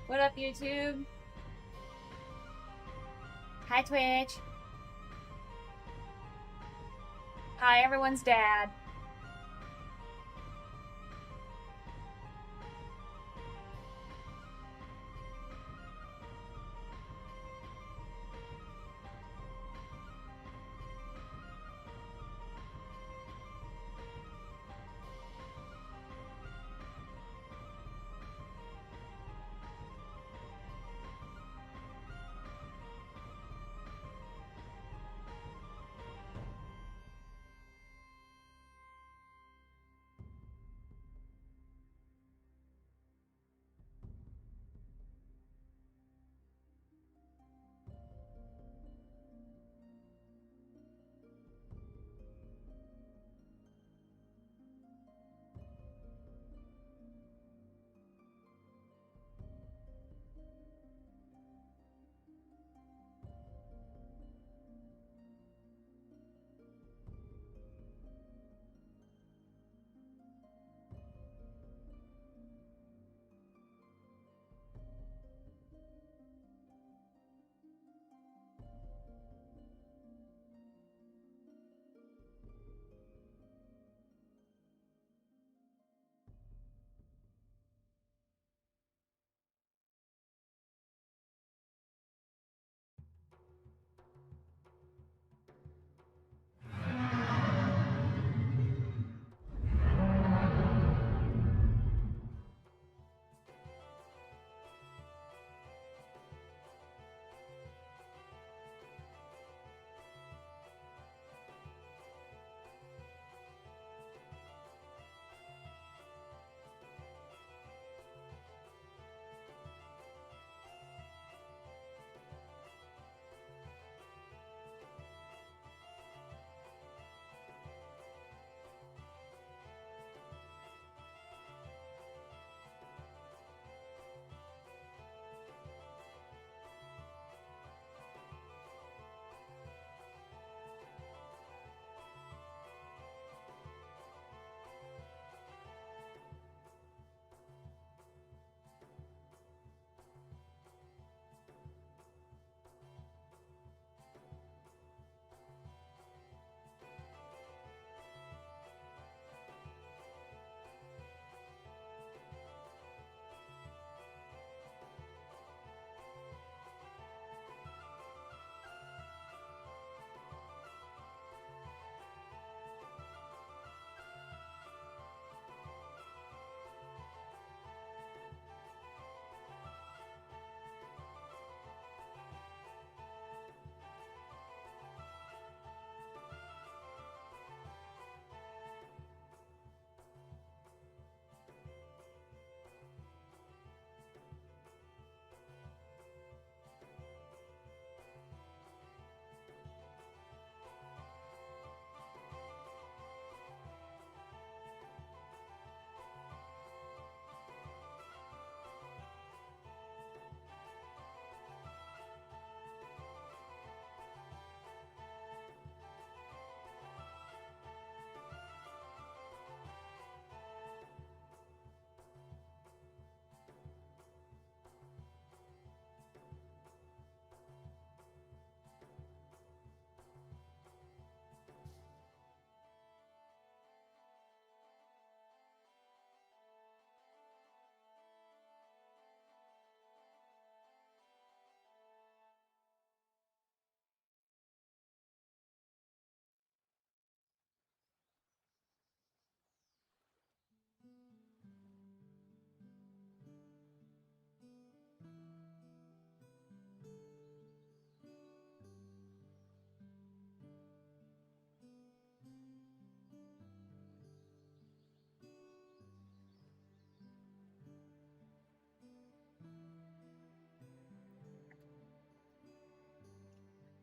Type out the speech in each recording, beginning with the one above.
What up, YouTube? Hi, Twitch. Hi, everyone's dad.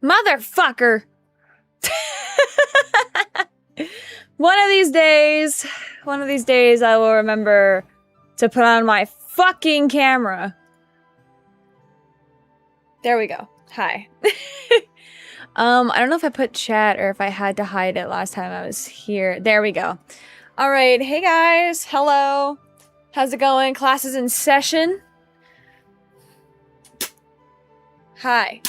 Motherfucker! one of these days I will remember to put on my fucking camera. There we go. Hi. I don't know if I put chat or if I had to hide it last time I was here. There we go. All right. Hey guys. Hello. How's it going? Class is in session. Hi.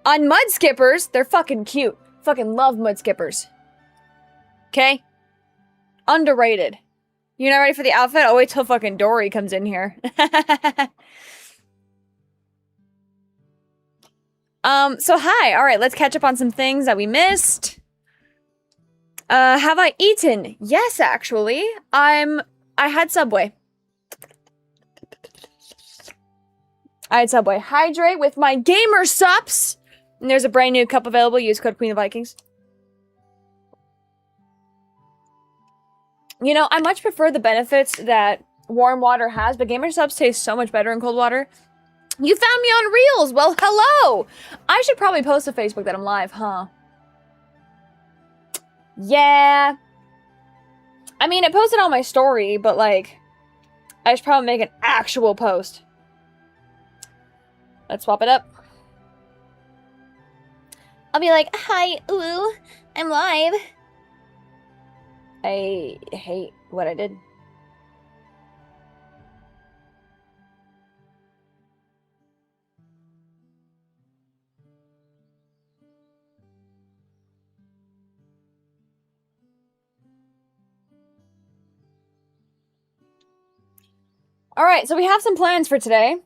On mud skippers, they're fucking cute. Fucking love mud skippers. Okay? Underrated. You're not ready for the outfit? I'll wait till fucking Dory comes in here. So hi. Alright, let's catch up on some things that we missed. Have I eaten? Yes, actually. I had Subway. I had Subway. Hydrate with my gamer sups. And there's a brand new cup available. Use code queenofvikings. You know, I much prefer the benefits that warm water has, but gamer subs taste so much better in cold water. You found me on Reels! Well, hello! I should probably post to Facebook that I'm live, huh? Yeah. I mean, I posted on my story, but like, I should probably make an actual post. Let's swap it up. I'll be like, hi, ooh, I'm live. I hate what I did. Alright, so we have some plans for today.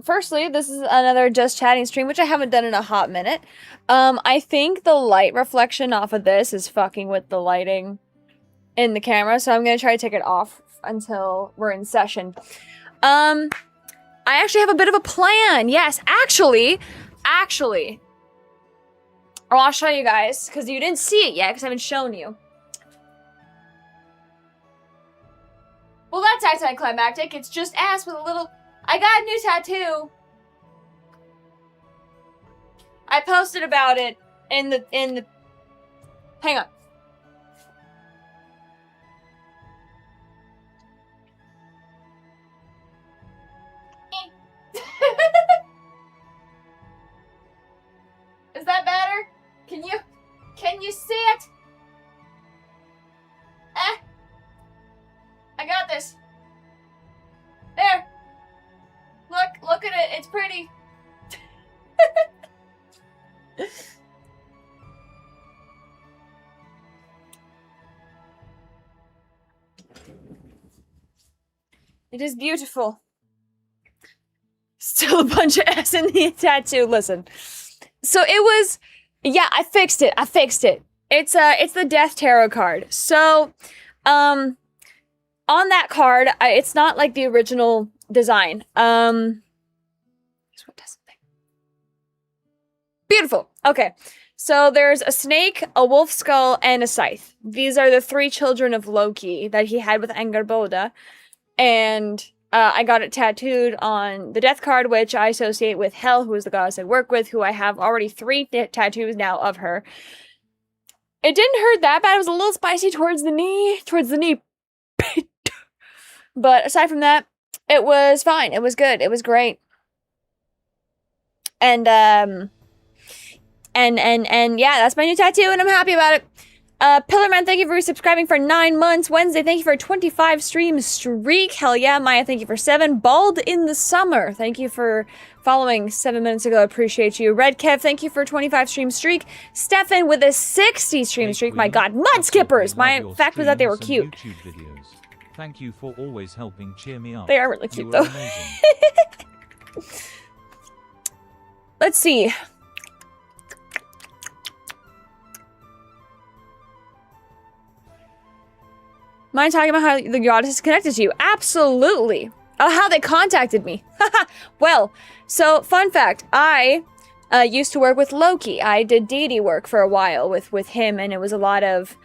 Firstly, this is another just chatting stream, which I haven't done in a hot minute. I think the light reflection off of this is fucking with the lighting in the camera, so I'm gonna try to take it off until we're in session. I actually have a bit of a plan. Yes, actually. Oh, I'll show you guys, because you didn't see it yet, because I haven't shown you. Well, that's anticlimactic. It's just ass with a little... I got a new tattoo. I posted about it in the... Hang on. Is that better? Can you see it? I got this. There. Look at it. It's pretty. It is beautiful. Still a bunch of S in the tattoo. Listen. So it was, yeah, I fixed it. It's the Death Tarot card. So, on that card, it's not like the original design. Here's what does something. Beautiful. Okay. So there's a snake, a wolf skull, and a scythe. These are the 3 children of Loki that he had with Angerboda. And I got it tattooed on the death card, which I associate with Hel, who is the goddess I work with, who I have already 3 tattoos now of her. It didn't hurt that bad. It was a little spicy towards the knee pit. But aside from that, it was fine. It was good. It was great. And yeah, that's my new tattoo, and I'm happy about it. Pillarman, thank you for resubscribing for 9 months. Wednesday, thank you for a 25 stream streak. Hell yeah. Maya, thank you for 7. Bald in the summer, thank you for following 7 minutes ago. Appreciate you. Red Kev, thank you for a 25 stream streak. Stefan with a 60 stream streak. My god, mud skippers. My fact was that they were cute. Thank you for always helping cheer me up. They are really cute though. Let's see. Mind talking about how the goddess is connected to you? Absolutely. How they contacted me. Well, so fun fact, I used to work with Loki. I did deity work for a while with him, and it was a lot of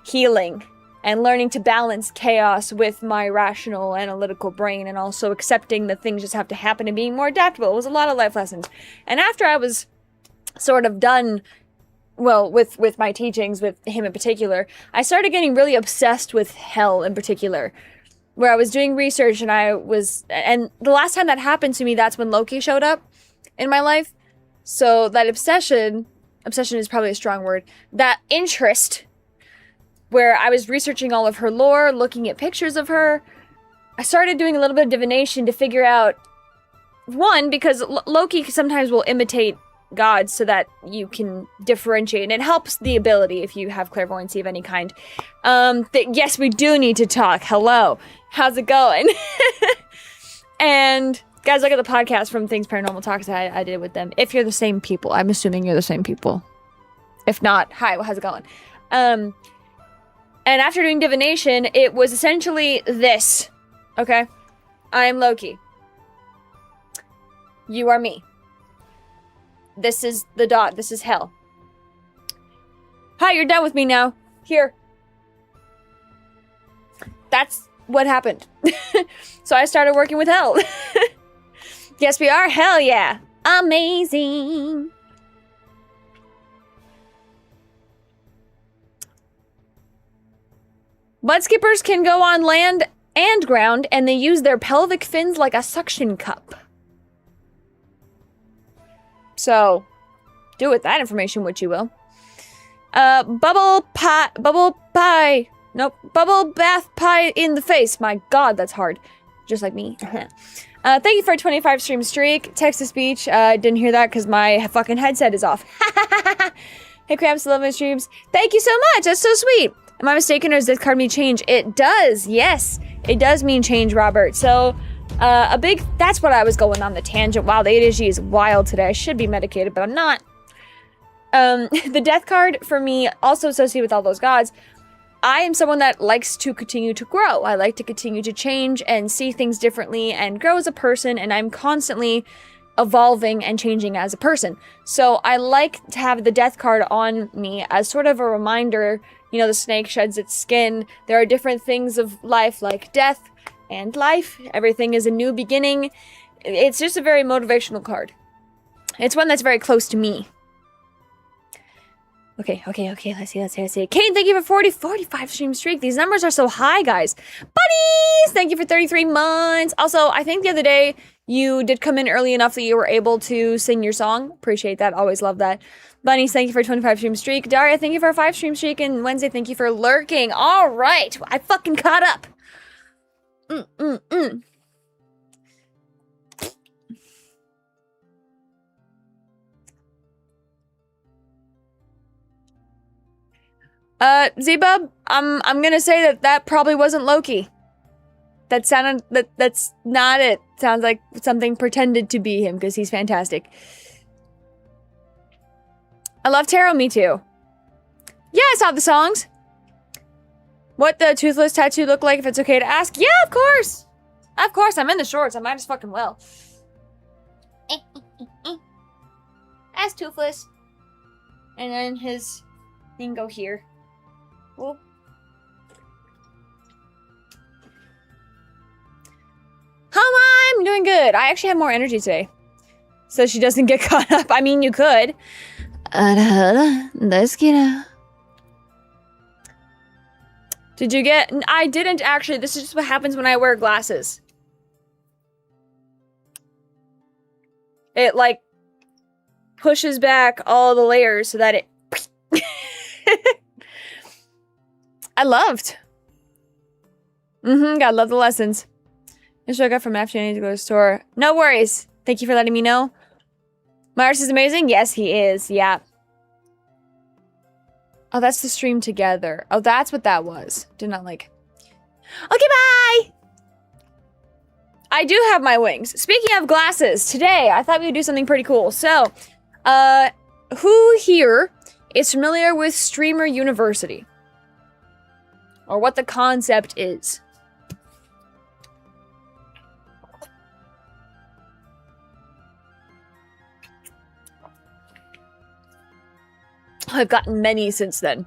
healing and learning to balance chaos with my rational, analytical brain, and also accepting that things just have to happen and being more adaptable. It was a lot of life lessons. And after I was sort of done, well, with my teachings, with him in particular, I started getting really obsessed with Hel in particular, where I was doing research and and the last time that happened to me, that's when Loki showed up in my life. So that obsession is probably a strong word, that interest, where I was researching all of her lore, looking at pictures of her, I started doing a little bit of divination to figure out one, because Loki sometimes will imitate gods so that you can differentiate, and it helps the ability if you have clairvoyancy of any kind. Yes, we do need to talk. Hello. How's it going? And guys, look at the podcast from Things Paranormal Talks I did with them. If you're the same people. I'm assuming you're the same people. If not, hi, how's it going? And after doing divination, it was essentially this. Okay? I'm Loki. You are me. This is the dot. This is hell. Hi, you're done with me now. Here. That's what happened. So I started working with hell. Yes, we are. Hell yeah. Amazing. Mudskippers can go on land and ground, and they use their pelvic fins like a suction cup. So, do with that information what you will. Bubble bath pie in the face. My god, that's hard. Just like me. Thank you for a 25 stream streak. Text to speech. Didn't hear that because my fucking headset is off. Hey, Cramps, love my streams. Thank you so much. That's so sweet. Am I mistaken, or does this card mean change? It does. Yes, it does mean change, Robert. So, that's what I was going on the tangent. Wow, the ADHD is wild today. I should be medicated, but I'm not. The death card for me, also associated with all those gods, I am someone that likes to continue to grow. I like to continue to change and see things differently and grow as a person, and I'm constantly evolving and changing as a person. So I like to have the death card on me as sort of a reminder. You know, the snake sheds its skin. There are different things of life like death and life. Everything is a new beginning. It's just a very motivational card. It's one that's very close to me. Okay, let's see. Kane, thank you for 45 stream streak. These numbers are so high, guys. Buddies, thank you for 33 months. Also, I think the other day you did come in early enough that you were able to sing your song. Appreciate that. Always love that. Bunnies, thank you for a 25 stream streak. Daria, thank you for a 5 stream streak. And Wednesday, thank you for lurking. All right, I fucking caught up. Z-Bub, I'm gonna say that probably wasn't Loki. That's not it. Sounds like something pretended to be him, because he's fantastic. I love tarot, me too. Yeah, I saw the songs. What the toothless tattoo look like, if it's okay to ask? Yeah, of course! Of course, I'm in the shorts, I might as fucking well. That's toothless. And then his thing go here. Ooh. How I'm doing good. I actually have more energy today. So she doesn't get caught up. I mean, you could. Did you get... I didn't actually. This is just what happens when I wear glasses. It, like, pushes back all the layers so that it... I loved. Gotta love the lessons. Just woke up from after I need to go to the store. No worries. Thank you for letting me know. Mars is amazing? Yes, he is. Yeah. Oh, that's the stream together. Oh, that's what that was. Did not like... Okay, bye! I do have my wings. Speaking of glasses, today I thought we would do something pretty cool. So, who here is familiar with Streamer University? Or what the concept is? I've gotten many since then.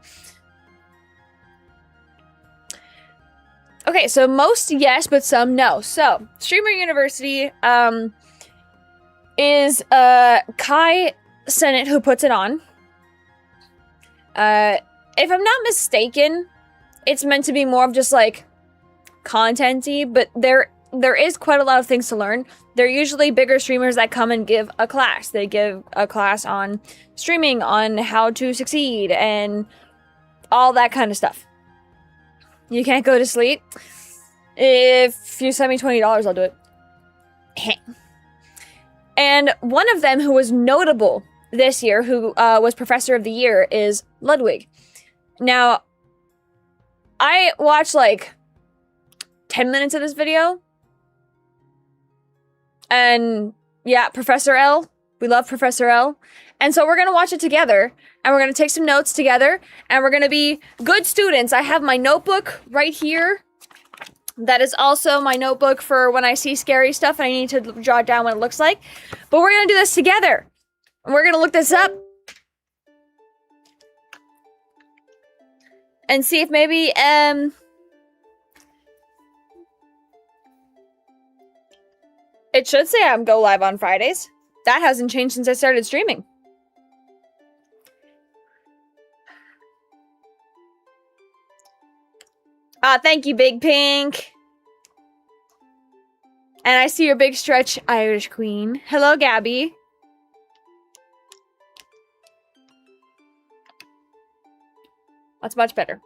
Okay, so most yes, but some no. So, Streamer University is Kai Sennett who puts it on. If I'm not mistaken, it's meant to be more of just like content-y, but there is quite a lot of things to learn. They're usually bigger streamers that come and give a class. They give a class on streaming, on how to succeed, and all that kind of stuff. You can't go to sleep? If you send me $20, I'll do it. And one of them who was notable this year, who was Professor of the Year, is Ludwig. Now, I watched like 10 minutes of this video. And yeah, Professor L. We love Professor L. And so we're going to watch it together. And we're going to take some notes together. And we're going to be good students. I have my notebook right here. That is also my notebook for when I see scary stuff and I need to jot down what it looks like. But we're going to do this together. And we're going to look this up. And see if maybe, it should say I'm go live on Fridays. That hasn't changed since I started streaming. Ah, thank you, Big Pink. And I see your big stretch, Irish Queen. Hello, Gabby. That's much better.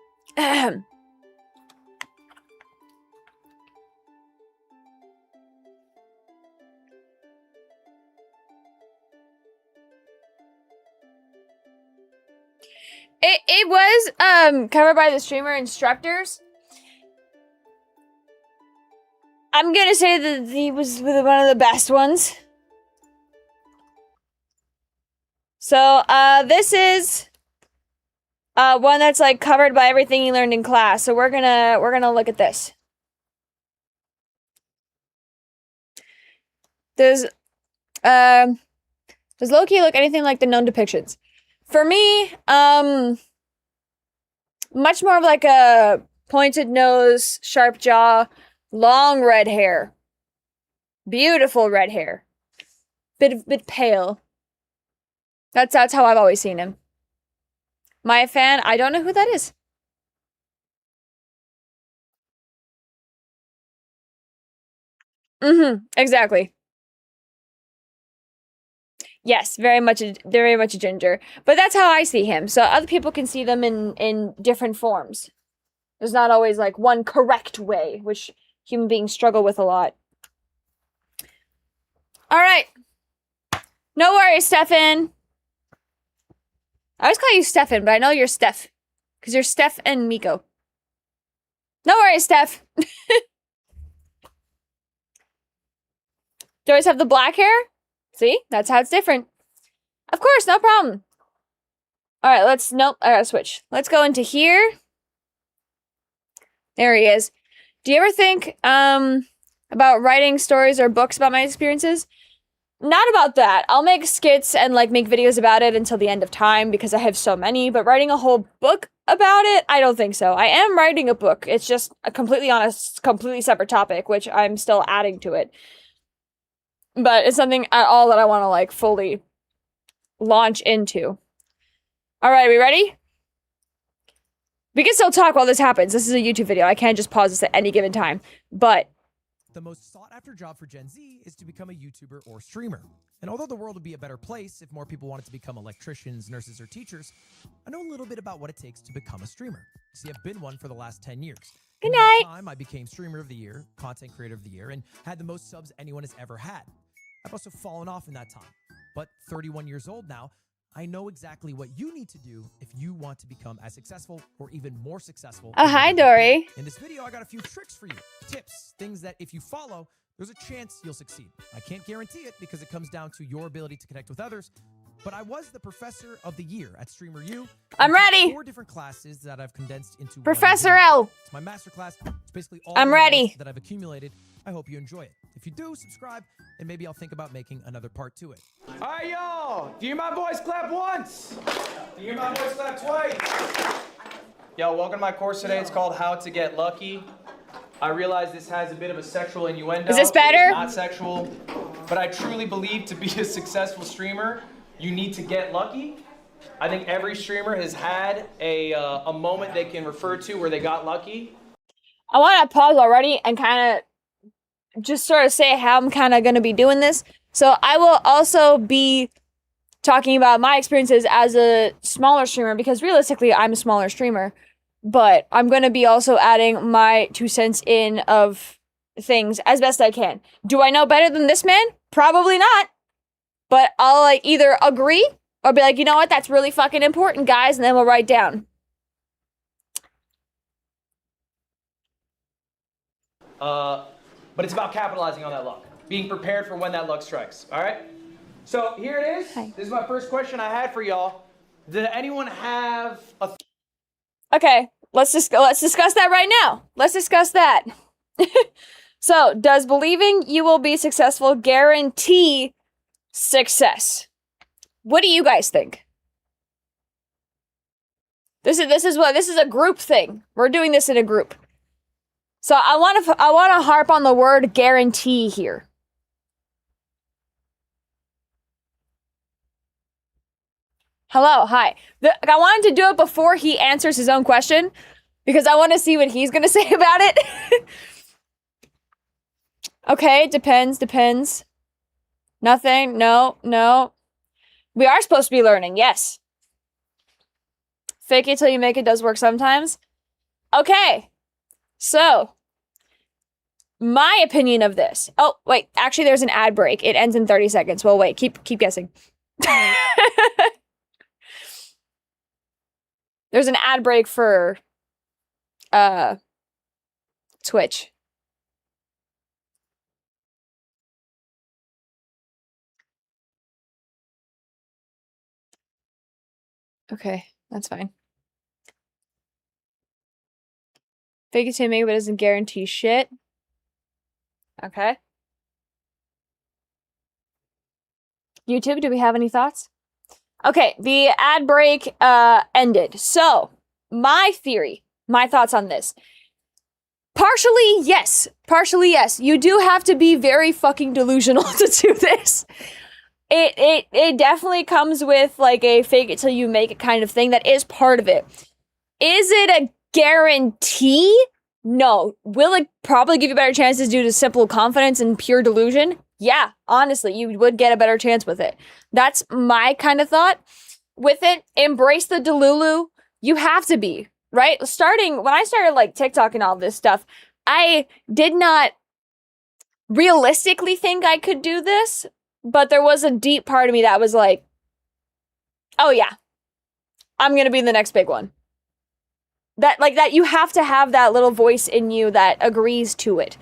It was covered by the streamer instructors. I'm gonna say that he was one of the best ones. So this is one that's like covered by everything you learned in class. So we're gonna look at this. Does Loki look anything like the known depictions? For me, much more of like a pointed nose, sharp jaw, long red hair. Beautiful red hair. Bit pale. That's how I've always seen him. My fan, I don't know who that is. Exactly. Yes, very much a ginger. But that's how I see him. So other people can see them in different forms. There's not always like one correct way, which human beings struggle with a lot. All right. No worries, Stefan. I always call you Stefan, but I know you're Steph. Because you're Steph and Miko. No worries, Steph. Do you always have the black hair? See? That's how it's different. Of course, no problem. All right, nope, I gotta switch. Let's go into here. There he is. Do you ever think about writing stories or books about my experiences? Not about that. I'll make skits and like make videos about it until the end of time because I have so many, but writing a whole book about it, I don't think so. I am writing a book. It's just completely separate topic, which I'm still adding to it. But it's something at all that I want to like fully launch into. All right, are we ready? We can still talk while this happens. This is a YouTube video. I can't just pause this at any given time. But the most sought-after job for Gen Z is to become a YouTuber or streamer. And although the world would be a better place if more people wanted to become electricians, nurses, or teachers, I know a little bit about what it takes to become a streamer. See, I've been one for the last 10 years. Good night. In that time, I became Streamer of the Year, Content Creator of the Year, and had the most subs anyone has ever had. I've also fallen off in that time. But 31 years old now, I know exactly what you need to do if you want to become as successful or even more successful. Oh, hi, Dory. In this video, I got a few tricks for you, tips, things that if you follow, there's a chance you'll succeed. I can't guarantee it because it comes down to your ability to connect with others, but I was the Professor of the Year at Streamer U. I'm ready. 4 different classes that I've condensed into Professor one video. L. It's my master class. It's basically all I'm the ready. knowledge that I've accumulated. I hope you enjoy it. If you do, subscribe, and maybe I'll think about making another part to it. All right, y'all. Do you hear my voice clap once? Do you hear my voice clap twice? Yo, welcome to my course today. It's called How to Get Lucky. I realize this has a bit of a sexual innuendo. Is this better? It's not sexual, but I truly believe to be a successful streamer, you need to get lucky. I think every streamer has had a moment they can refer to where they got lucky. I want to pause already and kind of just sort of say how I'm kind of going to be doing this. So I will also be talking about my experiences as a smaller streamer because realistically I'm a smaller streamer, but I'm going to be also adding my 2 cents in of things as best I can. Do I know better than this man? Probably not. But I'll like either agree or be like, you know what, that's really fucking important, guys, and then we'll write down. But it's about capitalizing on that luck. Being prepared for when that luck strikes. All right? So here it is. Hi. This is my first question I had for y'all. Did anyone have a... Okay, let's discuss that right now. Let's discuss that. So, does believing you will be successful guarantee success? What do you guys think? This is a group thing. We're doing this in a group. So I want to harp on the word guarantee here. Hello, hi. I wanted to do it before he answers his own question because I want to see what he's going to say about it. Okay, depends. Nothing, no. We are supposed to be learning, yes. Fake it till you make it does work sometimes. Okay, so my opinion of this. Oh, wait, actually there's an ad break. It ends in 30 seconds. Well, wait, keep guessing. There's an ad break for Twitch. Okay, that's fine. Fake it till you make it, but doesn't guarantee shit. Okay. YouTube, do we have any thoughts? Okay, the ad break ended. So, my theory, my thoughts on this. Partially yes. You do have to be very fucking delusional to do this. It definitely comes with like a fake it till you make it kind of thing. That is part of it. Is it a guarantee? No. Will it probably give you better chances due to simple confidence and pure delusion? Yeah, honestly, you would get a better chance with it. That's my kind of thought. With it, embrace the delulu. You have to be, right? When I started like TikTok and all this stuff, I did not realistically think I could do this, but there was a deep part of me that was like, oh yeah, I'm going to be the next big one. That you have to have that little voice in you that agrees to it.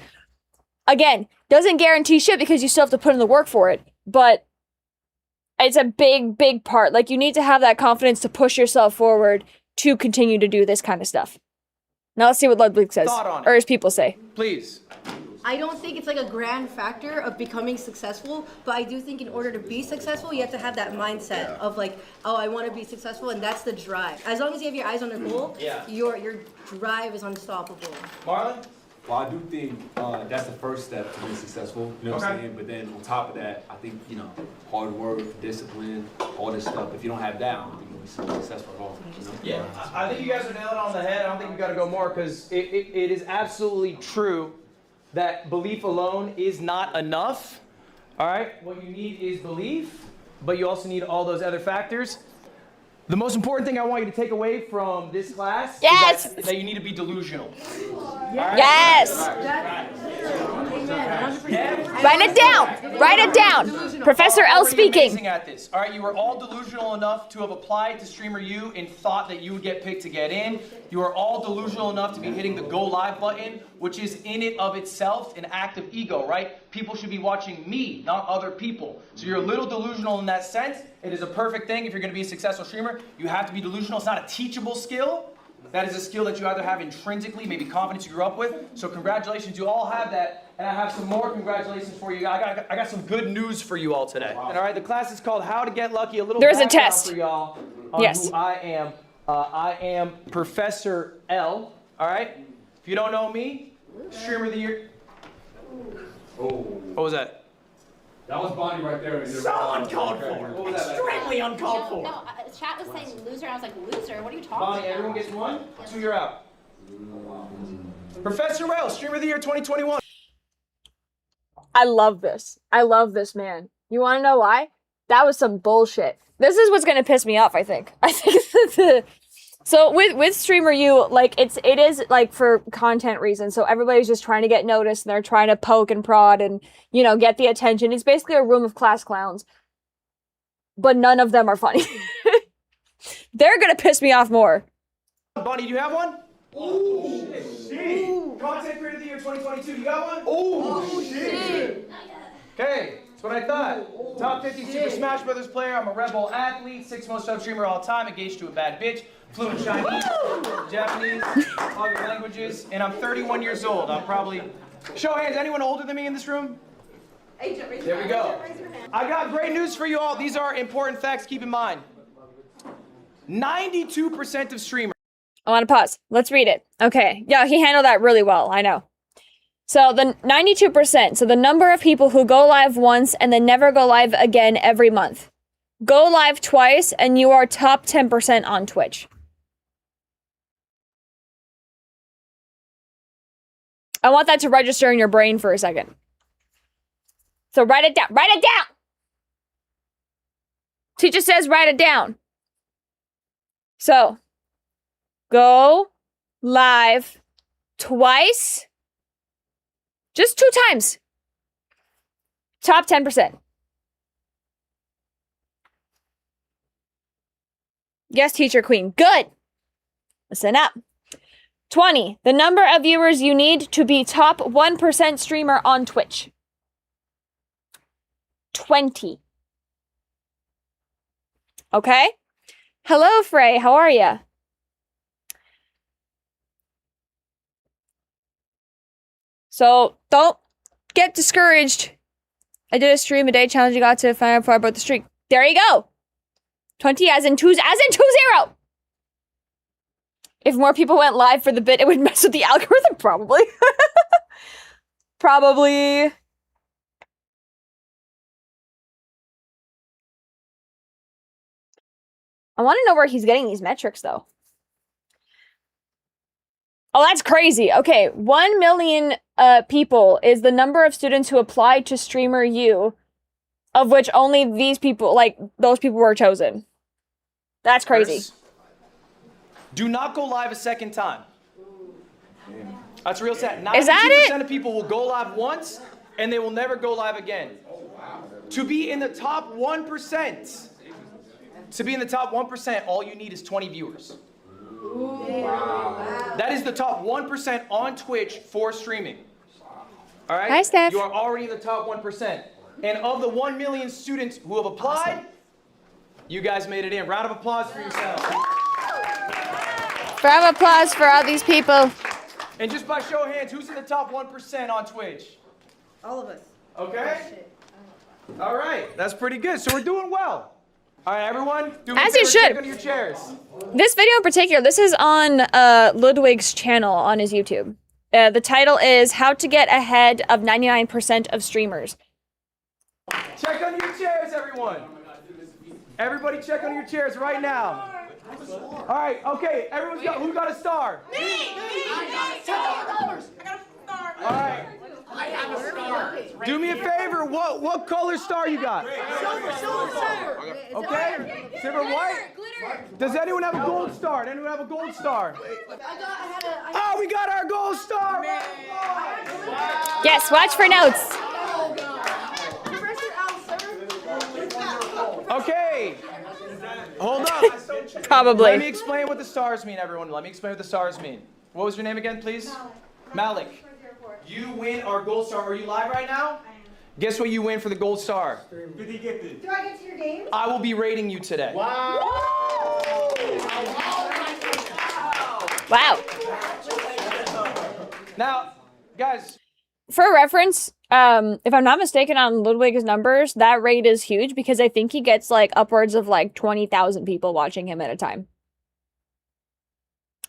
Again, doesn't guarantee shit because you still have to put in the work for it, but it's a big part. Like, you need to have that confidence to push yourself forward to continue to do this kind of stuff. Now let's see what Ludwig says, or as people say. Please. I don't think it's like a grand factor of becoming successful, but I do think in order to be successful, you have to have that mindset of like, oh, I want to be successful, and that's the drive. As long as you have your eyes on the goal, your drive is unstoppable. Marlon? Well, I do think that's the first step to being successful, you know what I'm saying? But then on top of that, I think, hard work, discipline, all this stuff, if you don't have that, I don't think you'll be so successful at all. You know? Yeah, I think you guys are nailing it on the head. I don't think we got to go more because it is absolutely true that belief alone is not enough. All right? What you need is belief, but you also need all those other factors. The most important thing I want you to take away from this class is that you need to be delusional. Right? Yes! Write it down! Write it down! Professor L speaking. Amazing at this. All right, you are all delusional enough to have applied to Streamer U and thought that you would get picked to get in. You are all delusional enough to be hitting the go live button, which is in it of itself an act of ego, right? People should be watching me, not other people. So you're a little delusional in that sense. It is a perfect thing if you're going to be a successful streamer. You have to be delusional. It's not a teachable skill. That is a skill that you either have intrinsically, maybe confidence you grew up with. So congratulations, you all have that. And I have some more congratulations for you. I got some good news for you all today. Wow. And all right, the class is called How to Get Lucky. A little There's a background test for y'all on who I am. I am Professor L. All right. If you don't know me, Streamer of the Year. Oh. What was that? That was Bonnie right there. So uncalled for. What was that? Extremely uncalled for. No, chat was saying loser, and I was like, loser? What are you talking Bonnie, about? everyone gets one? So you're out. Professor L, Streamer of the Year 2021. I love this. I love this, man. You want to know why? That was some bullshit. This is what's going to piss me off, I think. So with Streamer U, like it is like for content reasons. So everybody's just trying to get noticed and they're trying to poke and prod and, get the attention. It's basically a room of class clowns. but none of them are funny. They're gonna piss me off more. Bunny, do you have one? Oh, shit. Content Creator of the Year 2022, you got one? Oh, shit. Okay, that's what I thought. Top 50 Super Smash Brothers player. I'm a Red Bull athlete, 6th most sub streamer all time, engaged to a bad bitch, fluent Chinese, Japanese, other languages, and I'm 31 years old. I'm probably, show of hands, anyone older than me in this room? There we go. I got great news for you all. These are important facts, keep in mind. 92% of streamers. I want to pause. Let's read it. Okay. Yeah, he handled that really well. I know. So the 92%, so the number of people who go live once and then never go live again every month. Go live twice and you are top 10% on Twitch. I want that to register in your brain for a second. So write it down. Write it down! Teacher says write it down. So, go live twice. Just 2 times. Top 10%. Yes, teacher queen. Good. Listen up. 20. The number of viewers you need to be top 1% streamer on Twitch. 20. Okay? Hello, Frey. How are ya? So, don't get discouraged. I did a stream a day challenge. You got to find out before I broke the streak. There you go. 20 as in 2-0. If more people went live for the bit, it would mess with the algorithm. Probably. Probably. I want to know where he's getting these metrics, though. Oh, that's crazy. Okay, 1 million people is the number of students who applied to Streamer U, of which only these people, like, those people were chosen. That's crazy. Do not go live a second time. That's real sad. 92% of people will go live once, and they will never go live again. To be in the top 1%, to be in the top 1%, all you need is 20 viewers. Wow. That is the top 1% on Twitch for streaming. All right? Hi, Steph. You are already in the top 1%. And of the 1 million students who have applied, you guys made it in. Round of applause for yourselves. Round of applause for all these people. And just by show of hands, who's in the top 1% on Twitch? All of us. Okay? All right. That's pretty good. So we're doing well. All right, everyone. Do me a As you favor, should. check on your chairs. This video in particular, this is on Ludwig's channel on his YouTube. The title is How to Get Ahead of 99% of Streamers. Check on your chairs, everyone. Everybody check on your chairs right now. All right, okay. Everyone's got, who got a star? Me! I got $10. I got a star. All right. I have a star. Do me a favor. What color star you got? Silver. Okay. Silver, white. Does anyone have a gold star? Does anyone have a gold star? Oh, we got our gold star. Yes, watch for notes. Okay. Hold up. Probably. Let me explain what the stars mean, everyone. Let me explain what the stars mean. What was your name again, please? Malik. You win our gold star. Are you live right now? Guess what you win for the gold star? Do I get to your game? I will be rating you today. Wow. Now, guys. For reference, if I'm not mistaken on Ludwig's numbers, that rate is huge because I think he gets like upwards of like 20,000 people watching him at a time.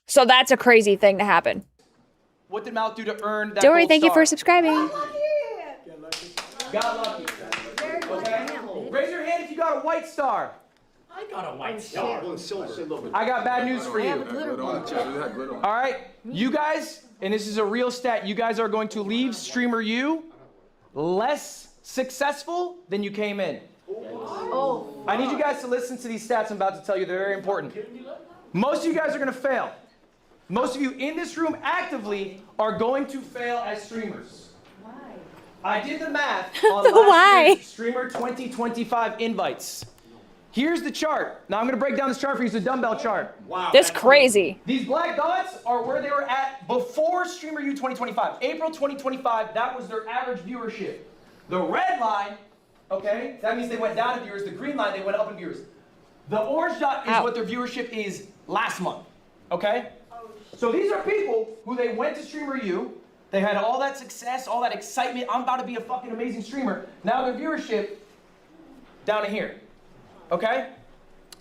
So that's a crazy thing to happen. What did Malik do to earn that Dory, gold thank you star? for subscribing. Got lucky. Okay. Raise your hand if you got a white star. I got a white star. I got bad news for you. All right, you guys, and this is a real stat, you guys are going to leave Streamer U less successful than you came in. Oh. I need you guys to listen to these stats I'm about to tell you. They're very important. Most of you guys are going to fail. Most of you in this room actively are going to fail as streamers. Why? I did the math on last year's Streamer 2025 invites. Here's the chart. Now I'm gonna break down this chart for you. It's a dumbbell chart. Wow. This crazy. These black dots are where they were at before Streamer U 2025. April 2025, that was their average viewership. The red line, okay, that means they went down in viewers. The green line, they went up in viewers. The orange dot is what their viewership is last month, okay? So these are people who they went to Streamer U, they had all that success, all that excitement, I'm about to be a fucking amazing streamer. Now their viewership, down to here, okay?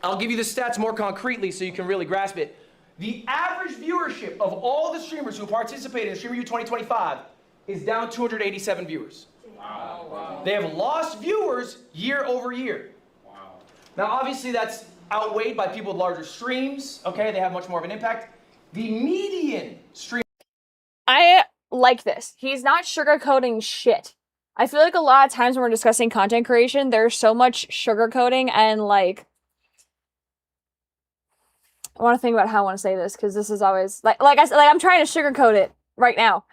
I'll give you the stats more concretely so you can really grasp it. The average viewership of all the streamers who participated in Streamer U 2025 is down 287 viewers. Wow. They have lost viewers year over year. Wow. Now obviously that's outweighed by people with larger streams, okay? They have much more of an impact. The median stream. I like this. He's not sugarcoating shit. I feel like a lot of times when we're discussing content creation, there's so much sugarcoating and like, I want to think about how I want to say this because this is always like I said, like I'm trying to sugarcoat it right now.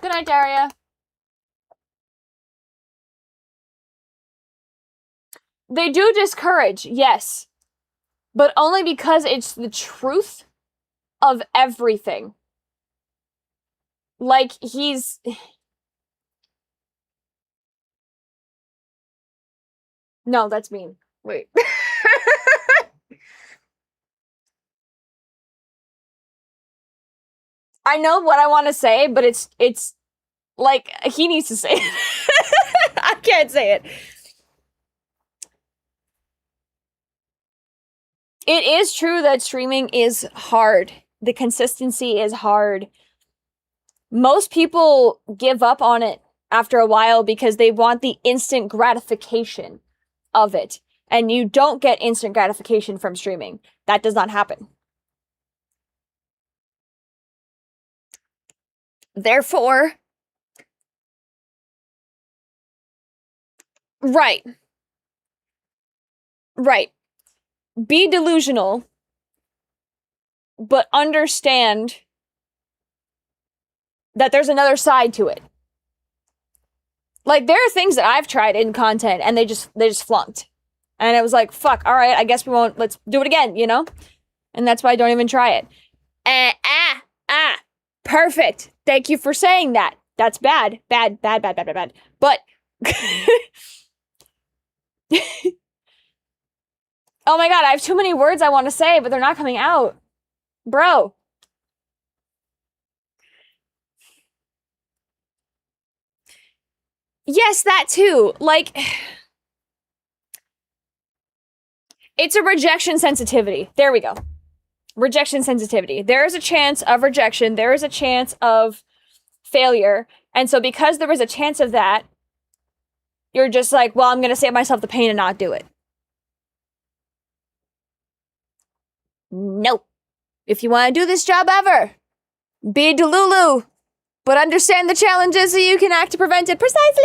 Good night, Daria. They do discourage, yes, but only because it's the truth of everything. Like, he's... No, that's mean. Wait. I know what I want to say, but it's like, he needs to say it. I can't say it. It is true that streaming is hard. The consistency is hard. Most people give up on it after a while because they want the instant gratification of it. And you don't get instant gratification from streaming. That does not happen. Therefore, right. Be delusional, but understand that there's another side to it. Like, there are things that I've tried in content and they just flunked. And it was like, fuck, all right, I guess we won't, let's do it again, you know? And that's why I don't even try it. Perfect. Thank you for saying that. That's bad. Bad. But oh my god, I have too many words I want to say, but they're not coming out. Bro. Yes, that too. Like, it's a rejection sensitivity. There we go. Rejection sensitivity. There is a chance of rejection. There is a chance of failure. And so because there was a chance of that, you're just like, well, I'm going to save myself the pain and not do it. Nope. If you want to do this job ever, be Delulu, but understand the challenges so you can act to prevent it. Precisely!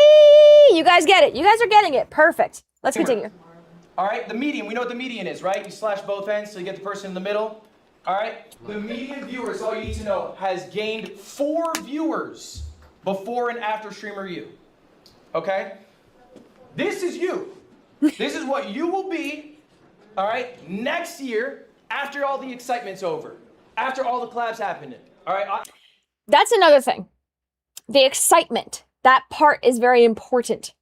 You guys get it. You guys are getting it. Perfect. Let's continue. All right, the median. We know what the median is, right? You slash both ends so you get the person in the middle. All right, the median viewers, all you need to know, has gained 4 viewers before and after Streamer U. Okay? This is you. This is what you will be, all right, next year after all the excitement's over, after all the collabs happen. All right? That's another thing. The excitement. That part is very important.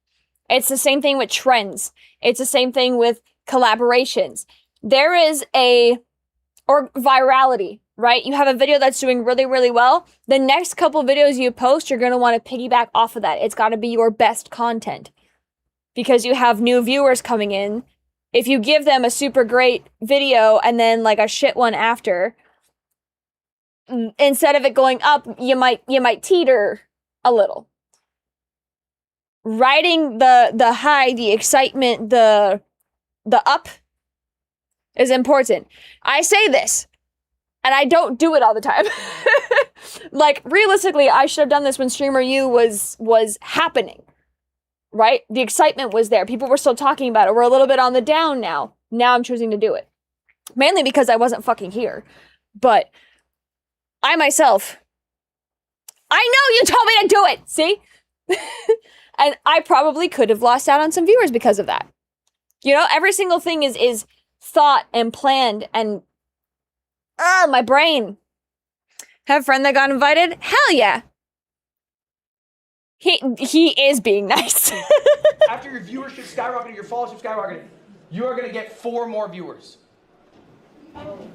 It's the same thing with trends. It's the same thing with collaborations. There is or virality, right? You have a video that's doing really, really well. The next couple videos you post, you're going to want to piggyback off of that. It's got to be your best content because you have new viewers coming in. If you give them a super great video and then like a shit one after, instead of it going up, you might teeter a little. Riding the high, the excitement, the up is important. I say this, and I don't do it all the time. Like, realistically, I should have done this when Streamer U was happening, right? The excitement was there. People were still talking about it. We're a little bit on the down now. Now I'm choosing to do it. Mainly because I wasn't fucking here. But I myself, I know you told me to do it. See? And I probably could have lost out on some viewers because of that. You know, every single thing is thought and planned and my brain. Have a friend that got invited? Hell yeah. He is being nice. After your viewership skyrocketed, your followership skyrocketed, you are going to get 4 more viewers.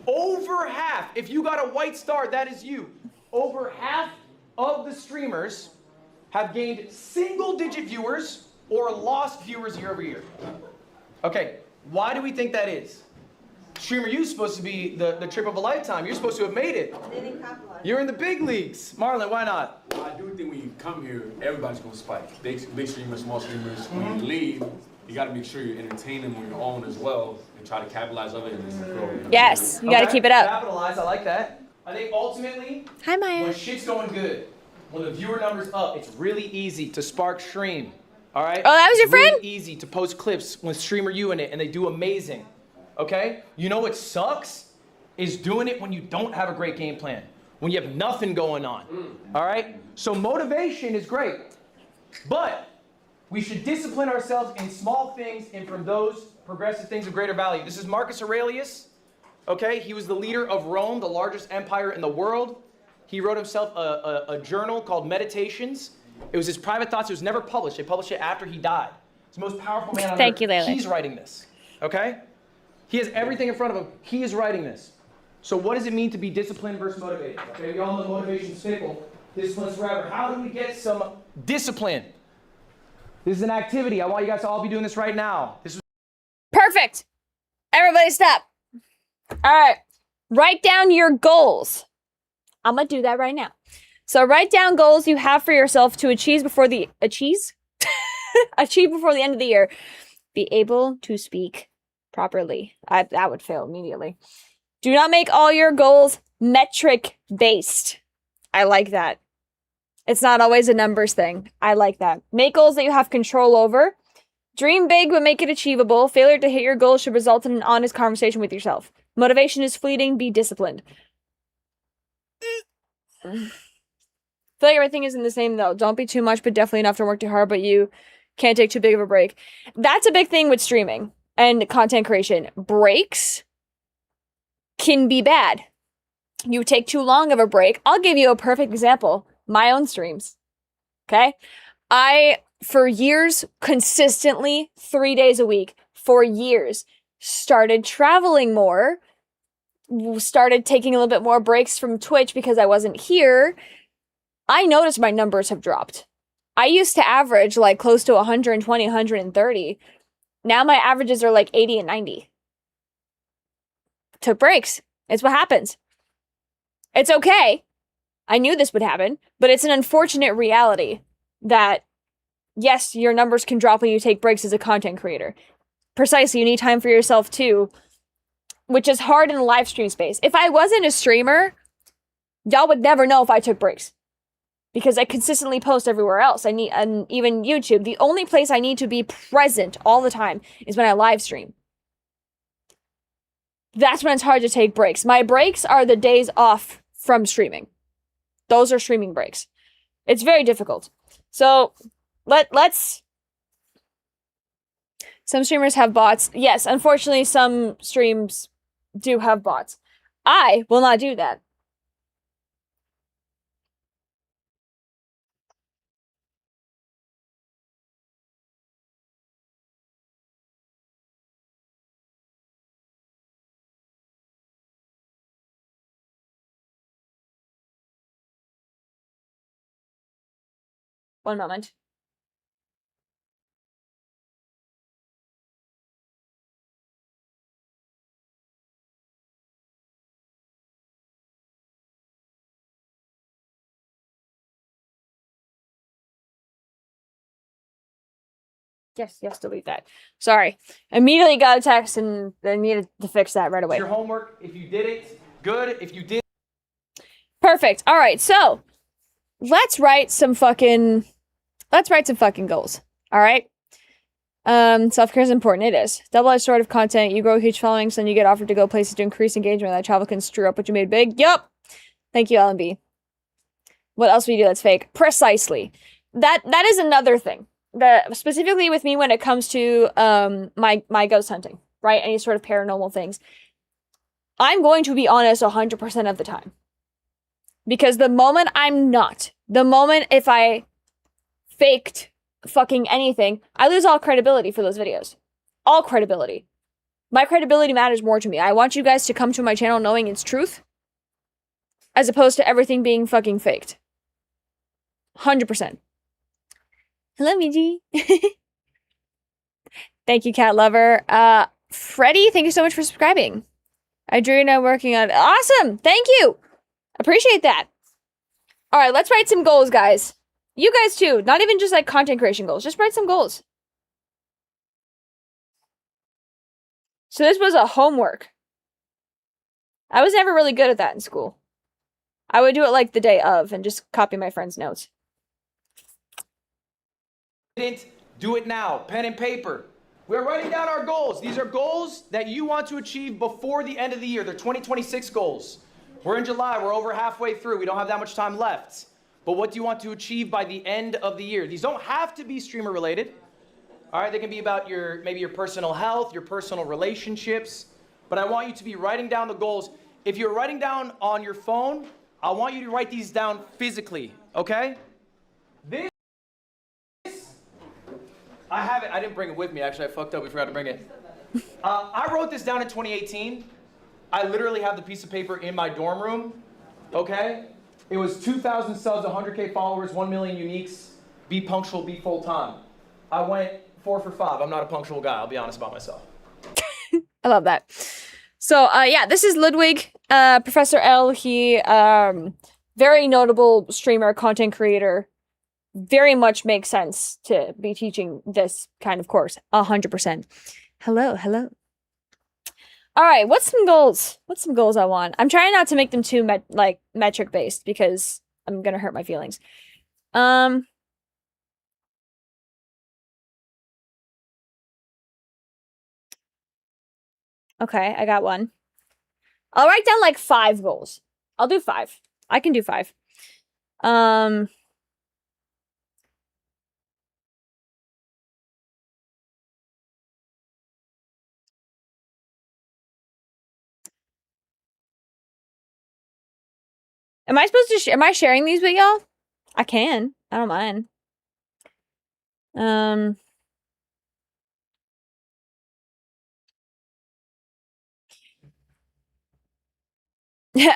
Over half. If you got a white star, that is you. Over half of the streamers have gained single-digit viewers or lost viewers year over year. Okay, why do we think that is? Streamer U's supposed to be the trip of a lifetime. You're supposed to have made it. You're in the big leagues. Marlon, why not? Well, I do think when you come here, everybody's gonna spike. Big streamers, small streamers. When you leave, you gotta make sure you entertain them on your own as well and try to capitalize on it and then grow. Yes, you gotta keep it up. Capitalize, I like that. I think ultimately, Hi, Maya. when shit's going good, when the viewer number's up, it's really easy to spark stream. All right? Oh, that was your It's really friend? easy to post clips with Streamer U in it, and they do amazing. Okay? You know what sucks? Is doing it when you don't have a great game plan, when you have nothing going on. All right? So motivation is great, but we should discipline ourselves in small things and from those progressive things of greater value. This is Marcus Aurelius. Okay? He was the leader of Rome, the largest empire in the world. He wrote himself a journal called Meditations. It was his private thoughts. It was never published. They published it after he died. It's the most powerful man on earth. Thank you, Layla. He's writing this. Okay? He has everything in front of him. He is writing this. So what does it mean to be disciplined versus motivated? Okay, we all know motivation's fickle. Discipline's forever. How do we get some discipline? This is an activity. I want you guys to all be doing this right now. This is Perfect. Everybody stop. All right. Write down your goals. I'm going to do that right now. So write down goals you have for yourself to achieve before the achieve before the end of the year. Be able to speak properly. That would fail immediately. Do not make all your goals metric based. I like that. It's not always a numbers thing. I like that. Make goals that you have control over. Dream big, but make it achievable. Failure to hit your goals should result in an honest conversation with yourself. Motivation is fleeting. Be disciplined. I feel like everything isn't the same though. Don't be too much, but definitely enough to work too hard, but you can't take too big of a break. That's a big thing with streaming and content creation. Breaks can be bad. You take too long of a break. I'll give you a perfect example. My own streams. Okay? I, for years, consistently, 3 days a week, for years, started traveling more, started taking a little bit more breaks from Twitch because I wasn't here. I noticed my numbers have dropped. I used to average like close to 120, 130. Now my averages are like 80 and 90. Took breaks. It's what happens. It's okay. I knew this would happen, but it's an unfortunate reality that, yes, your numbers can drop when you take breaks as a content creator. Precisely, you need time for yourself too, which is hard in the live stream space. If I wasn't a streamer, y'all would never know if I took breaks because I consistently post everywhere else. And even YouTube, the only place I need to be present all the time is when I live stream. That's when it's hard to take breaks. My breaks are the days off from streaming. Those are streaming breaks. It's very difficult. So let's. Some streamers have bots. Yes, unfortunately, some streams do have bots. I will not do that. One moment. Yes, delete that. Sorry. Immediately got a text and I needed to fix that right away. your homework. If you did it, good. If you did. Perfect. All right. So let's write some fucking goals. All right. Self-care is important. It is. Double-edged sword of content. You grow a huge following, so then you get offered to go places to increase engagement. That travel can screw up what you made big. Yup. Thank you, LMB. What else would you do that's fake? Precisely. That is another thing. That specifically with me when it comes to my ghost hunting, right? Any sort of paranormal things. I'm going to be honest 100% of the time. Because the moment I'm not, the moment if I faked fucking anything, I lose all credibility for those videos. All credibility. My credibility matters more to me. I want you guys to come to my channel knowing it's truth, as opposed to everything being fucking faked. 100%. Hello, Miji. Thank you, cat lover. Freddie, thank you so much for subscribing. I drew and I'm working on it. Awesome! Thank you! Appreciate that. Alright, let's write some goals, guys. You guys too. Not even just like content creation goals. Just write some goals. So this was a homework. I was never really good at that in school. I would do it like the day of and just copy my friend's notes. Do it now. Pen and paper. We're writing down our goals. These are goals that you want to achieve before the end of the year. They're 2026 goals. We're in July. We're over halfway through. We don't have that much time left. But what do you want to achieve by the end of the year? These don't have to be streamer related. All right, they can be about maybe your personal health, your personal relationships. But I want you to be writing down the goals. If you're writing down on your phone, I want you to write these down physically, okay? This, I have it. I didn't bring it with me, actually. I fucked up. We forgot to bring it. I wrote this down in 2018. I literally have the piece of paper in my dorm room, okay? It was 2,000 subs, 100K followers, 1 million uniques. Be punctual, be full time. I went 4 for 5. I'm not a punctual guy. I'll be honest about myself. I love that. So, yeah, this is Ludwig, Professor L. He, very notable streamer, content creator. Very much makes sense to be teaching this kind of course. 100%. Hello, hello. All right, what's some goals? What's some goals I want? I'm trying not to make them too metric based because I'm gonna hurt my feelings. Okay, I got one. I'll write down like 5 goals. I'll do 5. I can do 5. Am I supposed to am I sharing these with y'all? I can. I don't mind.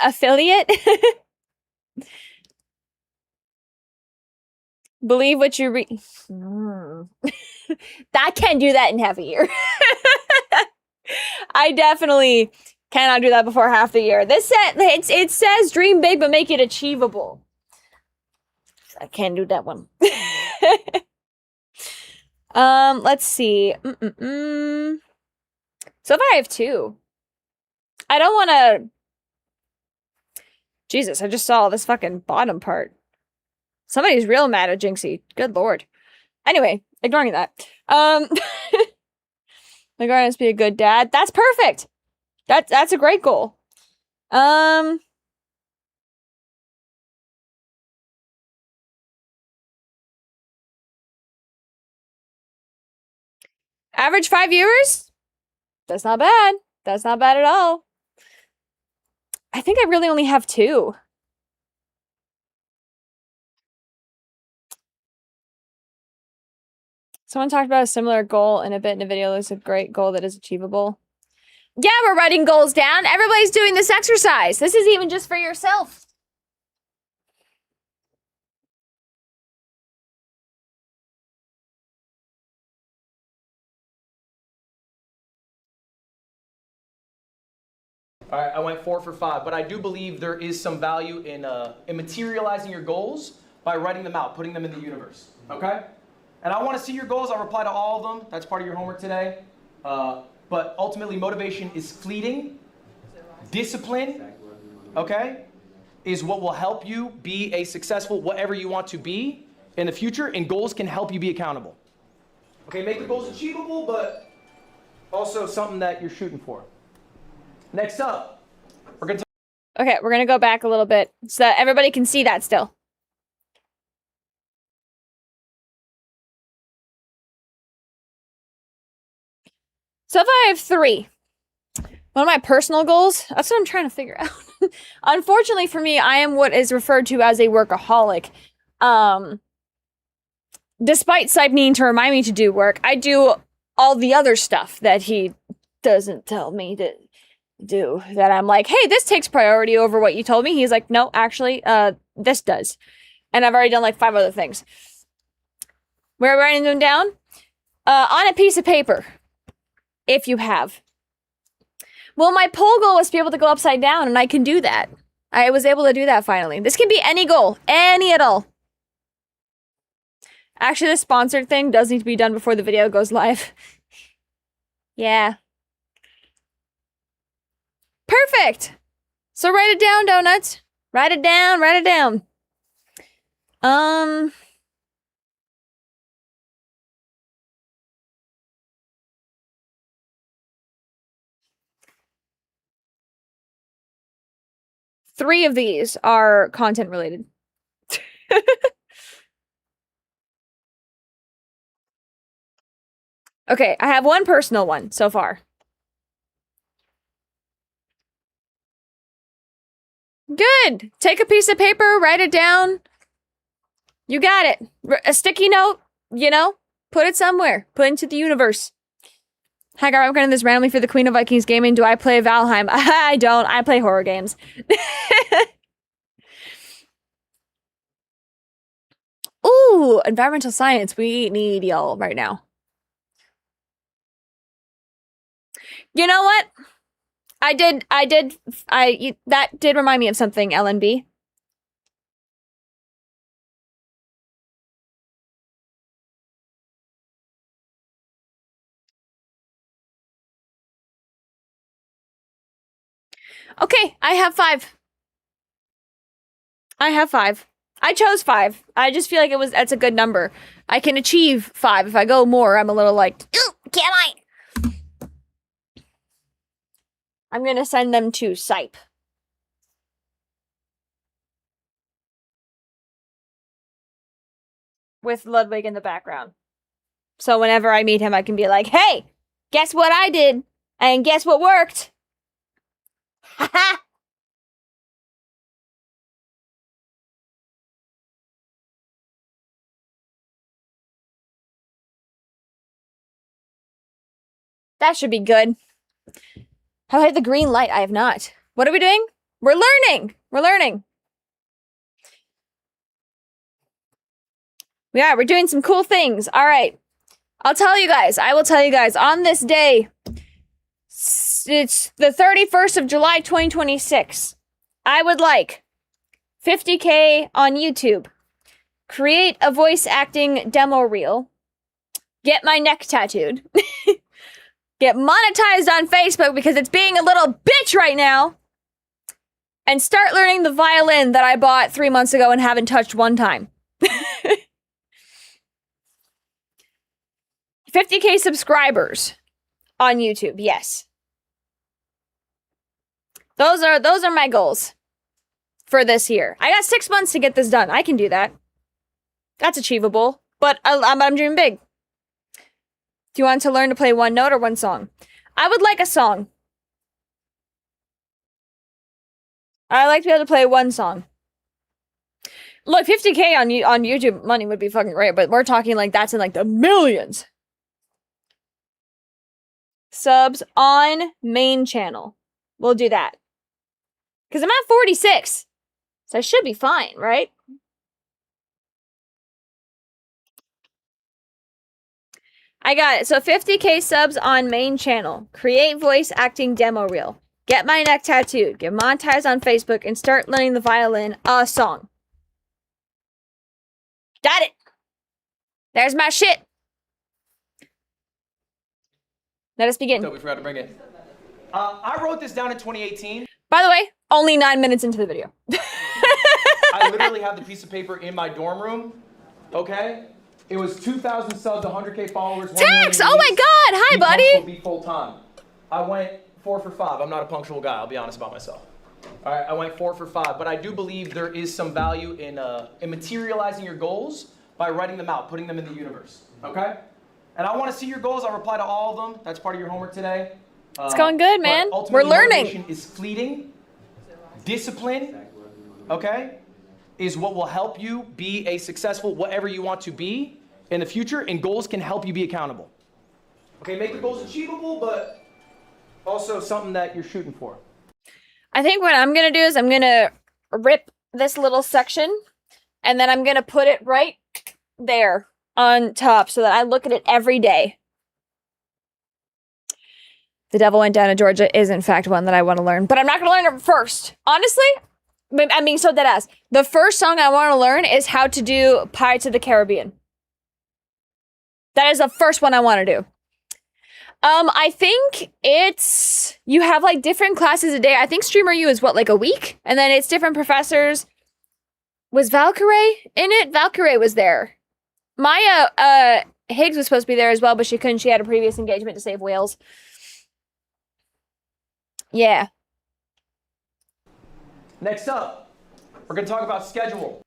Affiliate? Believe what you read. I can't do that in half a year. I definitely cannot do that before half the year. This it says dream big but make it achievable. I can't do that one. Let's see. So far I have 2. I don't want to. Jesus, I just saw this fucking bottom part. Somebody's real mad at Jinxie. Good lord. Anyway, ignoring that. My guardians be a good dad. That's perfect. That's a great goal. Average 5 viewers? That's not bad. That's not bad at all. I think I really only have 2. Someone talked about a similar goal in a bit in a video. It's a great goal that is achievable. Yeah, we're writing goals down. Everybody's doing this exercise. This is even just for yourself. All right, I went 4 for 5, but I do believe there is some value in materializing your goals by writing them out, putting them in the universe, okay? And I want to see your goals. I'll reply to all of them. That's part of your homework today. But ultimately, motivation is fleeting. Discipline, okay, is what will help you be a successful whatever you want to be in the future, and goals can help you be accountable. Okay, make the goals achievable, but also something that you're shooting for. Next up, we're going to Okay, we're going to go back a little bit so that everybody can see that still. So if I have 3, one of my personal goals, that's what I'm trying to figure out. Unfortunately for me, I am what is referred to as a workaholic. Despite Sipe needing to remind me to do work, I do all the other stuff that he doesn't tell me to do. That I'm like, hey, this takes priority over what you told me. He's like, no, actually, this does. And I've already done like 5 other things. We're writing them down on a piece of paper, if you have. Well, my poll goal was to be able to go upside down, and I can do that. I was able to do that finally. This can be any goal, any at all. Actually, the sponsored thing does need to be done before the video goes live. Yeah. Perfect. So write it down, Donuts. Write it down, write it down. 3 of these are content related. Okay, I have 1 personal one so far. Good. Take a piece of paper, write it down. You got it. A sticky note, you know, put it somewhere. Put it into the universe. Hi, guys. I'm going to this randomly for the Queen of Vikings gaming. Do I play Valheim? I don't. I play horror games. Ooh, environmental science. We need y'all right now. You know what? That did remind me of something, LNB. Okay, I have 5. I have 5. I chose 5. I just feel like that's a good number. I can achieve 5. If I go more, I'm a little like, can I? I'm gonna send them to Sipe. With Ludwig in the background. So whenever I meet him, I can be like, hey, guess what I did? And guess what worked? Haha! That should be good. Have I had the green light? I have not. What are we doing? We're learning! We're learning. Yeah, we're doing some cool things. All right. I will tell you guys, on this day, it's the 31st of July, 2026. I would like 50K on YouTube, create a voice acting demo reel, get my neck tattooed, get monetized on Facebook because it's being a little bitch right now, and start learning the violin that I bought 3 months ago and haven't touched one time. 50K subscribers on YouTube, yes. Those are my goals for this year. I got 6 months to get this done. I can do that. That's achievable, but I'm dreaming big. Do you want to learn to play one note or one song? I would like a song. I like to be able to play one song. Look, 50K on YouTube money would be fucking great, but we're talking like that's in like the millions. Subs on main channel. We'll do that. Because I'm at 46. So I should be fine, right? I got it. So 50K subs on main channel. Create voice acting demo reel. Get my neck tattooed. Get monetized on Facebook and start learning the violin a song. Got it. There's my shit. Let us begin. We forgot to bring it. I wrote this down in 2018. By the way, only 9 minutes into the video. I literally have the piece of paper in my dorm room. Okay? It was 2,000 subs, 100K followers. Tex! Oh my god! Hi, buddy! Be full time. I went 4 for 5. I'm not a punctual guy. I'll be honest about myself. All right, I went 4 for 5, but I do believe there is some value in materializing your goals by writing them out, putting them in the universe. Okay? And I want to see your goals. I'll reply to all of them. That's part of your homework today. It's going good, man. But We're ultimately, learning. motivation is fleeting. Discipline, okay, is what will help you be a successful whatever you want to be in the future, and goals can help you be accountable. Okay, make the goals achievable, but also something that you're shooting for. I think what I'm going to do is I'm going to rip this little section and then I'm going to put it right there on top so that I look at it every day. The Devil Went Down to Georgia is in fact one that I want to learn, but I'm not going to learn it first. Honestly, I'm being so dead ass. The first song I want to learn is how to do Pirates of the Caribbean. That is the first one I want to do. I think it's, you have like different classes a day. I think Streamer U is what, like a week? And then it's different professors. Was Valkyrie in it? Valkyrie was there. Maya Higgs was supposed to be there as well, but she couldn't. She had a previous engagement to save whales. Yeah. Next up, we're going to talk about schedule.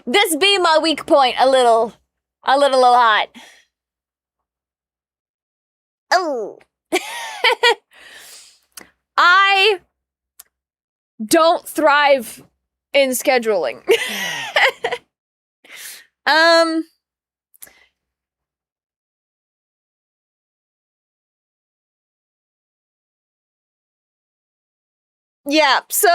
This be my weak point a lot. Oh. I don't thrive in scheduling. Yeah, so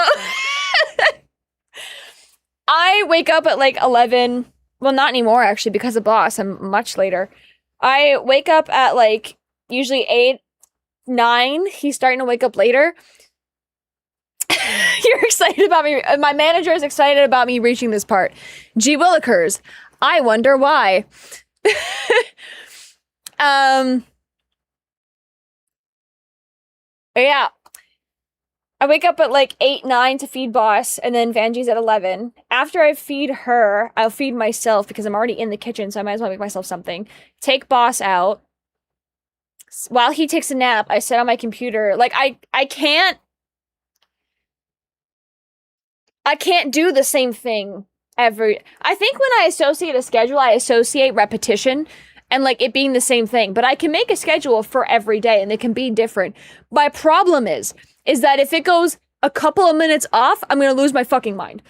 I wake up at like 11. Well, not anymore, actually, because of boss. I'm much later. I wake up at like usually 8, 9. He's starting to wake up later. You're excited about me. My manager is excited about me reaching this part. Gee willikers. I wonder why. Yeah. I wake up at like 8, 9 to feed boss, and then Vanjie's at 11. After I feed her, I'll feed myself because I'm already in the kitchen, so I might as well make myself something. Take boss out. While he takes a nap, I sit on my computer. Like, I can't do the same thing I think when I associate a schedule, I associate repetition and like it being the same thing, but I can make a schedule for every day and it can be different. My problem is that if it goes a couple of minutes off, I'm going to lose my fucking mind.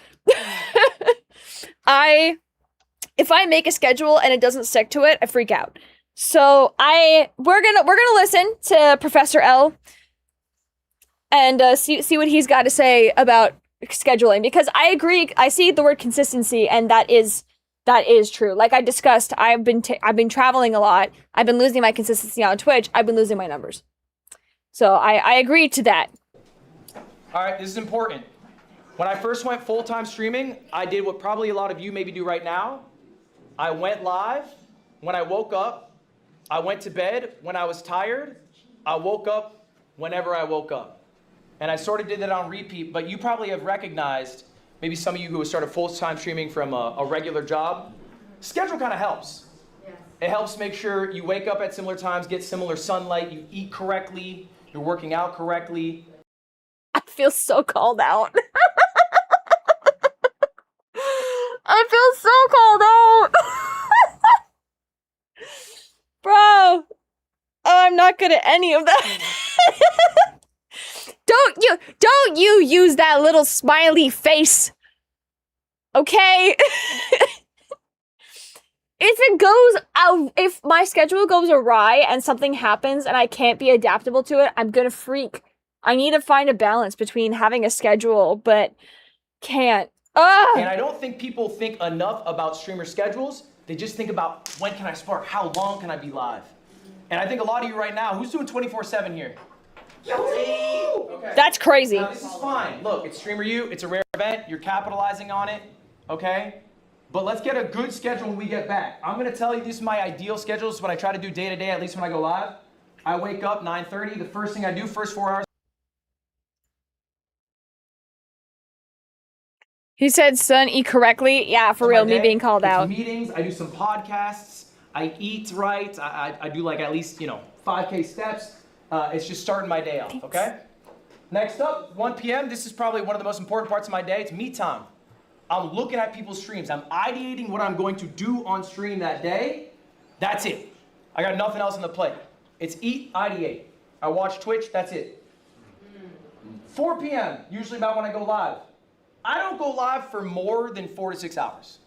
If I make a schedule and it doesn't stick to it, I freak out. So we're gonna listen to Professor L and see what he's got to say about scheduling, because I agree. I see the word consistency, and that is true. Like I discussed, I've been traveling a lot. I've been losing my consistency on Twitch. I've been losing my numbers. So I agree to that. All right, this is important. When I first went full-time streaming, I did what probably a lot of you maybe do right now. I went live. When I woke up, I went to bed. When I was tired, I woke up whenever I woke up. And I sort of did that on repeat, but you probably have recognized, maybe some of you who have started full-time streaming from a regular job, schedule kind of helps. Yeah. It helps make sure you wake up at similar times, get similar sunlight, you eat correctly, you're working out correctly. I feel so called out. I feel so called out. Bro. Oh, I'm not good at any of that. Don't you use that little smiley face. Okay? If my schedule goes awry and something happens and I can't be adaptable to it, I'm gonna freak. I need to find a balance between having a schedule, but can't. Ugh. And I don't think people think enough about streamer schedules. They just think about, when can I spark? How long can I be live? And I think a lot of you right now, who's doing 24/7 here? Okay. That's crazy. Now, this is fine. Look, it's Streamer U. It's a rare event. You're capitalizing on it, okay? But let's get a good schedule when we get back. I'm going to tell you this is my ideal schedule. This is what I try to do day to day, at least when I go live. I wake up 9:30. The first thing I do, first 4 hours. He said, son, eat correctly. Yeah, for real, me being called out. Meetings, I do some podcasts. I eat right. I do like at least, 5K steps. It's just starting my day off, okay? Next up, 1 p.m. This is probably one of the most important parts of my day. It's me time. I'm looking at people's streams. I'm ideating what I'm going to do on stream that day. That's it. I got nothing else on the plate. It's eat, ideate. I watch Twitch, that's it. 4 p.m., usually about when I go live. I don't go live for more than 4 to 6 hours.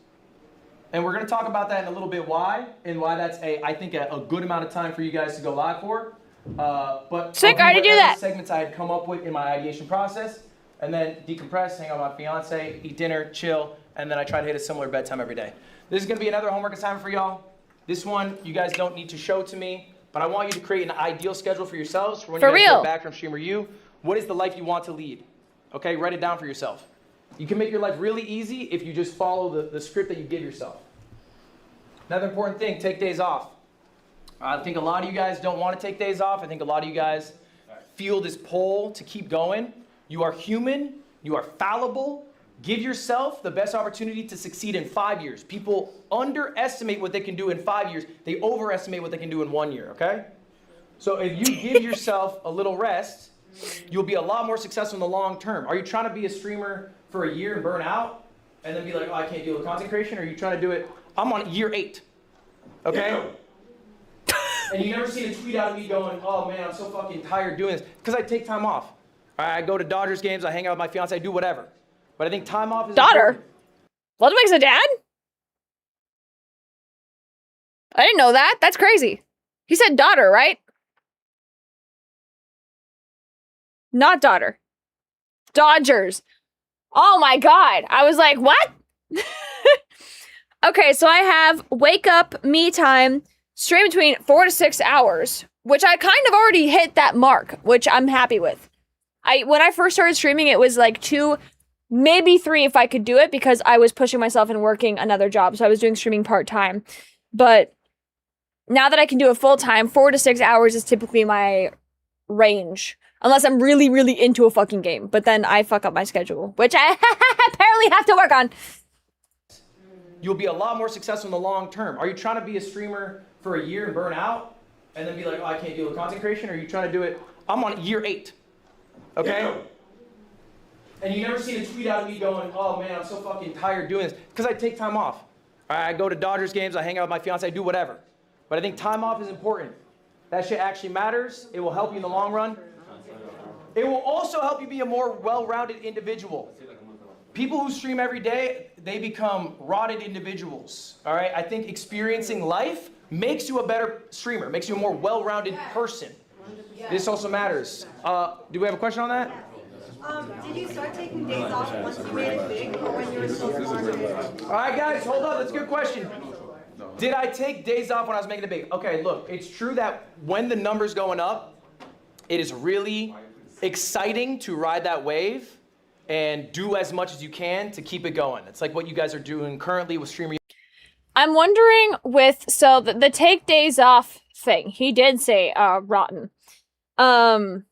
And we're going to talk about that in a little bit why that's I think a good amount of time for you guys to go live for. But Sick, I already do that. Segments I had come up with in my ideation process, and then decompress, hang out with my fiance, eat dinner, chill, and then I try to hit a similar bedtime every day. This is going to be another homework assignment for y'all. This one you guys don't need to show to me, but I want you to create an ideal schedule for yourselves for when you guys go back from stream or you. What is the life you want to lead? Okay, write it down for yourself. You can make your life really easy if you just follow the script that you give yourself. Another important thing, take days off. I think a lot of you guys don't want to take days off. I think a lot of you guys feel this pull to keep going. You are human. You are fallible. Give yourself the best opportunity to succeed in 5 years. People underestimate what they can do in 5 years. They overestimate what they can do in 1 year, okay? So if you give yourself a little rest, you'll be a lot more successful in the long term. Are you trying to be a streamer for a year and burn out and then be like, oh, I can't deal with content creation? Or are you trying to do it, I'm on year 8, okay? And you never seen a tweet out of me going, oh man, I'm so fucking tired doing this. Because I take time off. I go to Dodgers games, I hang out with my fiance, I do whatever. But I think time off is Daughter? Ludwig's a dad? I didn't know that. That's crazy. He said daughter, right? Not daughter. Dodgers. Oh my God. I was like, what? Okay, so I have wake up, me time, stream between 4 to 6 hours, which I kind of already hit that mark, which I'm happy with. When I first started streaming, it was like 2, maybe 3 if I could do it, because I was pushing myself and working another job. So I was doing streaming part-time. But now that I can do it full-time, 4 to 6 hours is typically my range. Unless I'm really, really into a fucking game. But then I fuck up my schedule, which I apparently have to work on. You'll be a lot more successful in the long term. Are you trying to be a streamer for a year and burn out and then be like, oh, I can't deal with content creation? Or are you trying to do it, I'm on year 8, okay? And you never seen a tweet out of me going, oh man, I'm so fucking tired doing this. Because I take time off. I go to Dodgers games, I hang out with my fiance, I do whatever. But I think time off is important. That shit actually matters. It will help you in the long run. It will also help you be a more well-rounded individual. People who stream every day, they become rotted individuals, all right? I think experiencing life makes you a better streamer, makes you a more well-rounded person. This also matters. Do we have a question on that? Did you start taking days off once you made it big, or when you were still farming? All right, guys, hold up. That's a good question. Did I take days off when I was making it big? Okay, look, it's true that when the number's going up, it is really exciting to ride that wave and do as much as you can to keep it going. It's like what you guys are doing currently with streaming. I'm wondering with, so the take days off thing, he did say rotten. I'm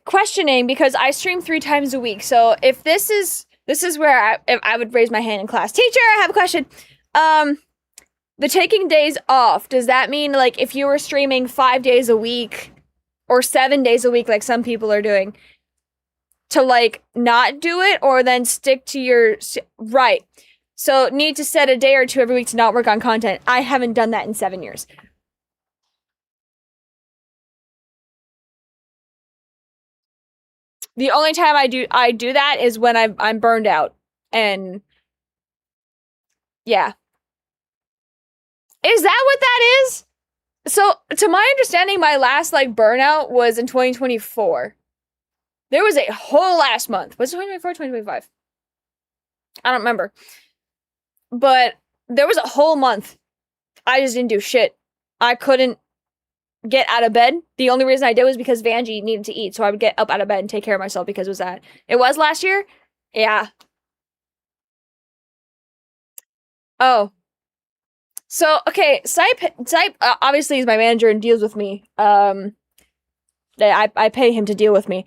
questioning because I stream 3 times a week. So if this is where I would raise my hand in class. Teacher, I have a question. The taking days off, does that mean like if you were streaming 5 days a week or 7 days a week like some people are doing, to like not do it, or then stick to your right? So need to set a day or 2 every week to not work on content. I haven't done that in 7 years. The only time I do that is when I'm burned out. And yeah. Is that what that is? So, to my understanding, my last like burnout was in 2024. There was a whole last month. Was it 2024 or 2025? I don't remember. But there was a whole month. I just didn't do shit. I couldn't get out of bed. The only reason I did was because Vanjie needed to eat, so I would get up out of bed and take care of myself because it was that. It was last year? Yeah. Oh. So, okay, Sipe obviously is my manager and deals with me. I pay him to deal with me.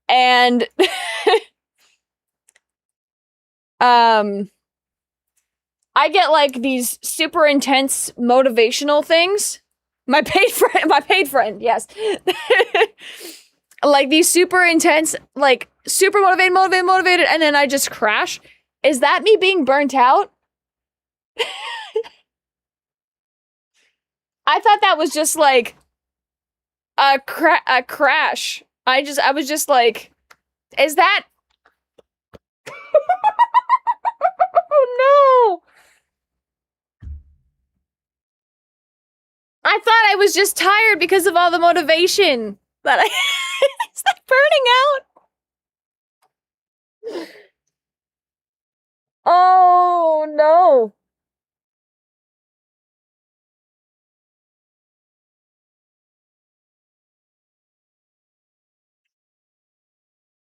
And I get like these super intense motivational things. My paid friend, yes. like these super intense, like super motivated, and then I just crash. Is that me being burnt out? I thought that was just like a crash. I was just like, is that? Oh no! I thought I was just tired because of all the motivation. But is that burning out? Oh no.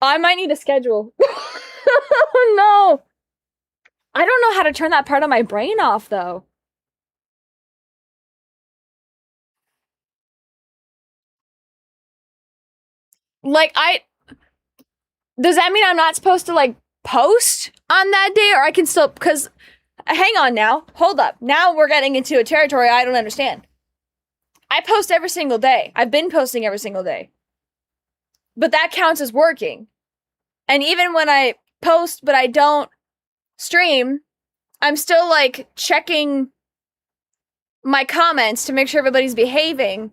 I might need a schedule. Oh no. I don't know how to turn that part of my brain off though. Like does that mean I'm not supposed to like post on that day, or I can still, because hang on now, hold up. Now we're getting into a territory I don't understand. I post every single day. I've been posting every single day. But that counts as working. And even when I post but I don't stream, I'm still like checking my comments to make sure everybody's behaving.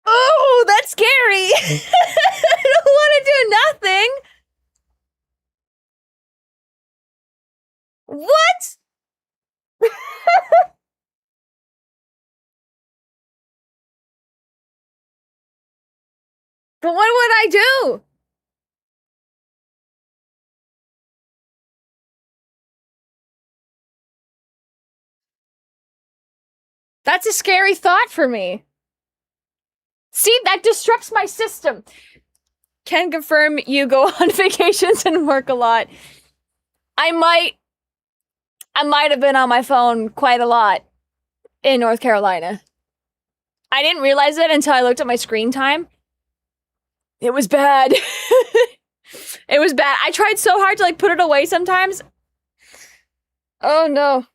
Oh, that's scary. I don't want to do nothing. What? But what would I do? That's a scary thought for me. See, that disrupts my system. Can confirm you go on vacations and work a lot. I might have been on my phone quite a lot in North Carolina. I didn't realize it until I looked at my screen time. It was bad. It was bad. I tried so hard to like put it away sometimes. Oh no.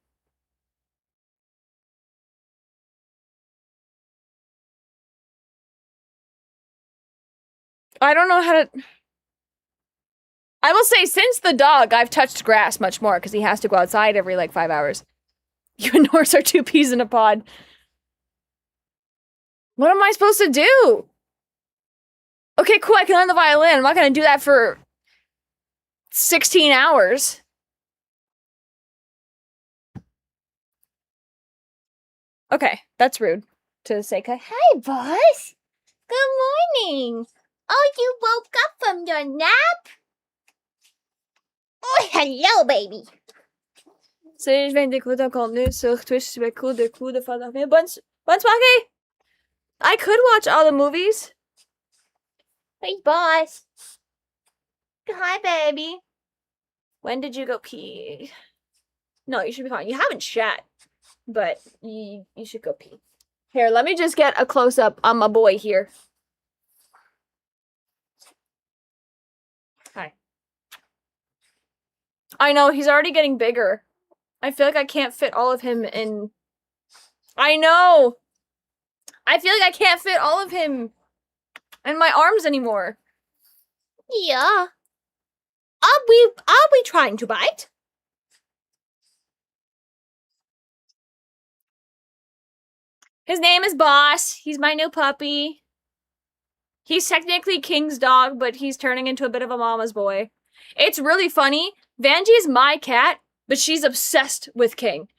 I don't know how to... I will say, since the dog, I've touched grass much more because he has to go outside every like 5 hours. You and Norse are two peas in a pod. What am I supposed to do? Okay, cool, I can learn the violin. I'm not gonna do that for 16 hours. Okay, that's rude to say. Hi, boss. Good morning. Oh, you woke up from your nap? Oh, hello, baby. Je viens d'écouter un contenu sur Twitch sur le coup de faire dormir. Bonne soirée! I could watch all the movies. Hey, boss. Hi, baby. When did you go pee? No, you should be fine. You haven't shat, but you should go pee. Here, let me just get a close-up on my boy here. Hi. I know, he's already getting bigger. I feel like I can't fit all of him in... I know! I feel like I can't fit all of him in my arms anymore. Yeah. Are we trying to bite? His name is Boss. He's my new puppy. He's technically King's dog, but he's turning into a bit of a mama's boy. It's really funny. Vanjie's my cat, but she's obsessed with King.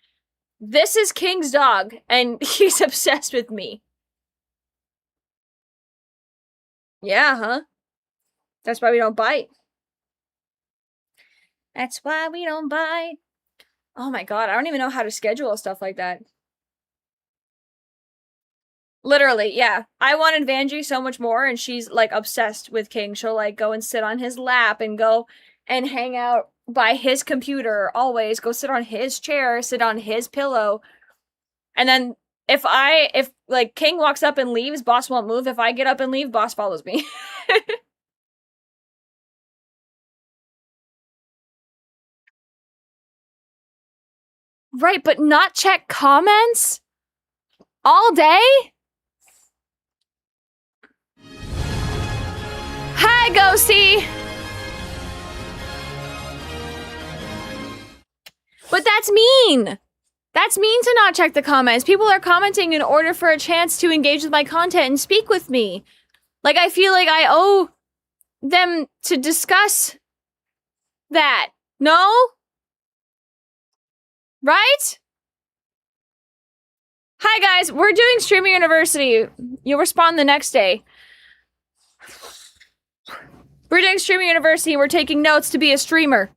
This is King's dog, and he's obsessed with me. Yeah, huh? That's why we don't bite. That's why we don't bite. Oh my god, I don't even know how to schedule stuff like that. Literally, yeah. I wanted Vanjie so much more, and she's, like, obsessed with King. She'll, like, go and sit on his lap and go and hang out by his computer, always. Go sit on his chair, sit on his pillow. And then if like, King walks up and leaves, Boss won't move. If I get up and leave, Boss follows me. Right, but not check comments? All day? Hi, Ghosty. But that's mean. That's mean to not check the comments. People are commenting in order for a chance to engage with my content and speak with me. Like, I feel like I owe them to discuss that. No? Right? Hi, guys. We're doing Streamer University. You'll respond the next day. We're doing Streamer University. We're taking notes to be a streamer.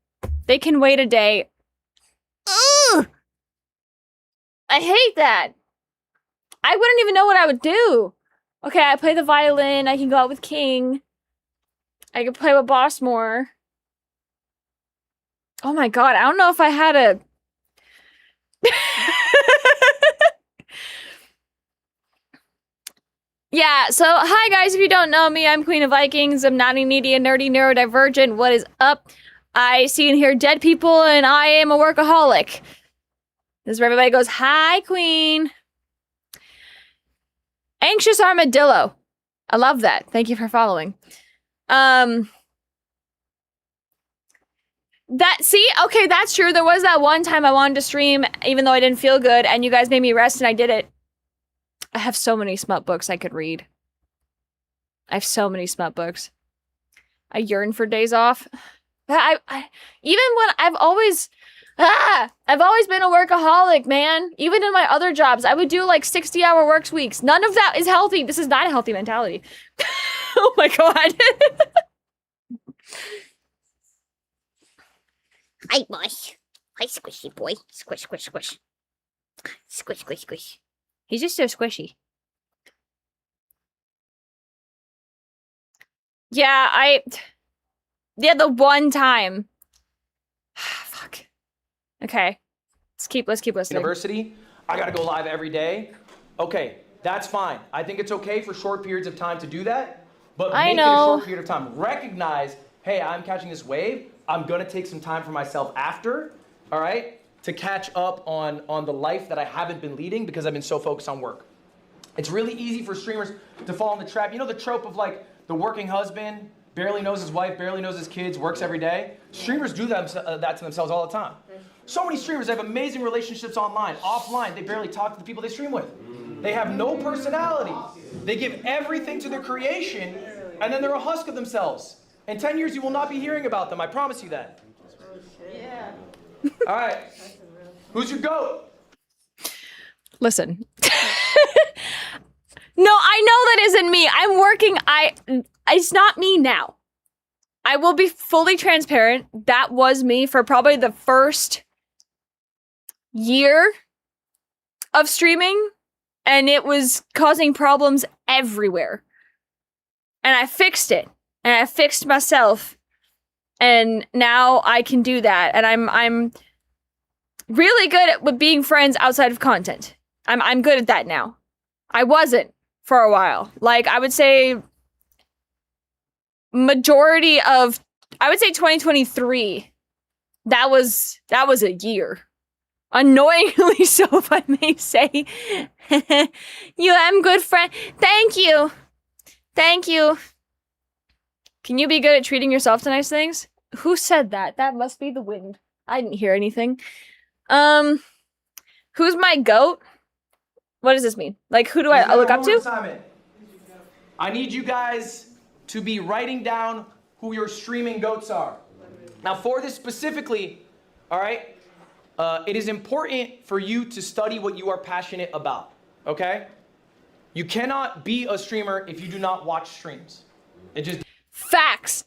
They can wait a day. Ugh! I hate that. I wouldn't even know what I would do. Okay, I play the violin. I can go out with King. I can play with Boss more. Oh my god, I don't know if I had a... Yeah, so hi guys, if you don't know me, I'm Queen of Vikings. I'm naughty, needy, and nerdy, neurodivergent. What is up? I see and hear dead people, and I am a workaholic. This is where everybody goes, hi, Queen. Anxious Armadillo. I love that. Thank you for following. Okay, that's true. There was that one time I wanted to stream, even though I didn't feel good, and you guys made me rest, and I did it. I have so many smut books I could read. I have so many smut books. I yearn for days off. I've always been a workaholic, man. Even in my other jobs, I would do like 60-hour work weeks. None of that is healthy. This is not a healthy mentality. Oh my god. Hi, boy. Hi, squishy boy. Squish, squish, squish. Squish, squish, squish. He's just so squishy. Yeah, the one time. Fuck. Okay. Let's keep listening. University, I gotta go live every day. Okay, that's fine. I think it's okay for short periods of time to do that, but make it a short period of time. Recognize, hey, I'm catching this wave. I'm gonna take some time for myself after, all right, to catch up on the life that I haven't been leading because I've been so focused on work. It's really easy for streamers to fall in the trap. You know the trope of like the working husband, barely knows his wife, barely knows his kids, works every day? Streamers do that to themselves all the time. So many streamers have amazing relationships online, offline. They barely talk to the people they stream with. They have no personality. They give everything to their creation, and then they're a husk of themselves. In 10 years, you will not be hearing about them. I promise you that. Yeah. All right. Who's your GOAT? Listen. No, I know that isn't me. I'm working. It's not me now. I will be fully transparent. That was me for probably the first year of streaming, and it was causing problems everywhere. And I fixed it, and I fixed myself, and now I can do that. And I'm really good with being friends outside of content. I'm good at that now. I wasn't for a while. Like, I would say majority of, I would say 2023, that was a year. Annoyingly so, if I may say. You am good friend. Thank you. Thank you. Can you be good at treating yourself to nice things? Who said that? That must be the wind. I didn't hear anything. Who's my GOAT? What does this mean? Like, who do I look up to? I need you guys to be writing down who your streaming GOATs are. Now, for this specifically, all right, it is important for you to study what you are passionate about, okay? You cannot be a streamer if you do not watch streams. It just... Facts.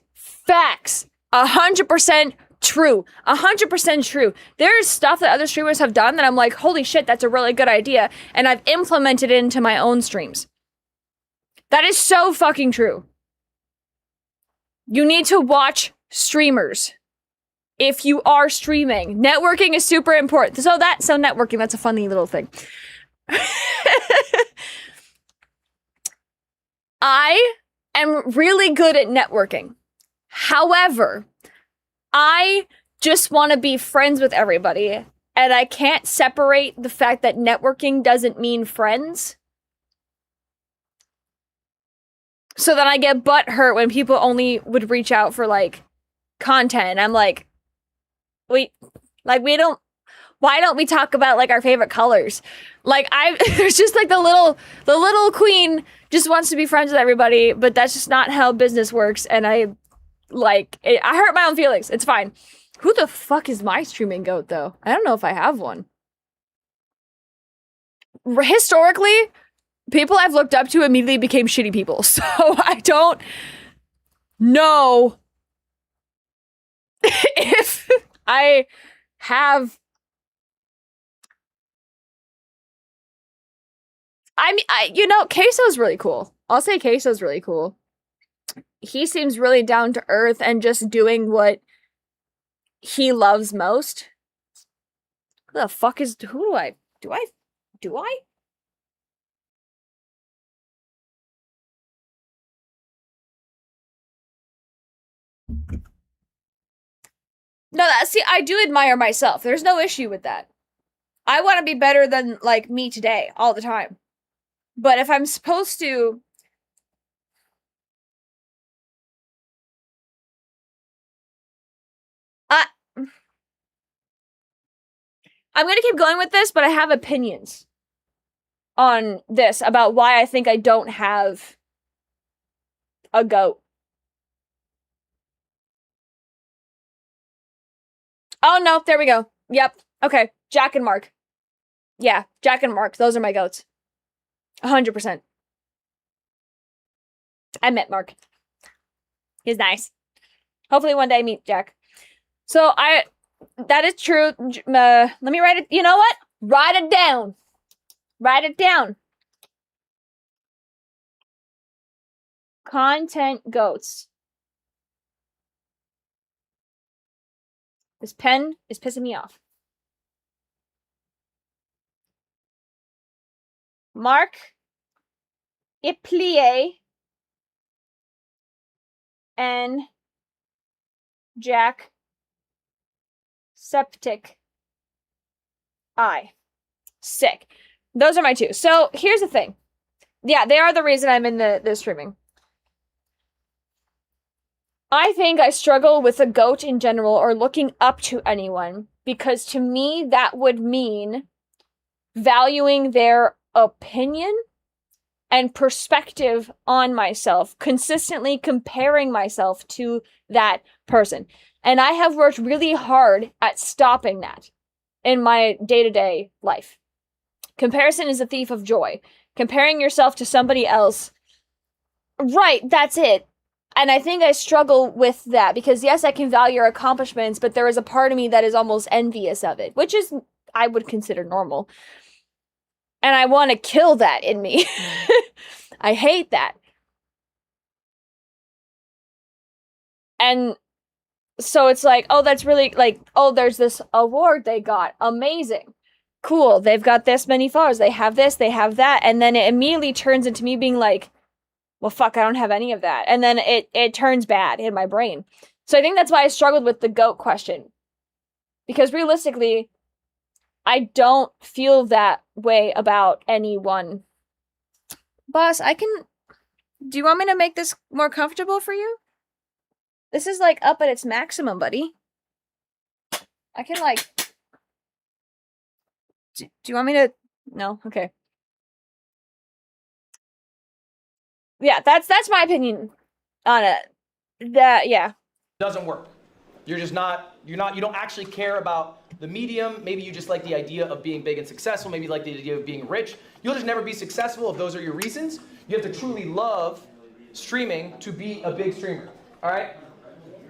100% true. 100% true. There's stuff that other streamers have done that I'm like, holy shit, that's a really good idea. And I've implemented it into my own streams. That is so fucking true. You need to watch streamers if you are streaming. Networking is super important. So networking, that's a funny little thing. I am really good at networking. However, I just want to be friends with everybody, and I can't separate the fact that networking doesn't mean friends. So then I get butt hurt when people only would reach out for like content. I'm like, we don't, why don't we talk about like our favorite colors? Like there's just like the little queen just wants to be friends with everybody, but that's just not how business works. And I hurt my own feelings. It's fine. Who the fuck is my streaming goat though? I don't know if I have one. Historically, people I've looked up to immediately became shitty people. So I don't know if I have. Queso's really cool. I'll say Queso's really cool. He seems really down to earth and just doing what he loves most. Who the fuck is, do I? No, I do admire myself. There's no issue with that. I want to be better than, like, me today, all the time. But if I'm supposed to... I'm gonna keep going with this, but I have opinions on this about why I think I don't have a goat. Oh, no, there we go. Yep. Okay, Jack and Mark. Yeah, Jack and Mark. Those are my goats. 100%. I met Mark. He's nice. Hopefully one day I meet Jack. So that is true. Let me write it. You know what? Write it down. Write it down. Content goats. This pen is pissing me off. Mark Iplier and Jack Septic Eye. Sick. Those are my two. So here's the thing. Yeah, they are the reason I'm in the streaming. I think I struggle with a goat in general or looking up to anyone because to me that would mean valuing their opinion and perspective on myself, consistently comparing myself to that person. And I have worked really hard at stopping that in my day-to-day life. Comparison is a thief of joy. Comparing yourself to somebody else, right, that's it. And I think I struggle with that because, yes, I can value your accomplishments, but there is a part of me that is almost envious of it, which is, I would consider normal. And I want to kill that in me. I hate that. And so it's like, oh, that's really like, oh, there's this award they got. Amazing. Cool. They've got this many followers. They have this, they have that. And then it immediately turns into me being like, well, fuck, I don't have any of that. And then it turns bad in my brain. So I think that's why I struggled with the goat question. Because realistically, I don't feel that way about anyone. Boss, do you want me to make this more comfortable for you? This is like up at its maximum, buddy. I can like... Do you want me to... No? Okay. Yeah, that's my opinion on it. Yeah. Doesn't work. You don't actually care about the medium. Maybe you just like the idea of being big and successful. Maybe you like the idea of being rich. You'll just never be successful if those are your reasons. You have to truly love streaming to be a big streamer. All right?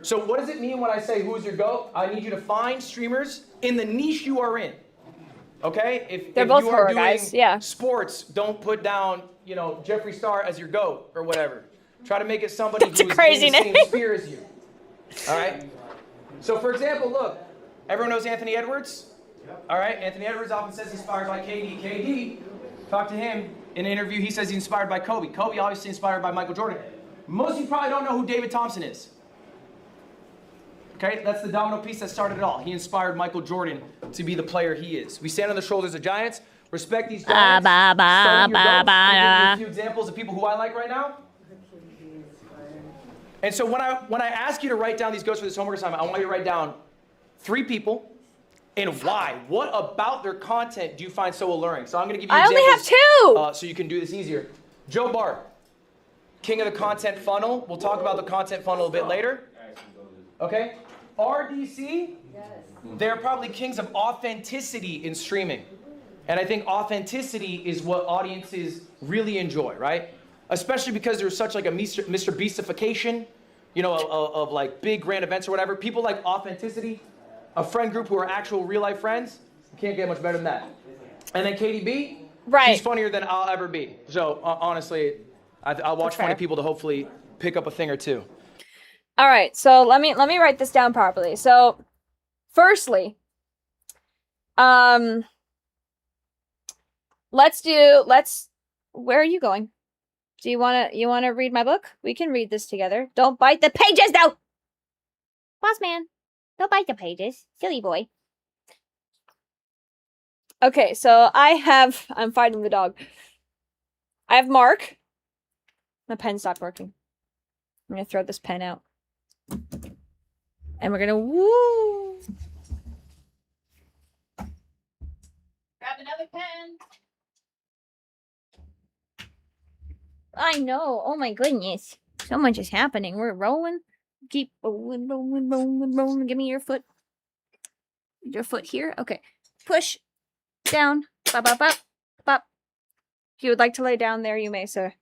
So what does it mean when I say who's your GOAT? I need you to find streamers in the niche you are in. Okay? If both you are doing guys. Yeah. sports, don't put down, Jeffree Star as your GOAT or whatever. Try to make it somebody who's in the same sphere as you. All right? So for example, look, everyone knows Anthony Edwards? All right, Anthony Edwards often says he's inspired by KD. KD, talk to him in an interview, he says he's inspired by Kobe. Kobe obviously inspired by Michael Jordan. Most of you probably don't know who David Thompson is. Okay, that's the domino piece that started it all. He inspired Michael Jordan to be the player he is. We stand on the shoulders of giants, respect these giants. Starting your goats. I'll give you a few examples of people who I like right now. And so when I ask you to write down these ghosts for this homework assignment, I want you to write down 3 people and why. What about their content do you find so alluring? So I'm going to give you examples. I only have 2! So you can do this easier. Joe Bart, king of the content funnel. We'll talk about the content funnel a bit later. Okay? RDC, they're probably kings of authenticity in streaming. And I think authenticity is what audiences really enjoy, right? Especially because there's such like a Mr. Beastification, you know, of like big grand events or whatever. People like authenticity. A friend group who are actual real life friends. You can't get much better than that. And then KDB, she's funnier than I'll ever be. So honestly, I'll watch funny people to hopefully pick up a thing or two. All right, so let me write this down properly. So, firstly, let's. Where are you going? Do you wanna read my book? We can read this together. Don't bite the pages, though. Boss man, don't bite the pages, silly boy. Okay, so I'm fighting the dog. I have Mark. My pen stopped working. I'm gonna throw this pen out. And we're gonna woo. Grab another pen. I know. Oh my goodness. So much is happening. We're rolling. Keep rolling, rolling, rolling, rolling. Give me your foot. Your foot here. Okay. Push. Down. Bop, bop, bop. Bop. If you would like to lay down there, you may, sir.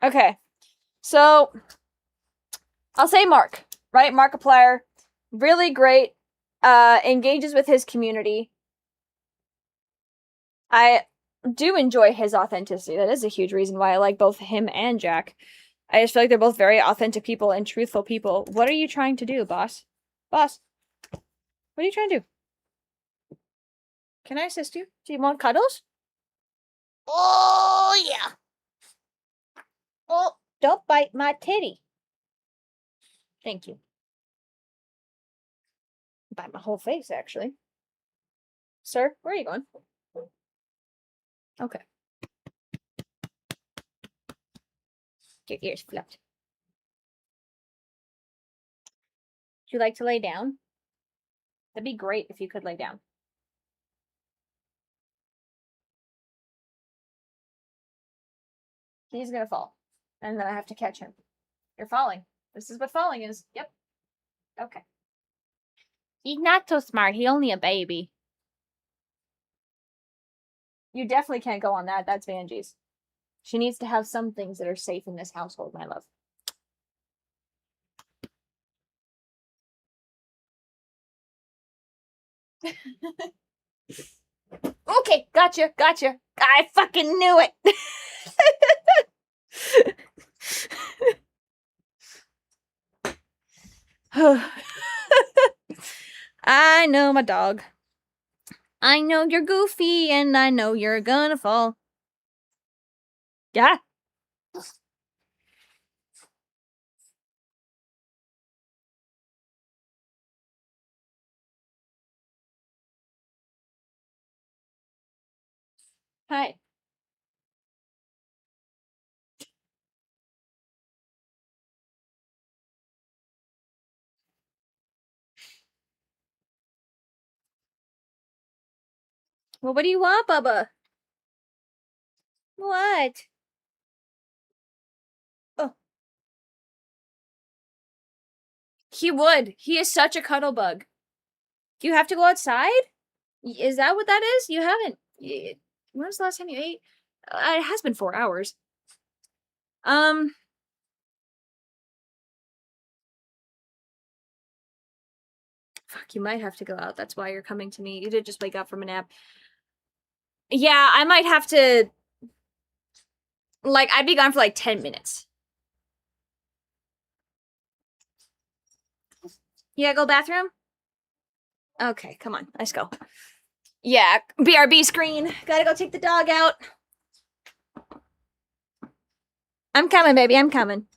Okay. So, I'll say Mark, right? Markiplier. Really great. Engages with his community. I do enjoy his authenticity. That is a huge reason why I like both him and Jack. I just feel like they're both very authentic people and truthful people. What are you trying to do, boss? Boss. What are you trying to do? Can I assist you? Do you want cuddles? Oh, yeah. Oh, don't bite my titty. Thank you. Bite my whole face, actually. Sir, where are you going? Okay. Your ears flipped. Would you like to lay down? That'd be great if you could lay down. He's gonna fall. And then I have to catch him. You're falling. This is what falling is. Yep. Okay. He's not so smart. He's only a baby. You definitely can't go on that. That's Vanjie's. She needs to have some things that are safe in this household, my love. Okay, gotcha. I fucking knew it. I know my dog. I know you're goofy, and I know you're gonna fall. Yeah. Hi. Well, what do you want, Bubba? What? Oh. He would. He is such a cuddle bug. Do you have to go outside? Is that what that is? You haven't. When was the last time you ate? It has been 4 hours. Fuck, you might have to go out. That's why you're coming to me. You did just wake up from a nap. Yeah, I might have to... Like, I'd be gone for like 10 minutes. You gotta go bathroom? Okay, come on. Let's go. Yeah, BRB screen. Gotta go take the dog out. I'm coming, baby. I'm coming.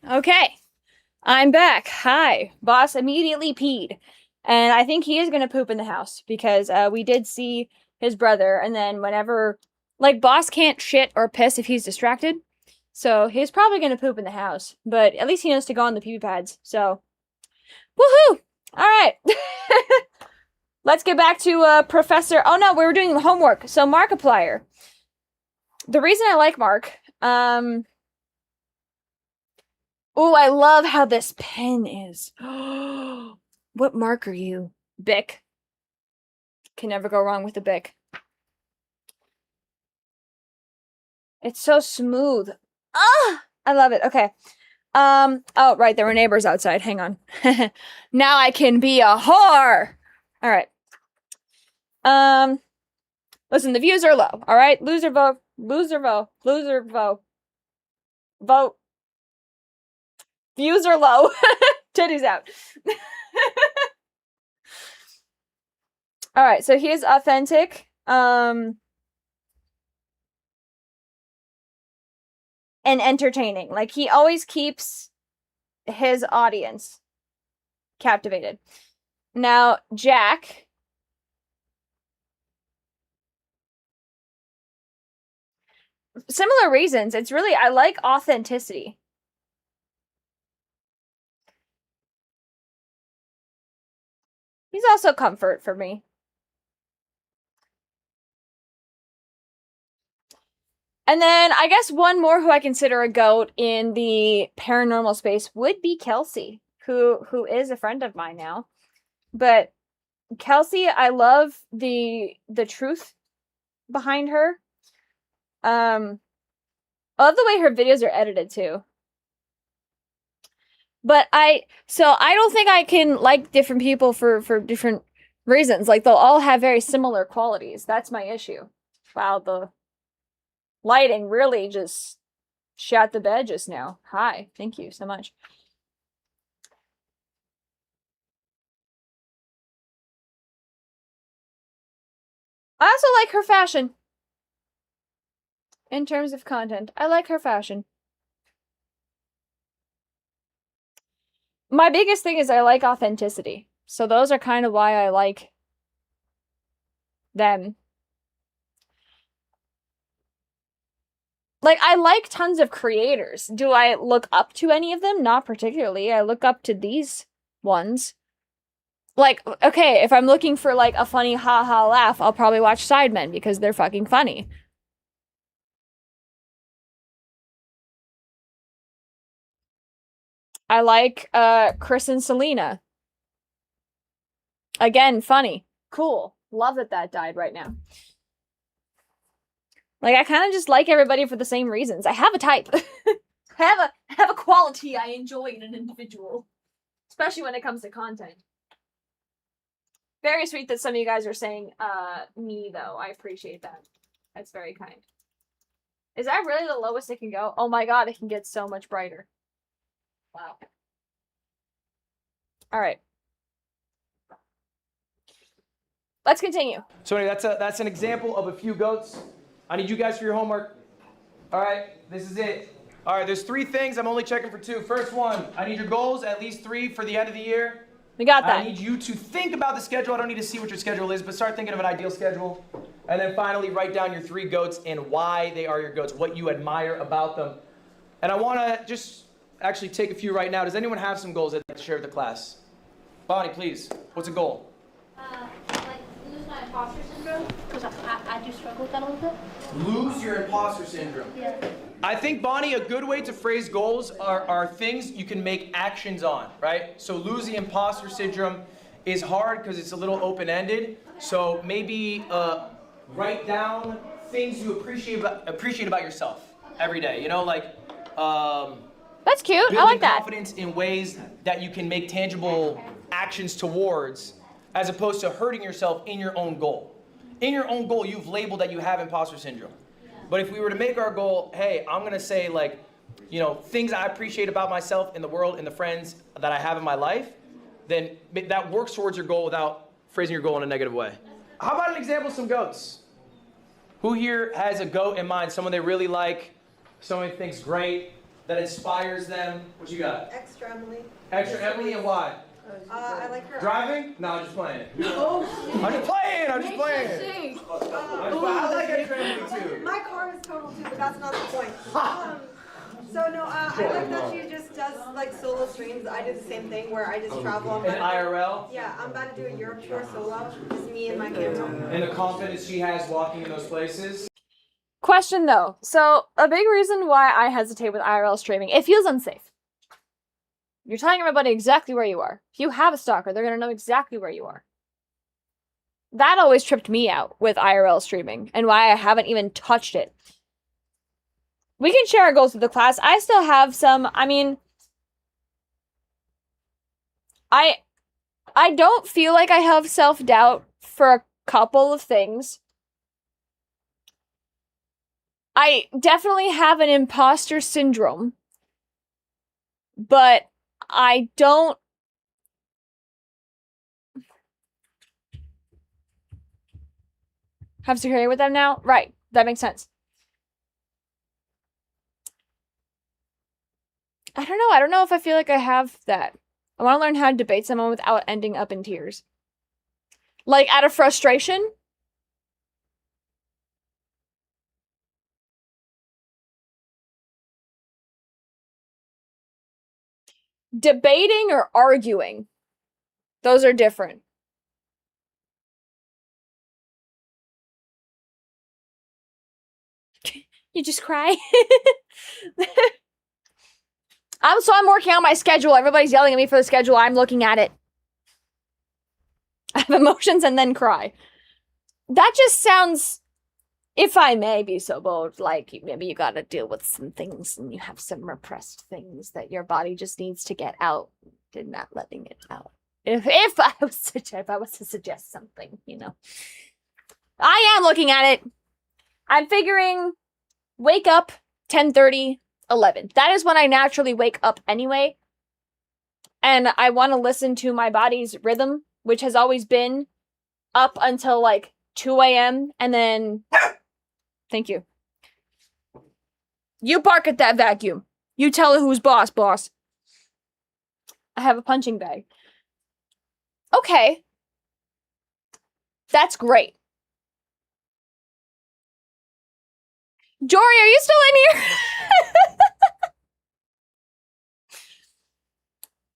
Okay. I'm back. Hi. Boss immediately peed. And I think he is going to poop in the house because we did see his brother. And then whenever, like, boss can't shit or piss if he's distracted. So he's probably going to poop in the house. But at least he knows to go on the pee pads. So, woohoo! All right. Let's get back to Professor. Oh, no, we were doing homework. So Markiplier. The reason I like Mark, oh, I love how this pen is. What mark are you? Bic. Can never go wrong with a Bic. It's so smooth. Ah! I love it. Okay. Oh, right, there were neighbors outside. Hang on. Now I can be a whore! Alright. Listen, the views are low, alright? Loser vote. Loser vote. Loser vote. Vote. Views are low. Titties out. Alright, so he is authentic. And entertaining. Like, he always keeps his audience captivated. Now, Jack. Similar reasons. It's really, I like authenticity. He's also comfort for me. And then I guess one more who I consider a GOAT in the paranormal space would be Kelsey, who is a friend of mine now. But Kelsey, I love the truth behind her. I love the way her videos are edited too. But I don't think I can like different people for different reasons. Like, they'll all have very similar qualities. That's my issue. Wow, the lighting really just shot the bed just now. Hi, thank you so much. I also like her fashion. In terms of content, I like her fashion. My biggest thing is I like authenticity. So those are kind of why I like them. Like, I like tons of creators. Do I look up to any of them? Not particularly. I look up to these ones. Like, okay, if I'm looking for, like, a funny ha-ha laugh, I'll probably watch Sidemen because they're fucking funny. I like Chris and Selena. Again, funny. Cool. Love that died right now. Like, I kind of just like everybody for the same reasons. I have a type. I have a quality I enjoy in an individual. Especially when it comes to content. Very sweet that some of you guys are saying me, though. I appreciate that. That's very kind. Is that really the lowest it can go? Oh my god, it can get so much brighter. Wow. Alright. Let's continue. So anyway, that's an example of a few goats. I need you guys for your homework. All right, this is it. All right, there's 3 things. I'm only checking for 2. First one, I need your goals, at least 3 for the end of the year. We got that. I need you to think about the schedule. I don't need to see what your schedule is, but start thinking of an ideal schedule. And then finally, write down your 3 goats and why they are your goats, what you admire about them. And I want to just actually take a few right now. Does anyone have some goals they'd like to share with the class? Bonnie, please. What's a goal? Like, lose my imposter syndrome, because I do struggle with that a little bit. Lose your imposter syndrome. Yeah. I think, Bonnie, a good way to phrase goals are things you can make actions on, right? So lose the imposter syndrome is hard because it's a little open-ended. So maybe write down things you appreciate about yourself every day. You know, like that's cute. I like building that. confidence in ways that you can make tangible actions towards, as opposed to hurting yourself in your own goal. In your own goal, you've labeled that you have imposter syndrome. But if we were to make our goal, hey, I'm going to say, like, you know, things I appreciate about myself in the world and the friends that I have in my life, then that works towards your goal without phrasing your goal in a negative way. How about an example of some goats? Who here has a goat in mind? Someone they really like, someone they think's great? that inspires them? What you got? Extra Emily. Extra Emily, and why? I like her. Driving? No, I'm just playing. Oh, I'm just playing. I'm just playing. I like Extra Emily too. my car is total too, but that's not the point. So no, I like that she just does like solo streams. I do the same thing where I just travel. In IRL? Yeah, I'm about to do a Europe tour solo. Just me and my camera. And the confidence she has walking in those places. Question though. So a big reason why I hesitate with IRL streaming, it feels unsafe. You're telling everybody exactly where you are. If you have a stalker, they're going to know exactly where you are. That always tripped me out with IRL streaming and why I haven't even touched it. We can share our goals with the class. I still have some, I mean, I don't feel like I have self-doubt for a couple of things. I definitely have an imposter syndrome, but I don't have security with them now. Right, that makes sense. I don't know. I don't know if I feel like I have that. I want to learn how to debate someone without ending up in tears. Like, out of frustration. Debating or arguing. Those are different. You just cry? I'm working on my schedule. Everybody's yelling at me for the schedule. I'm looking at it. I have emotions and then cry. That just sounds, if I may be so bold, like maybe you gotta deal with some things and you have some repressed things that your body just needs to get out and not letting it out. If I was to suggest something, you know. I am looking at it. I'm figuring wake up 10:30, 11. That is when I naturally wake up anyway. And I want to listen to my body's rhythm, which has always been up until like 2 a.m. and then... Thank you. You bark at that vacuum. You tell it who's boss, boss. I have a punching bag. Okay. That's great. Jory, are you still in here?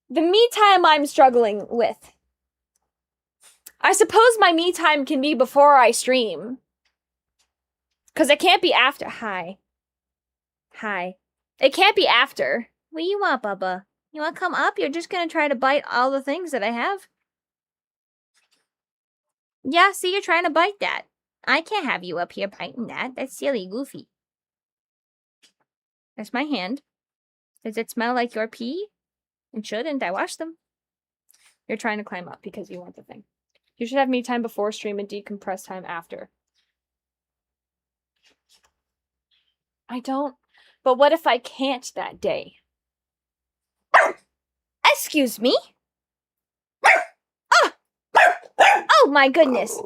The me time I'm struggling with. I suppose my me time can be before I stream. Because it can't be after. Hi. It can't be after. What do you want, Bubba? You want to come up? You're just going to try to bite all the things that I have? Yeah, see, you're trying to bite that. I can't have you up here biting that. That's silly, goofy. That's my hand. Does it smell like your pee? It shouldn't. I washed them. You're trying to climb up because you want the thing. You should have me time before stream and decompress time after. I don't. But what if I can't that day? Excuse me? Oh! Oh my goodness.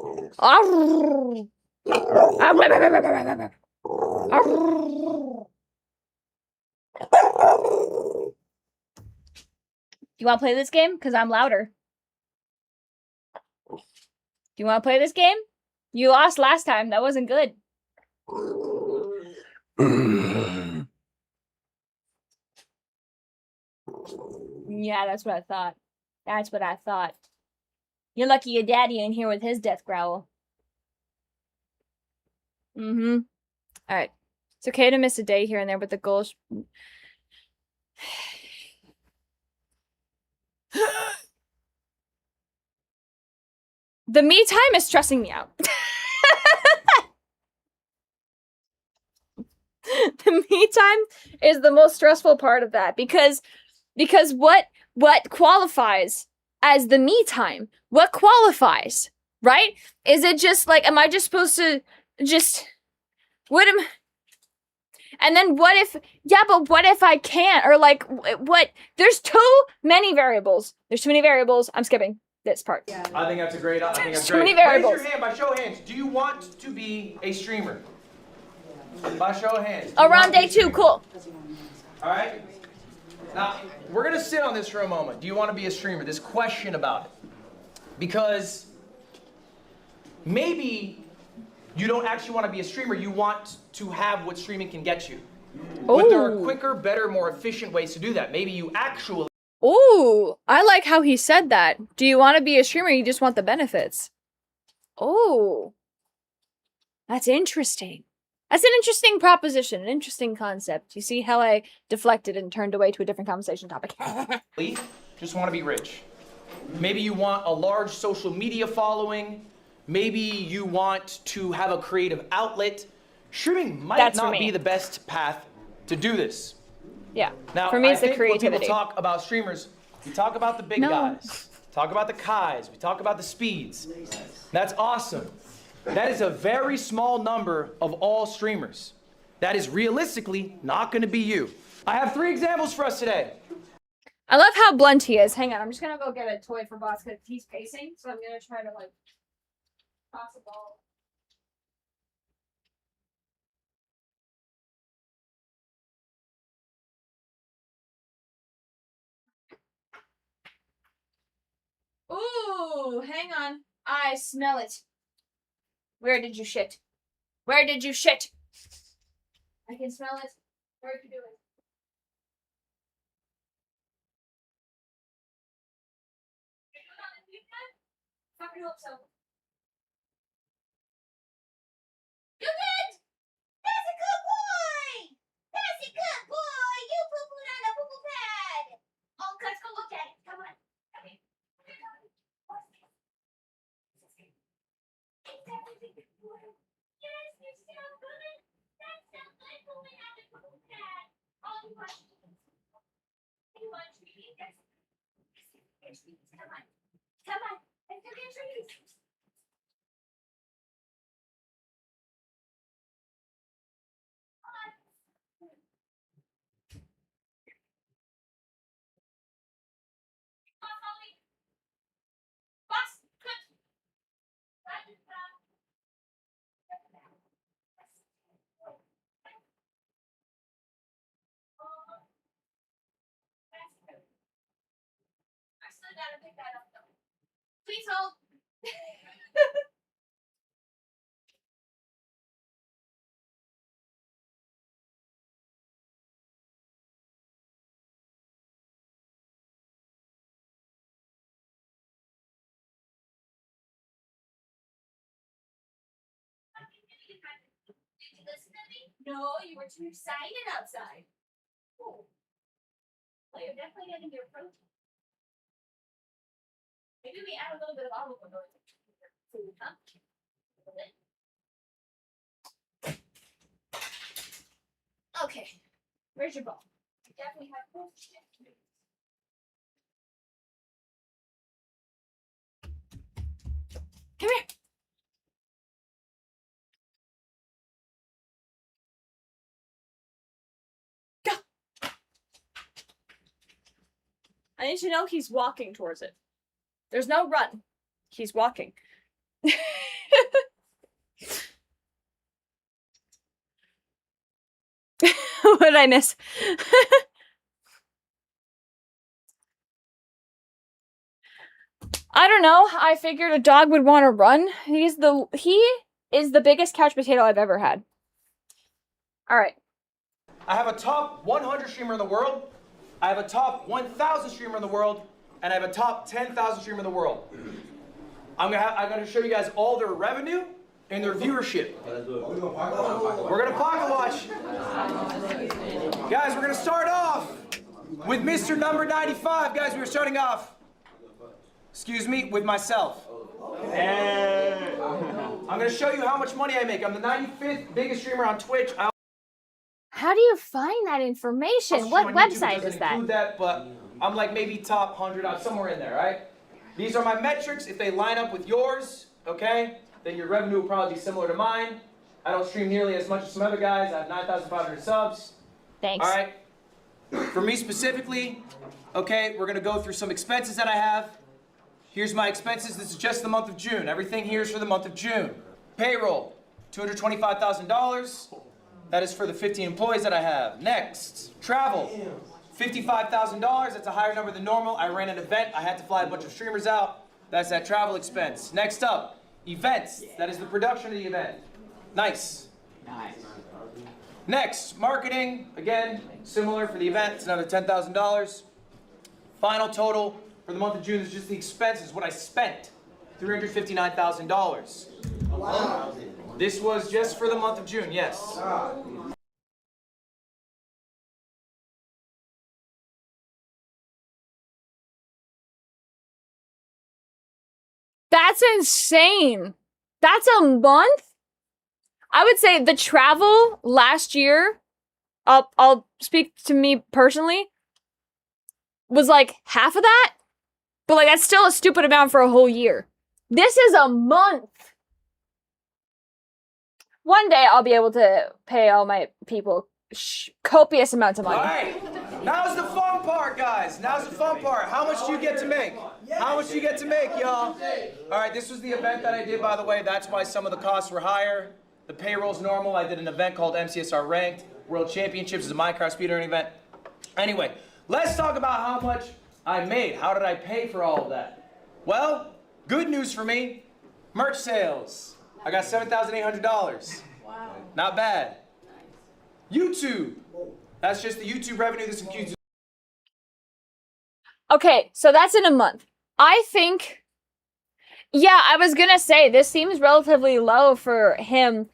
You want to play this game? Because I'm louder. Do you want to play this game? You lost last time. That wasn't good. Yeah, that's what I thought. That's what I thought. You're lucky your daddy ain't here with his death growl. Alright. It's okay to miss a day here and there, but the goal is... The me time is stressing me out. The me time is the most stressful part of that because what qualifies as the me time? What qualifies, right? Is it just like, am I just supposed to just, and then what if, yeah, but what if I can't? Or like, what, there's too many variables. There's too many variables. I'm skipping this part. Yeah. I think that's a great, I think that's too great. many variables. Raise your hand by show of hands. Do you want to be a streamer? By show of hands. Around day 2, cool. All right? Now, we're going to sit on this for a moment. Do you want to be a streamer? This question about it. Because maybe you don't actually want to be a streamer. You want to have what streaming can get you. But there are quicker, better, more efficient ways to do that. Maybe you actually... Ooh, I like how he said that. Do you want to be a streamer or you just want the benefits? Oh, that's interesting. That's an interesting proposition, an interesting concept. You see how I deflected and turned away to a different conversation topic? just want to be rich. Maybe you want a large social media following. Maybe you want to have a creative outlet. Streaming might not be the best path to do this. Yeah. Now, for me, it's I the think creativity. when people talk about streamers, we talk about the big guys, talk about the Kais, we talk about the Speeds. That's awesome. That is a very small number of all streamers. That is realistically not going to be you. I have 3 examples for us today. I love how blunt he is. Hang on, I'm just gonna go get a toy for Boss because he's pacing, so I'm gonna try to like toss a ball. Ooh, hang on. I smell it. Where did you shit? Where did you shit? I can smell it. Where did you do it? Did you do it on the pizza? Fucking hope so. You did! That's a good boy! That's a good boy! You poo-pooed on the poo-poo pad! Oh, let's go look at it. Come on. Come here. Yes, you're so good. That's so good pooing on the poo-poo pad. All you want to do. You want trees? Yes. Come on. Come on. Let's go get trees. I still gotta pick that up though. Please hold. Did you listen to me? No, you were too excited outside. Oh. Well, you're definitely getting your protein. Maybe we add a little bit of olive oil to your food, huh? Okay, where's your ball? You definitely have protein. Come here. Go. I need to know he's walking towards it. There's no run. He's walking. What did I miss? I don't know. I figured a dog would want to run. He is the biggest couch potato I've ever had. All right. I have a top 100 streamer in the world. I have a top 1,000 streamer in the world. And I have a top 10,000 streamer in the world. I'm gonna show you guys all their revenue and their viewership. We're gonna pocket watch. Guys, we're gonna start off with Mr. Number 95. Guys, we're starting off, excuse me, with myself. And I'm gonna show you how much money I make. I'm the 95th biggest streamer on Twitch. How do you find that information? What website is that? Include that, but I'm like maybe top 100, somewhere in there, right? These are my metrics. If they line up with yours, okay, then your revenue will probably be similar to mine. I don't stream nearly as much as some other guys. I have 9,500 subs. Thanks. All right. For me specifically, okay, we're going to go through some expenses that I have. Here's my expenses. This is just the month of June. Everything here is for the month of June. Payroll, $225,000. That is for the 15 employees that I have. Next, travel. $55,000. That's a higher number than normal. I ran an event. I had to fly a bunch of streamers out. That's that travel expense. Next up, events. That is the production of the event. Nice. Next, marketing. Again, similar for the event. It's another $10,000. Final total for the month of June is just the expenses, what I spent. $359,000. Wow. This was just for the month of June, yes. That's insane. That's a month? I would say the travel last year, I'll speak to me personally, was like half of that. But like that's still a stupid amount for a whole year. This is a month. One day I'll be able to pay all my people copious amounts of money. All right, now's the fun part, guys. Now's the fun part. How much do you get to make? How much do you get to make, y'all? All right, this was the event that I did, by the way. That's why some of the costs were higher. The payroll's normal. I did an event called MCSR Ranked World Championships. It's a Minecraft speedrunning event. Anyway, let's talk about how much I made. How did I pay for all of that? Well, good news for me. Merch sales. I got $7,800. Wow. Not bad. YouTube. That's just the YouTube revenue. This includes. Okay, so that's in a month. I think, yeah, I was gonna say this seems relatively low for him,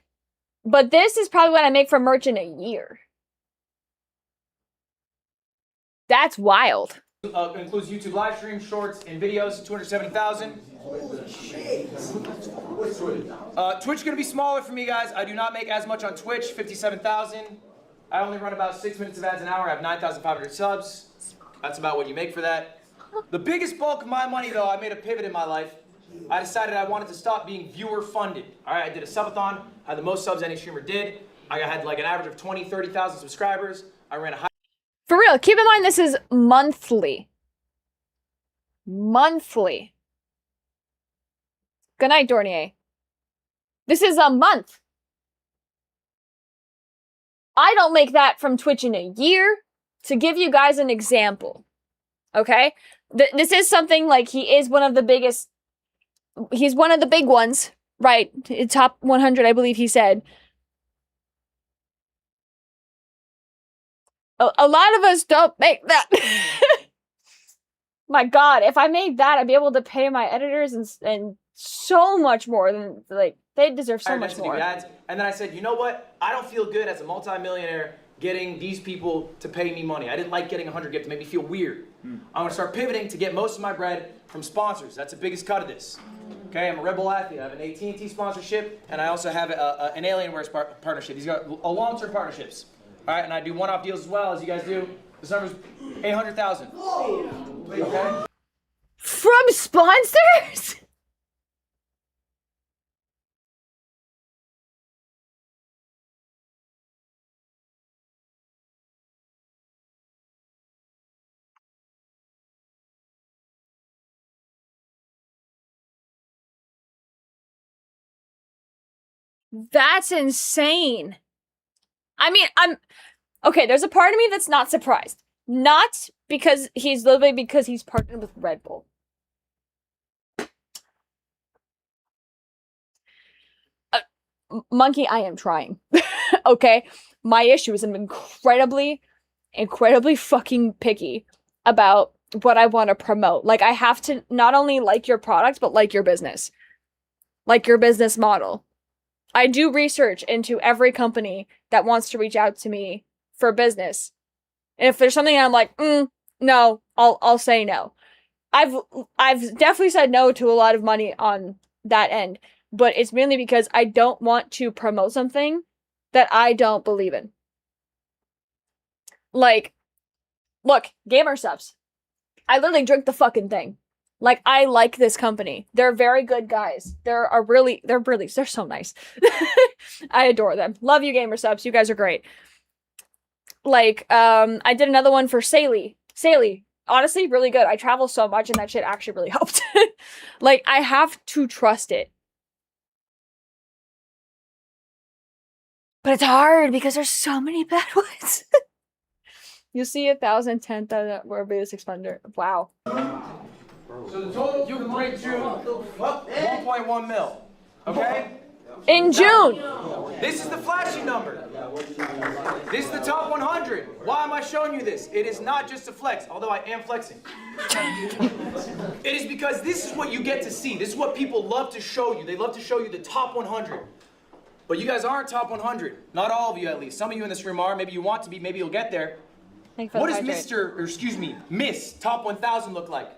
but this is probably what I make from merch in a year. That's wild. Includes YouTube live streams, shorts, and videos. 270,000. Twitch gonna be smaller for me, guys. I do not make as much on Twitch. 57,000. I only run about 6 minutes of ads an hour. I have 9,500 subs. That's about what you make for that. The biggest bulk of my money, though, I made a pivot in my life. I decided I wanted to stop being viewer funded. All right, I did a subathon. Had the most subs any streamer did. I had like an average of 20, 30,000 subscribers. I ran a high. For real, keep in mind this is monthly. Monthly. Good night, Dornier. This is a month. I don't make that from Twitch in a year. To give you guys an example, okay? This is something like he is one of the biggest, he's one of the big ones, right? Top 100, I believe he said. A lot of us don't make that. My God, if I made that, I'd be able to pay my editors and so much more than, like, they deserve so much more. Ads. And then I said, you know what? I don't feel good as a multimillionaire getting these people to pay me money. I didn't like getting 100 gifts. It made me feel weird. I'm gonna start pivoting to get most of my bread from sponsors. That's the biggest cut of this. Okay, I'm a Red Bull athlete. I have an AT&T sponsorship, and I also have an Alienware partnership. These are long-term partnerships. All right, and I do one-off deals as well, as you guys do. This number's 800,000. Okay? From sponsors? That's insane. I mean, okay, there's a part of me that's not surprised. Not because he's literally because he's partnered with Red Bull. Monkey, I am trying. Okay? My issue is I'm incredibly fucking picky about what I want to promote. Like, I have to not only like your product, but like your business. Like your business model. I do research into every company that wants to reach out to me for business. And if there's something I'm like, no, I'll say no. I've definitely said no to a lot of money on that end, but it's mainly because I don't want to promote something that I don't believe in. Like, look, Gamer Subs. I literally drink the fucking thing. Like, I like this company. They're very good guys. They're so nice. I adore them. Love you, Gamer Subs. You guys are great. Like, I did another one for Saley. Saley, honestly, really good. I travel so much and that shit actually really helped. Like, I have to trust it. But it's hard because there's so many bad ones. You see 1,000, 10,000, wherever this expander. Wow. So the total you can break June, 1.1 mil. Okay? In June. This is the flashy number. This is the top 100. Why am I showing you this? It is not just a flex, although I am flexing. It is because this is what you get to see. This is what people love to show you. They love to show you the top 100. But you guys aren't top 100. Not all of you, at least. Some of you in this room are. Maybe you want to be. Maybe you'll get there. What does Miss Top 1000 look like?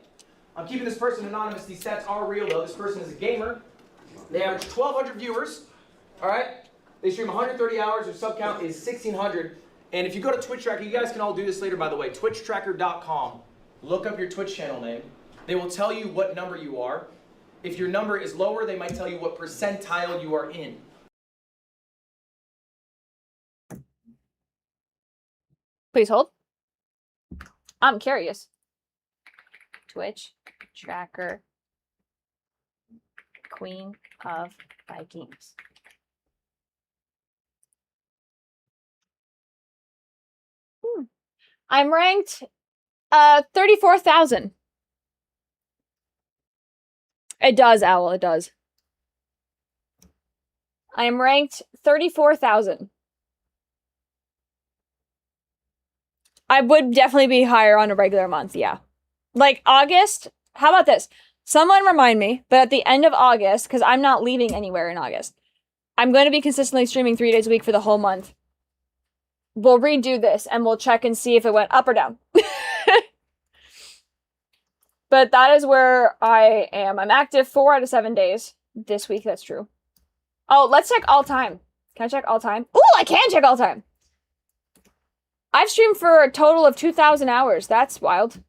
I'm keeping this person anonymous. These stats are real, though. This person is a gamer. They average 1,200 viewers. All right? They stream 130 hours. Their sub count is 1,600. And if you go to Twitch Tracker, you guys can all do this later, by the way. TwitchTracker.com. Look up your Twitch channel name. They will tell you what number you are. If your number is lower, they might tell you what percentile you are in. Please hold. I'm curious. Twitch Tracker. Queen of Vikings. I'm ranked 34,000. It does, Owl, it does. I am ranked 34,000. I would definitely be higher on a regular month, yeah. Like August, how about this? Someone remind me, but at the end of August, because I'm not leaving anywhere in August, I'm going to be consistently streaming 3 days a week for the whole month. We'll redo this and we'll check and see if it went up or down. But that is where I am. I'm active 4 out of 7 days this week. That's true. Oh, let's check all time. Can I check all time? Ooh, I can check all time. I've streamed for a total of 2,000 hours. That's wild.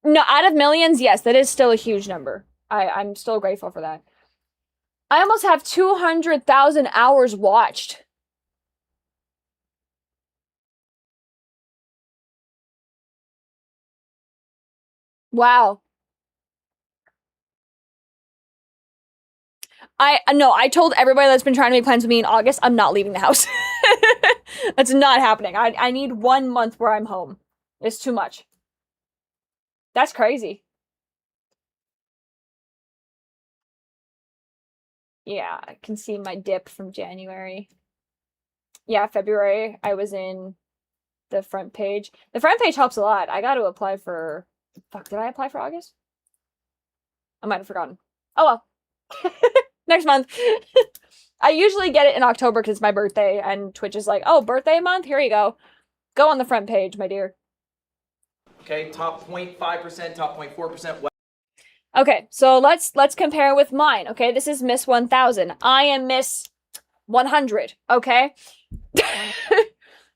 No, out of millions, yes, that is still a huge number. I'm still grateful for that. I almost have 200,000 hours watched. Wow. I told everybody that's been trying to make plans with me in August, I'm not leaving the house. That's not happening. I need 1 month where I'm home. It's too much. That's crazy. Yeah, I can see my dip from January. Yeah, February, I was in the front page. The front page helps a lot. I got to apply for... Fuck, did I apply for August? I might have forgotten. Oh well. Next month. I usually get it in October because it's my birthday, and Twitch is like, oh, birthday month? Here you go. Go on the front page, my dear. Okay, top 0.5%, top 0.4%. Okay, so let's compare with mine, okay? This is Miss 1000. I am Miss 100, okay?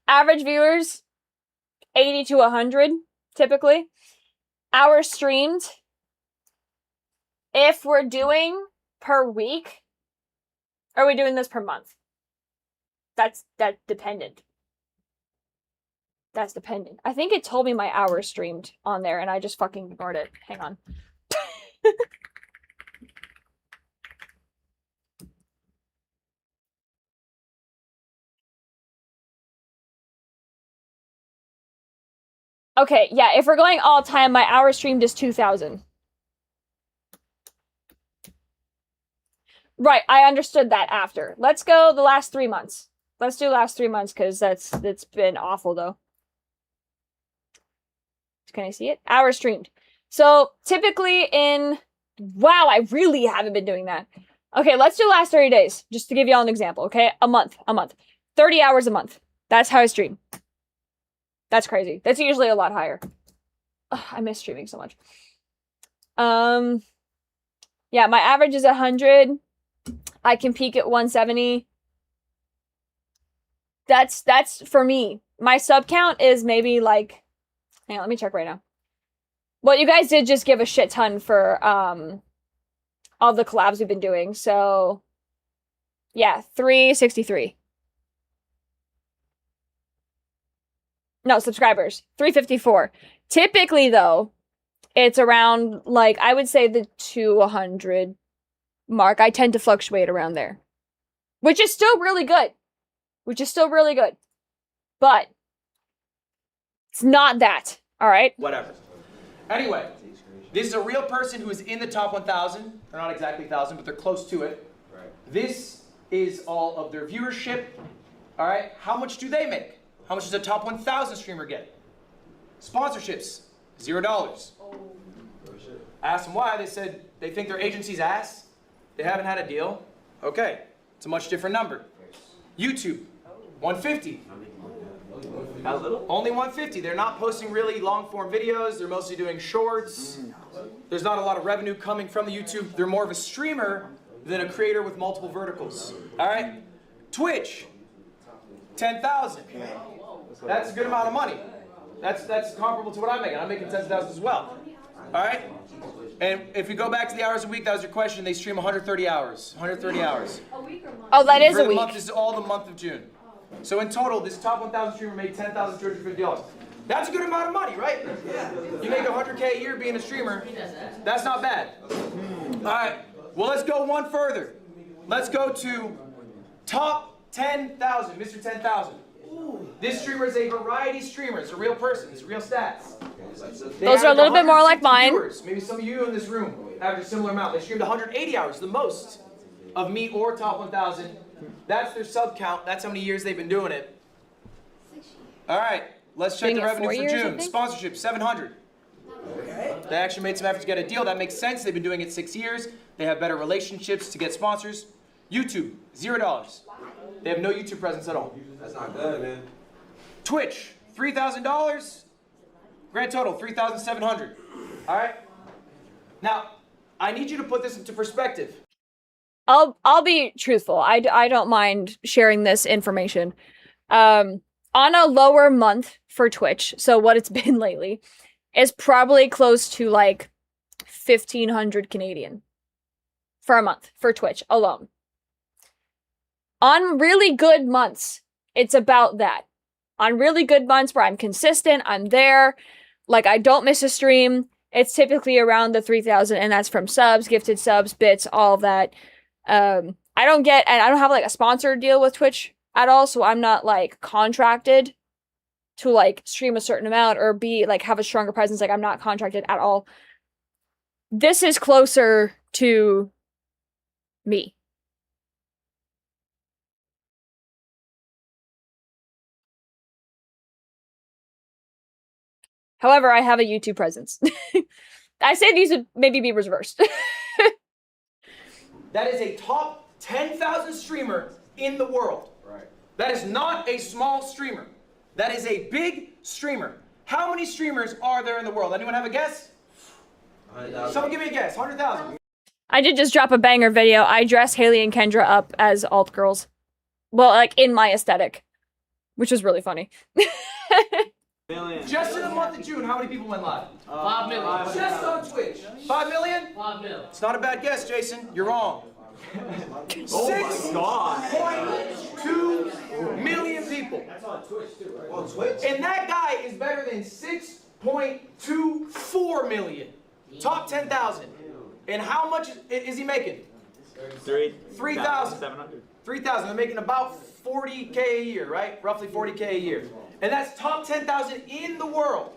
Average viewers, 80 to 100, typically. Hours streamed, if we're doing per week, are we doing this per month? That's dependent. That's dependent. I think it told me my hours streamed on there and I just fucking ignored it. Hang on. Okay, yeah, if we're going all time, my hours streamed is 2,000. Right, I understood that after. Let's go the last 3 months. Let's do last 3 months, because it's been awful, though. Can I see it? Hours streamed. So, typically in... Wow, I really haven't been doing that. Okay, let's do last 30 days, just to give you all an example, okay? A month. 30 hours a month. That's how I stream. That's crazy. That's usually a lot higher. Ugh, I miss streaming so much. Yeah, my average is 100. I can peak at 170. That's for me. My sub count is maybe like... Hang on, let me check right now. Well, you guys did just give a shit ton for all the collabs we've been doing. So, yeah, 363. No, subscribers. 354. Typically, though, it's around, like, I would say the 200 mark. I tend to fluctuate around there. Which is still really good. which is still really good. But it's not that, all right? Whatever. Anyway, this is a real person who is in the top 1,000. They're not exactly 1,000, but they're close to it. Right. This is all of their viewership. All right, how much do they make? How much does a top 1,000 streamer get? Sponsorships, $0. Asked them why. They said they think their agency's ass. They haven't had a deal. Okay, it's a much different number. YouTube, 150. How little? Only 150. They're not posting really long form videos. They're mostly doing shorts. There's not a lot of revenue coming from the YouTube. They're more of a streamer than a creator with multiple verticals. All right? Twitch, 10,000. That's a good amount of money. That's comparable to what I'm making. I'm making 10,000 as well. All right? And if we go back to the hours a week, that was your question. They stream 130 hours. 130 hours. A week or month? Oh, that is a week. Month, this is all the month of June. So in total, this top 1,000 streamer made $10,250. That's a good amount of money, right? Yeah. You make $100K a year being a streamer. That's not bad. All right. Well, let's go one further. Let's go to top 10,000, Mr. 10,000. This streamer is a variety streamer. It's a real person. It's real stats. Those are a little bit more like mine. Viewers. Maybe some of you in this room average a similar amount. They streamed 180 hours, the most of me or top 1,000. That's their sub count. That's how many years they've been doing it. All right, let's check the revenue for June. Sponsorship, 700. They actually made some effort to get a deal. That makes sense. They've been doing it 6 years. They have better relationships to get sponsors. YouTube, $0. They have no YouTube presence at all. That's not good, man. Twitch, $3,000. Grand total, $3,700. All right. Now, I need you to put this into perspective. I'll be truthful. I don't mind sharing this information. On a lower month for Twitch, so what it's been lately, is probably close to like 1,500 Canadian for a month for Twitch alone. On really good months, it's about that. On really good months where I'm consistent, I'm there, like I don't miss a stream, it's typically around the 3,000, and that's from subs, gifted subs, bits, all of that. I don't have like a sponsored deal with Twitch at all, so I'm not like contracted to like stream a certain amount or be like have a stronger presence. Like I'm not contracted at all. This is closer to me. However, I have a YouTube presence. I say these would maybe be reversed. That is a top 10,000 streamer in the world. Right. That is not a small streamer. That is a big streamer. How many streamers are there in the world? Anyone have a guess? 100,000. Someone give me a guess. 100,000. I did just drop a banger video. I dress Haley and Kendra up as alt girls. Well, like in my aesthetic, which was really funny. Just in the month of June, how many people went live? 5 million. Just on Twitch. 5 million? 5 million. It's not a bad guess, Jason. You're wrong. Oh my God. 6.2 million people. That's on Twitch too, right? On Twitch? And that guy is better than 6.24 million. Top 10,000. And how much is he making? 3,000. 3,000. They're making about 40K a year, right? Roughly 40K a year. And that's top 10,000 in the world.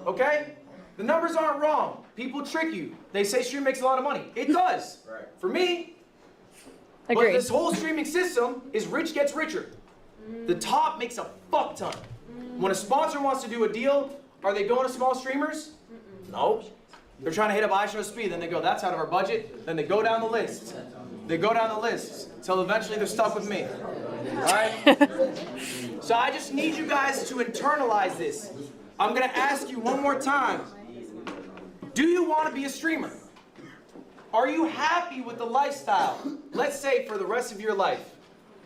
Okay? The numbers aren't wrong. People trick you. They say stream makes a lot of money. It does. Right. For me. Agreed. But this whole streaming system is rich gets richer. The top makes a fuck ton. When a sponsor wants to do a deal, are they going to small streamers? No. They're trying to hit up iShow Speed. Then they go, that's out of our budget. Then they go down the list. They go down the list until eventually they're stuck with me. All right? So I just need you guys to internalize this. I'm going to ask you one more time. Do you want to be a streamer? Are you happy with the lifestyle? Let's say for the rest of your life,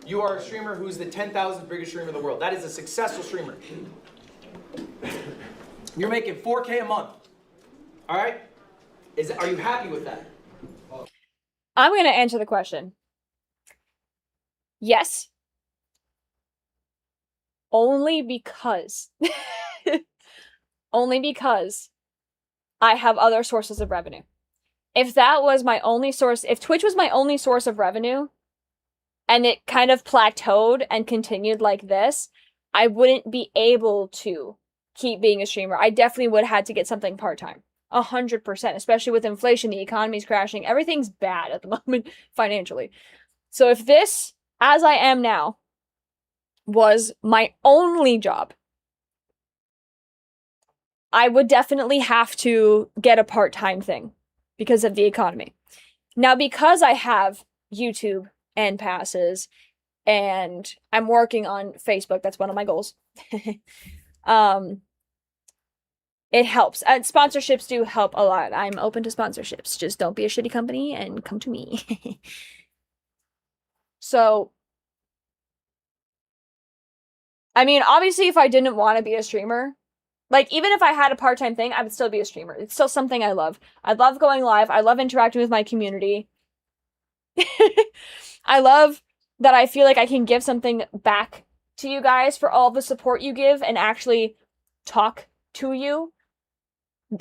you are a streamer who's the 10,000th biggest streamer in the world. That is a successful streamer. You're making 4K a month. All right? Are you happy with that? I'm going to answer the question. Yes. Only because I have other sources of revenue. If that was my only source, if Twitch was my only source of revenue, and it kind of plateaued and continued like this, I wouldn't be able to keep being a streamer. I definitely would have had to get something part-time. 100%, especially with inflation, the economy's crashing. Everything's bad at the moment financially. So if this, as I am now, was my only job, I would definitely have to get a part-time thing because of the economy. Now, because I have YouTube and passes and I'm working on Facebook, that's one of my goals. It helps. And sponsorships do help a lot. I'm open to sponsorships. Just don't be a shitty company and come to me. So, I mean, obviously, if I didn't want to be a streamer, like, even if I had a part-time thing, I would still be a streamer. It's still something I love. I love going live. I love interacting with my community. I love that I feel like I can give something back to you guys for all the support you give and actually talk to you.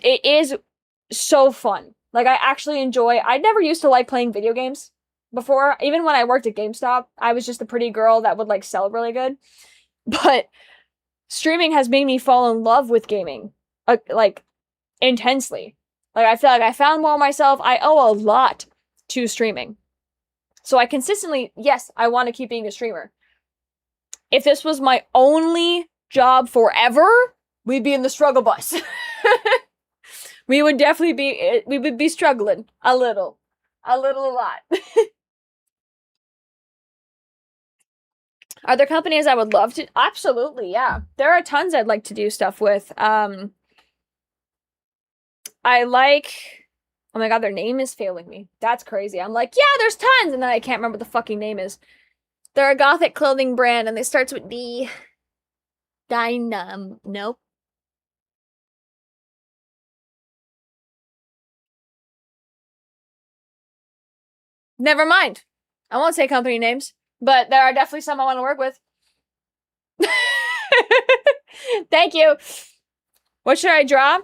It is so fun. Like, I actually enjoy... I never used to like playing video games before. Even when I worked at GameStop, I was just a pretty girl that would, like, sell really good. But streaming has made me fall in love with gaming, like, intensely. Like, I feel like I found more myself. I owe a lot to streaming. So I consistently, yes, I want to keep being a streamer. If this was my only job forever, we'd be in the struggle bus. We would definitely be struggling a lot. Are there companies I would love to? Absolutely, yeah. There are tons I'd like to do stuff with. I like... Oh my god, their name is failing me. That's crazy. I'm like, yeah, there's tons! And then I can't remember what the fucking name is. They're a gothic clothing brand, and they starts with D. Nope. Never mind. I won't say company names, but there are definitely some I want to work with. Thank you. What should I draw?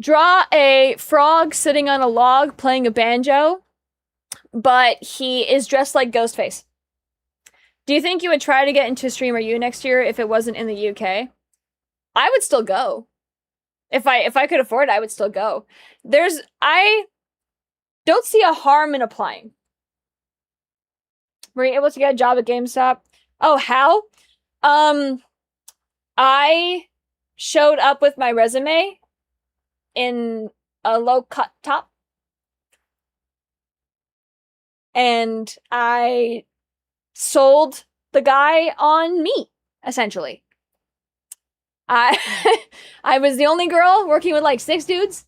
Draw a frog sitting on a log playing a banjo, but he is dressed like Ghostface. Do you think you would try to get into Streamer U next year if it wasn't in the UK? I would still go. If I could afford it, I would still go. I don't see a harm in applying. Were you able to get a job at GameStop? Oh, how? I showed up with my resume in a low-cut top. And I sold the guy on meat, essentially. I was the only girl working with like 6 dudes.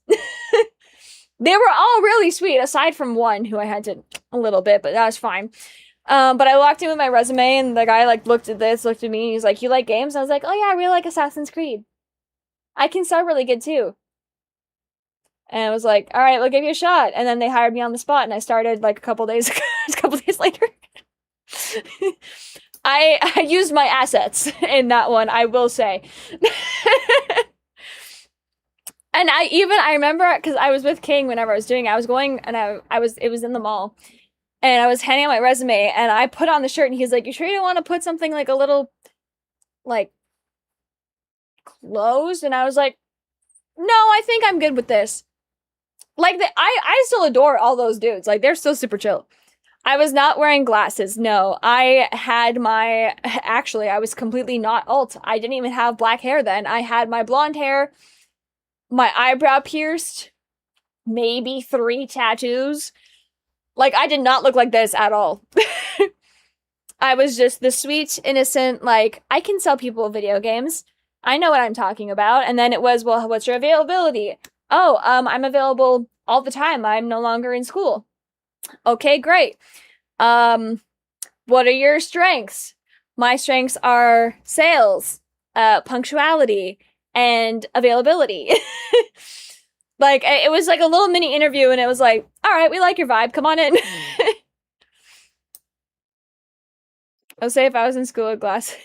They were all really sweet, aside from one who I had to a little bit, but that was fine. But I walked in with my resume, and the guy like looked at me, and he's like, "You like games?" And I was like, "Oh yeah, I really like Assassin's Creed. I can sell really good too." And I was like, "All right, we'll give you a shot." And then they hired me on the spot, and I started like a couple days later. I used my assets in that one, I will say. And I remember, because I was with King whenever I was doing it, I was going, and it was in the mall, and I was handing out my resume, and I put on the shirt, and he's like, "You sure you don't want to put something like a little, like, closed?" And I was like, "No, I think I'm good with this." Like, I still adore all those dudes. Like, they're still super chill. I was not wearing glasses, no. Actually, I was completely not alt. I didn't even have black hair then. I had my blonde hair, my eyebrow pierced, maybe 3 tattoos. Like, I did not look like this at all. I was just the sweet, innocent, like, I can sell people video games. I know what I'm talking about. And then it was, well, what's your availability? Oh, I'm available all the time. I'm no longer in school. Okay, great. What are your strengths? My strengths are sales, punctuality, and availability. Like, it was like a little mini interview, and it was like, all right, we like your vibe. Come on in. I'll say if I was in school with glasses.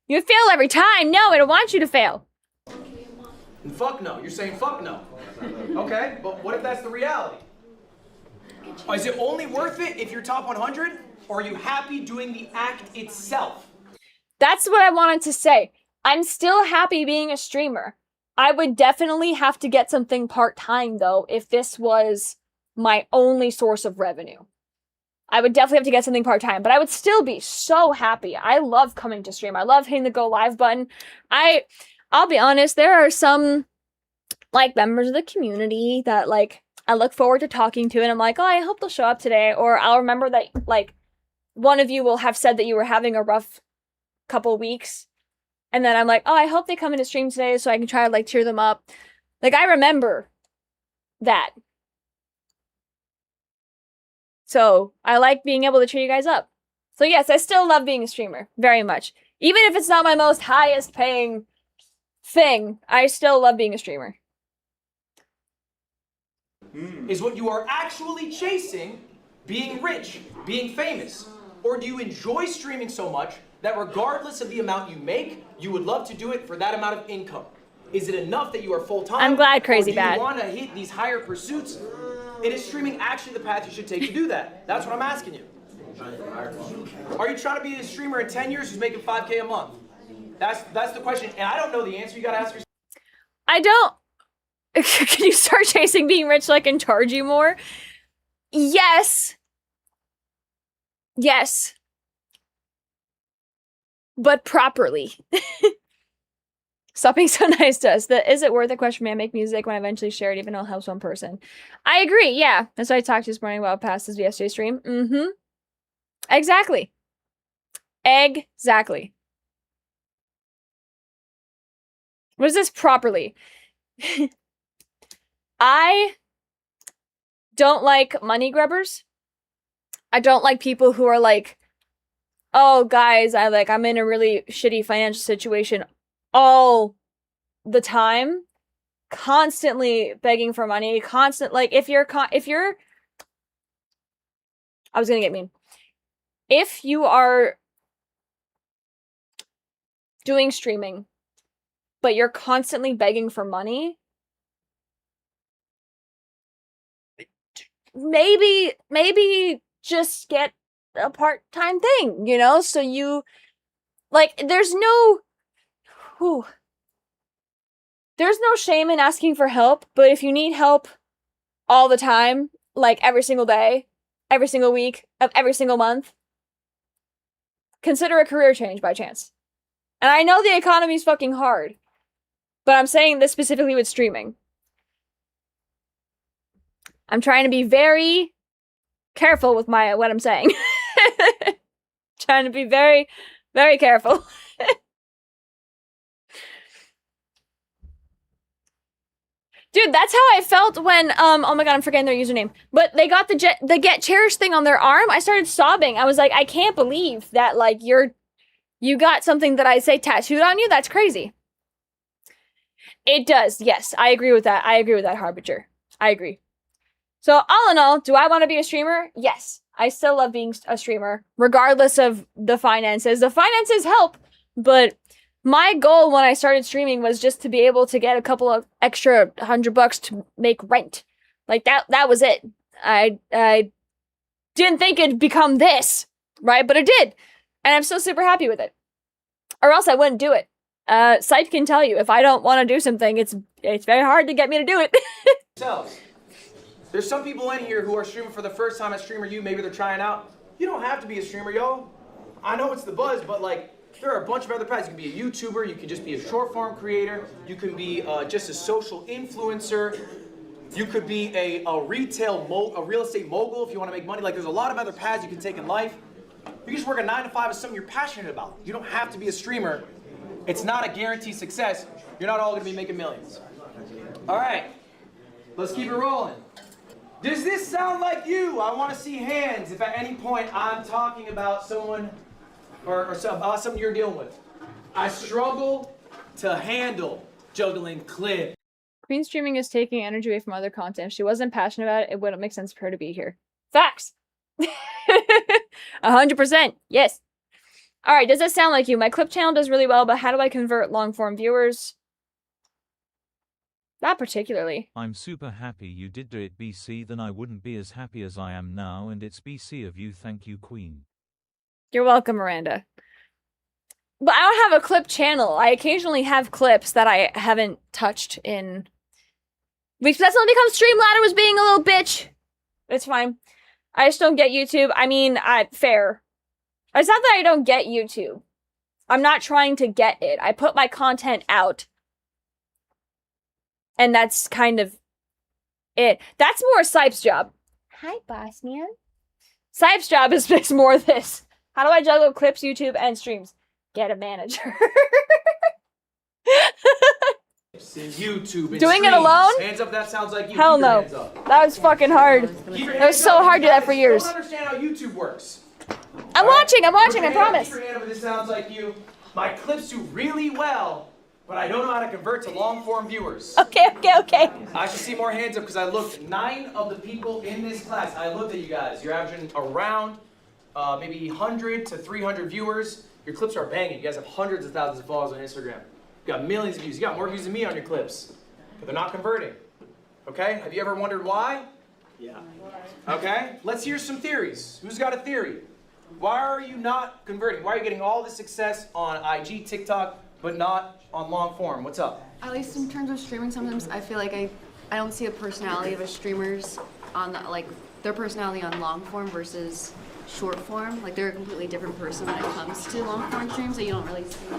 You would fail every time. No, I don't want you to fail. Fuck no. You're saying fuck no. Okay, but what if that's the reality? Is it only worth it if you're top 100, or are you happy doing the act itself? That's what I wanted to say. I'm still happy being a streamer. I would definitely have to get something part-time, though, if this was my only source of revenue. I would definitely have to get something part-time, but I would still be so happy. I love coming to stream. I love hitting the go live button. I'll be honest, there are some, like, members of the community that, like, I look forward to talking to, and I'm like, oh, I hope they'll show up today. Or I'll remember that, like, one of you will have said that you were having a rough couple weeks. And then I'm like, oh, I hope they come into stream today so I can try to, like, cheer them up. Like, I remember that. So, I like being able to cheer you guys up. So, yes, I still love being a streamer. Very much. Even if it's not my most highest paying thing, I still love being a streamer. Is what you are actually chasing being rich, being famous? Or do you enjoy streaming so much that regardless of the amount you make, you would love to do it for that amount of income? Is it enough that you are full-time? I'm glad Crazy or do Bad. you want to hit these higher pursuits? And is streaming actually the path you should take to do that? That's what I'm asking you. Are you trying to be a streamer in 10 years who's making $5K a month? That's the question, and I don't know the answer. You gotta ask yourself. I don't. Can you start chasing being rich so I can charge you more? Yes. Yes. But properly. Stop being so nice to us. Is it worth it question, man? Make music when I eventually share it, even though it helps one person. I agree, yeah. That's what I talked to this morning about past this yesterday stream. Mm-hmm. Exactly. Exactly. What is this properly? I don't like money grubbers. I don't like people who are like, oh, guys, I'm in a really shitty financial situation all the time, constantly begging for money, if you're I was gonna get mean. If you are doing streaming, but you're constantly begging for money, maybe just get a part-time thing, you know? So you, like, there's no shame in asking for help, but if you need help all the time, like every single day, every single week, of every single month, consider a career change by chance. And I know the economy's fucking hard, but I'm saying this specifically with streaming. I'm trying to be very careful with what I'm saying. Trying to be very, very careful. Dude, that's how I felt when, oh my god, I'm forgetting their username. But they got the Get Cherished thing on their arm. I started sobbing. I was like, I can't believe that, like, you got something that I say tattooed on you? That's crazy. It does, yes. I agree with that. I agree with that, Harbinger. I agree. So, all in all, do I want to be a streamer? Yes. I still love being a streamer, regardless of the finances. The finances help, but my goal when I started streaming was just to be able to get a couple of extra $100 to make rent. Like, that was it. I didn't think it'd become this, right? But it did. And I'm still super happy with it. Or else I wouldn't do it. Sight can tell you, if I don't want to do something, it's very hard to get me to do it. There's some people in here who are streaming for the first time as Streamer U. Maybe they're trying out. You don't have to be a streamer, y'all. I know it's the buzz, but, like, there are a bunch of other paths. You can be a YouTuber. You can just be a short form creator. You can be just a social influencer. You could be a real estate mogul if you want to make money. Like, there's a lot of other paths you can take in life. You can just work a 9 to 5 as something you're passionate about. You don't have to be a streamer. It's not a guaranteed success. You're not all going to be making millions. All right, let's keep it rolling. Does this sound like you? I want to see hands if at any point I'm talking about someone or something you're dealing with. I struggle to handle juggling clips. Queen streaming is taking energy away from other content. If she wasn't passionate about it, it wouldn't make sense for her to be here. Facts. 100%. Yes. All right. Does that sound like you? My clip channel does really well, but how do I convert long form viewers? Not particularly. I'm super happy you did do it, BC. Then I wouldn't be as happy as I am now, and it's BC of you. Thank you, Queen. You're welcome, Miranda. But I don't have a clip channel. I occasionally have clips that I haven't touched in weeks. That's not because Streamladder was being a little bitch. It's fine. I just don't get YouTube. I mean, fair. It's not that I don't get YouTube. I'm not trying to get it. I put my content out. And that's kind of it. That's more Sipe's job. Hi, boss man. Sipe's job is more this. How do I juggle clips, YouTube, and streams? Get a manager. YouTube and Doing it streams. alone? Hands up, that sounds like you. Hell Keep your no. hands up. That was fucking hard. That was so hard to do that for years. I don't understand how YouTube works. I'm watching, I promise. Keep your hand up if this sounds like you. My clips do really well, but I don't know how to convert to long form viewers. Okay. I should see more hands up because I looked 9 of the people in this class. I looked at you guys. You're averaging around maybe 100 to 300 viewers. Your clips are banging. You guys have hundreds of thousands of followers on Instagram. You got millions of views. You got more views than me on your clips, but they're not converting. Okay? Have you ever wondered why? Yeah. Okay? Let's hear some theories. Who's got a theory? Why are you not converting? Why are you getting all the success on IG, TikTok, but not on long form? What's up? At least in terms of streaming, sometimes I feel like I don't see the personality of a streamer's on like their personality on long form versus short form. Like they're a completely different person when it comes to long form streams, so you don't really see their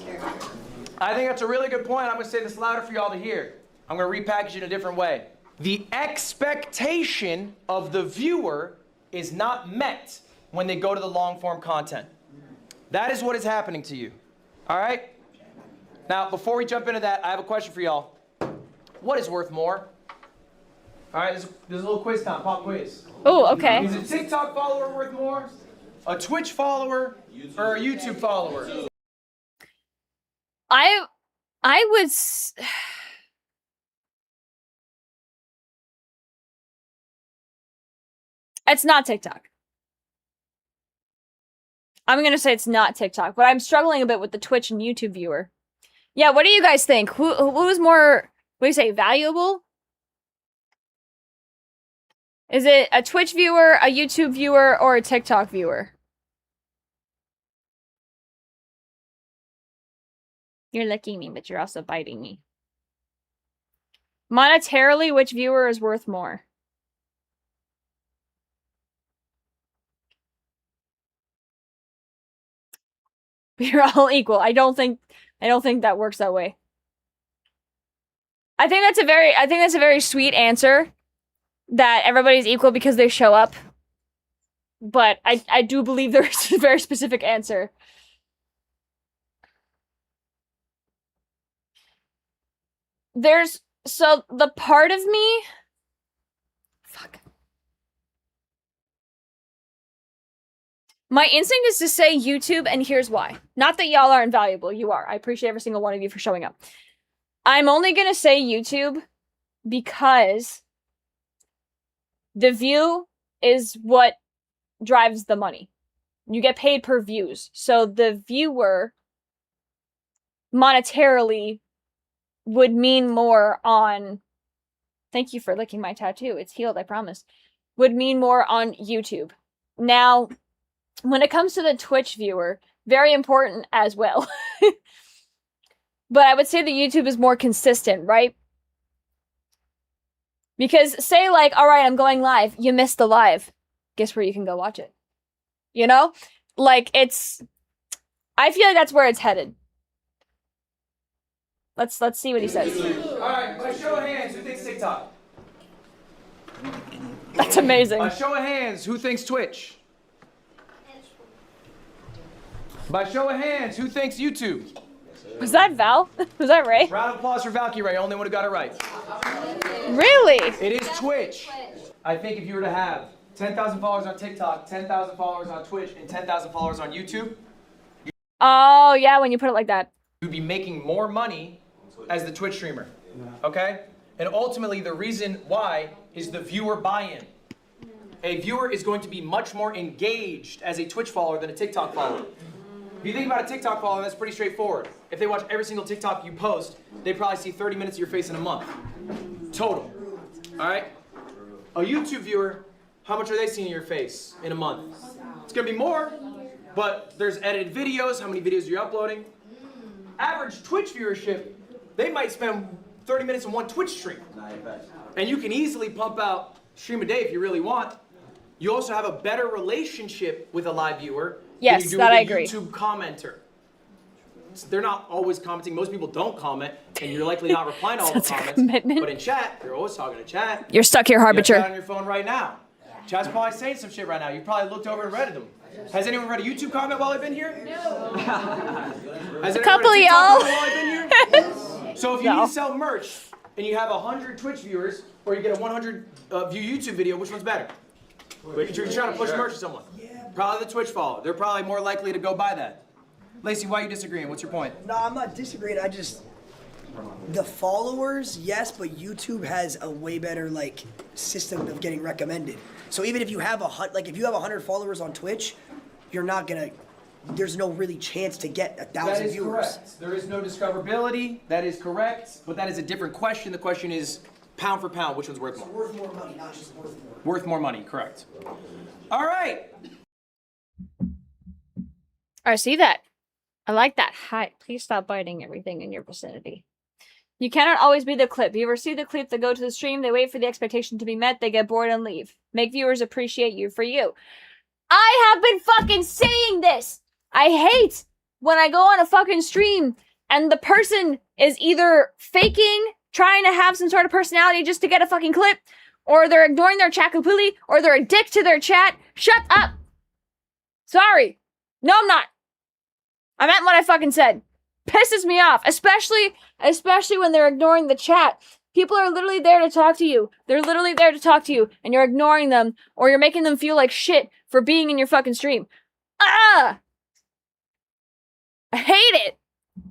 character. I think that's a really good point. I'm going to say this louder for y'all to hear. I'm going to repackage it in a different way. The expectation of the viewer is not met when they go to the long form content. That is what is happening to you. All right? Now, before we jump into that, I have a question for y'all. What is worth more? All right, there's a little quiz time, pop quiz. Oh, okay. Is a TikTok follower worth more? A Twitch follower? Or a YouTube follower? I would It's not TikTok. I'm going to say it's not TikTok, but I'm struggling a bit with the Twitch and YouTube viewer. Yeah, what do you guys think? Who is more, what do you say, valuable? Is it a Twitch viewer, a YouTube viewer, or a TikTok viewer? You're licking me, but you're also biting me. Monetarily, which viewer is worth more? You're all equal. I don't think that works that way. I think that's a very sweet answer, that everybody's equal because they show up. But I do believe there's a very specific answer. So the part of me, fuck. My instinct is to say YouTube, and here's why. Not that y'all are invaluable. You are. I appreciate every single one of you for showing up. I'm only going to say YouTube because the view is what drives the money. You get paid per views. So the viewer monetarily would mean more on... Thank you for licking my tattoo. It's healed, I promise. Would mean more on YouTube. Now... when it comes to the Twitch viewer, very important as well. But I would say the YouTube is more consistent, right? Because say like, all right, I'm going live. You missed the live. Guess where you can go watch it? You know? Like I feel like that's where it's headed. Let's see what he says. All right, by show of hands, who thinks TikTok? That's amazing. By show of hands, who thinks Twitch? By show of hands, who thinks YouTube? Was that Val? Was that Ray? Round of applause for Valkyrie, only one who got it right. Really? It is Twitch. I think if you were to have 10,000 followers on TikTok, 10,000 followers on Twitch, and 10,000 followers on YouTube, Oh, yeah, when you put it like that. you'd be making more money as the Twitch streamer. Okay? And ultimately, the reason why is the viewer buy-in. A viewer is going to be much more engaged as a Twitch follower than a TikTok follower. If you think about a TikTok follower, that's pretty straightforward. If they watch every single TikTok you post, they probably see 30 minutes of your face in a month. Total. All right? A YouTube viewer, how much are they seeing of your face in a month? It's gonna be more, but there's edited videos, how many videos you're uploading. Average Twitch viewership, they might spend 30 minutes in one Twitch stream. And you can easily pump out stream a day if you really want. You also have a better relationship with a live viewer than you do with a YouTube commenter. They're not always commenting. Most people don't comment, and you're likely not replying to all the comments. But in chat, you're always talking to chat. You're stuck here, Harbinger. You have chat on your phone right now. Chat's probably saying some shit right now. You probably looked over and read them. Has anyone read a YouTube comment while I've been here? No. Has a couple of y'all. While I've been here? So if you need to sell merch and you have 100 Twitch viewers, or you get a 100 view YouTube video, which one's better? You're trying to push merch to someone. Probably the Twitch follower. They're probably more likely to go buy that. Lacey, why are you disagreeing? What's your point? No, I'm not disagreeing. The followers, yes, but YouTube has a way better system of getting recommended. So even if you have if you have 100 followers on Twitch, you're not gonna. There's no really chance to get 1,000 viewers. Correct. There is no discoverability. That is correct. But that is a different question. The question is pound for pound, which one's worth more? Worth more money, not just worth more. Worth more money, correct. All right. I see that. I like that. Hi, please stop biting everything in your vicinity. You cannot always be the clip. You ever see the clip that go to the stream, they wait for the expectation to be met, they get bored and leave. Make viewers appreciate you for you. I have been fucking saying this! I hate when I go on a fucking stream and the person is either faking, trying to have some sort of personality just to get a fucking clip, or they're ignoring their chat completely, or they're a dick to their chat. Shut up! Sorry. No, I'm not. I meant what I fucking said. Pisses me off, especially when they're ignoring the chat. People are literally there to talk to you. They're literally there to talk to you, and you're ignoring them, or you're making them feel like shit for being in your fucking stream. Ah! I hate it.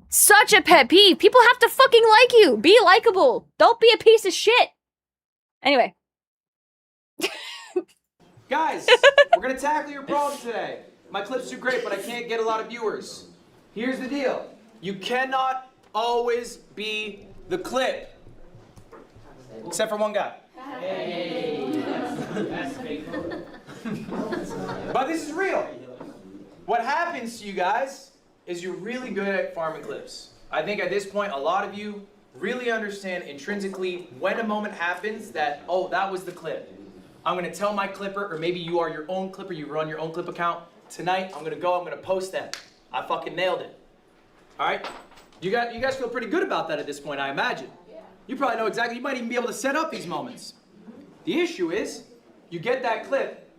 Such a pet peeve. People have to fucking like you. Be likable. Don't be a piece of shit. Anyway. Guys, we're gonna tackle your problem today. My clips do great, but I can't get a lot of viewers. Here's the deal. You cannot always be the clip. Except for one guy. But this is real. What happens to you guys is you're really good at farming clips. I think at this point, a lot of you really understand intrinsically when a moment happens that, oh, that was the clip. I'm gonna tell my clipper, or maybe you are your own clipper, you run your own clip account. Tonight, I'm gonna post that. I fucking nailed it. All right? You guys feel pretty good about that at this point, I imagine. You probably know exactly, you might even be able to set up these moments. The issue is, you get that clip,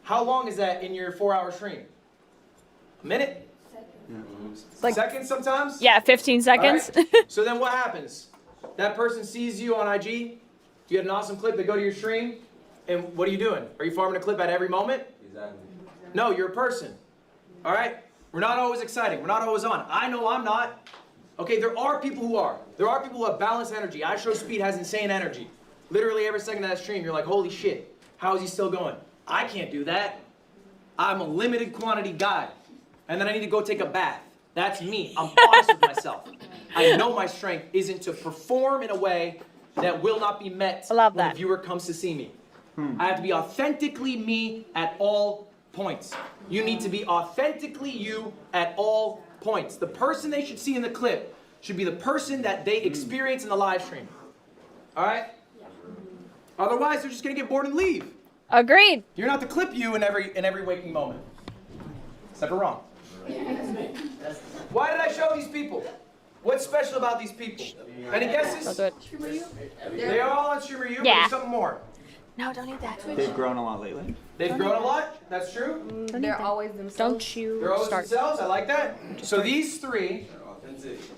how long is that in your 4-hour stream? A minute? Seconds sometimes? Yeah, 15 seconds. Right? So then what happens? That person sees you on IG, you get an awesome clip, they go to your stream, and what are you doing? Are you farming a clip at every moment? Exactly. No, you're a person. All right? We're not always exciting. We're not always on. I know I'm not. Okay, there are people who are. There are people who have balanced energy. iShowSpeed has insane energy. Literally every second of that stream, you're like, holy shit, how is he still going? I can't do that. I'm a limited quantity guy. And then I need to go take a bath. That's me. I'm honest with myself. I know my strength isn't to perform in a way that will not be met when the viewer comes to see me. I have to be authentically me at all points. You need to be authentically you at all points. The person they should see in the clip should be the person that they experience in the live stream. All right? Otherwise, they're just gonna get bored and leave. Agreed. You're not the clip you in every waking moment. Except for wrong. Why did I show these people? What's special about these people? Any guesses? They are all on Streamer U, but there's something more. No, don't eat that. They've grown a lot lately. They've grown a lot. That's true. They're always themselves. Don't you They're always start. themselves. I like that. So these three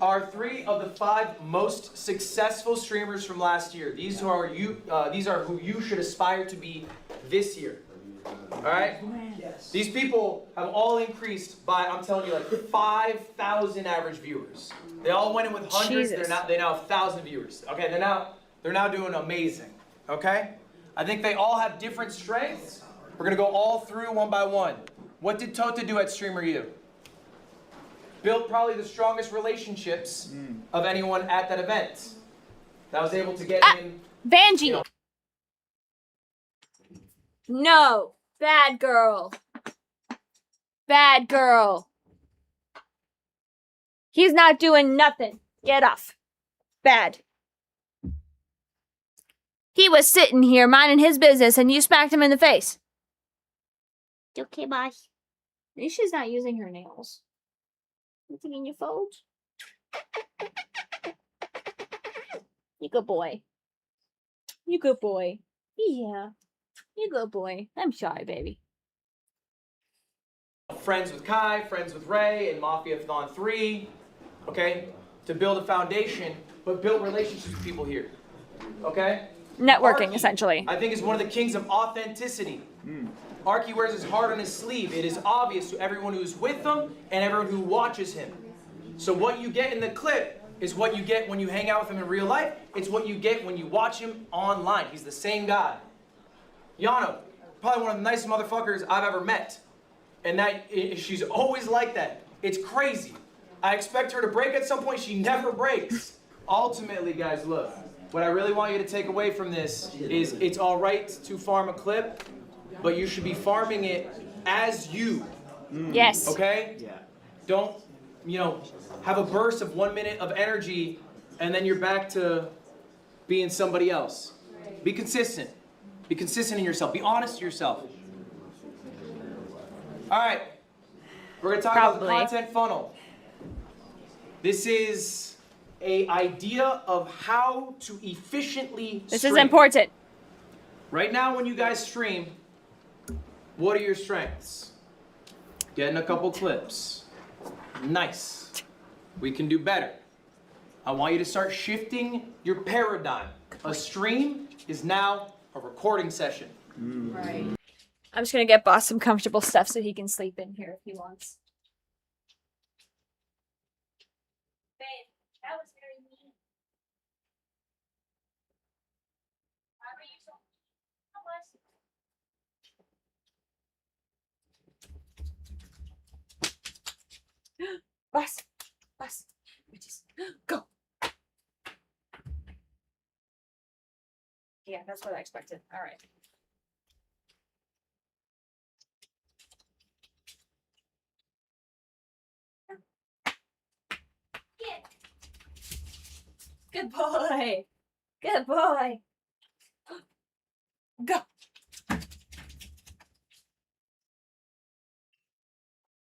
are 3 of the 5 most successful streamers from last year. These are who you should aspire to be this year. All right. Yes. These people have all increased by, I'm telling you, like 5,000 average viewers. They all went in with hundreds. Jesus. They now have 1,000 viewers. Okay. They're now doing amazing. Okay. I think they all have different strengths. We're gonna go all through one by one. What did Tota do at Streamer U? built probably the strongest relationships of anyone at that event. That was able to get in. Vanjie. You know, no. Bad girl. Bad girl. He's not doing nothing. Get off. Bad. He was sitting here minding his business and you smacked him in the face. Okay, boss. She's not using her nails. Anything in your folds? You good boy. You good boy. Yeah. You good boy. I'm sorry, baby. friends with Kai, friends with Ray, and Mafia Thon 3, okay? To build a foundation, but build relationships with people here, okay? Networking, Arky, essentially. I think is one of the kings of authenticity. Arky wears his heart on his sleeve. It is obvious to everyone who's with him and everyone who watches him. So what you get in the clip is what you get when you hang out with him in real life. It's what you get when you watch him online. He's the same guy. Yano, probably one of the nicest motherfuckers I've ever met. And she's always like that. It's crazy. I expect her to break at some point. She never breaks. Ultimately, guys, look. What I really want you to take away from this is it's all right to farm a clip, but you should be farming it as you. Yes. Okay? Yeah. Don't, have a burst of 1 minute of energy and then you're back to being somebody else. Be consistent. Be consistent in yourself. Be honest to yourself. All right. We're going to talk about the content funnel. This is an idea of how to efficiently This stream. is important. Right now, when you guys stream, what are your strengths? Getting a couple clips. Nice. We can do better. I want you to start shifting your paradigm. A stream is now a recording session. Right. I'm just gonna get Boss some comfortable stuff so he can sleep in here if he wants. Babe, that was very mean. Why were you so... Boss, boss, bitches, go. Yeah, that's what I expected. All right. Good boy. Good boy. Go.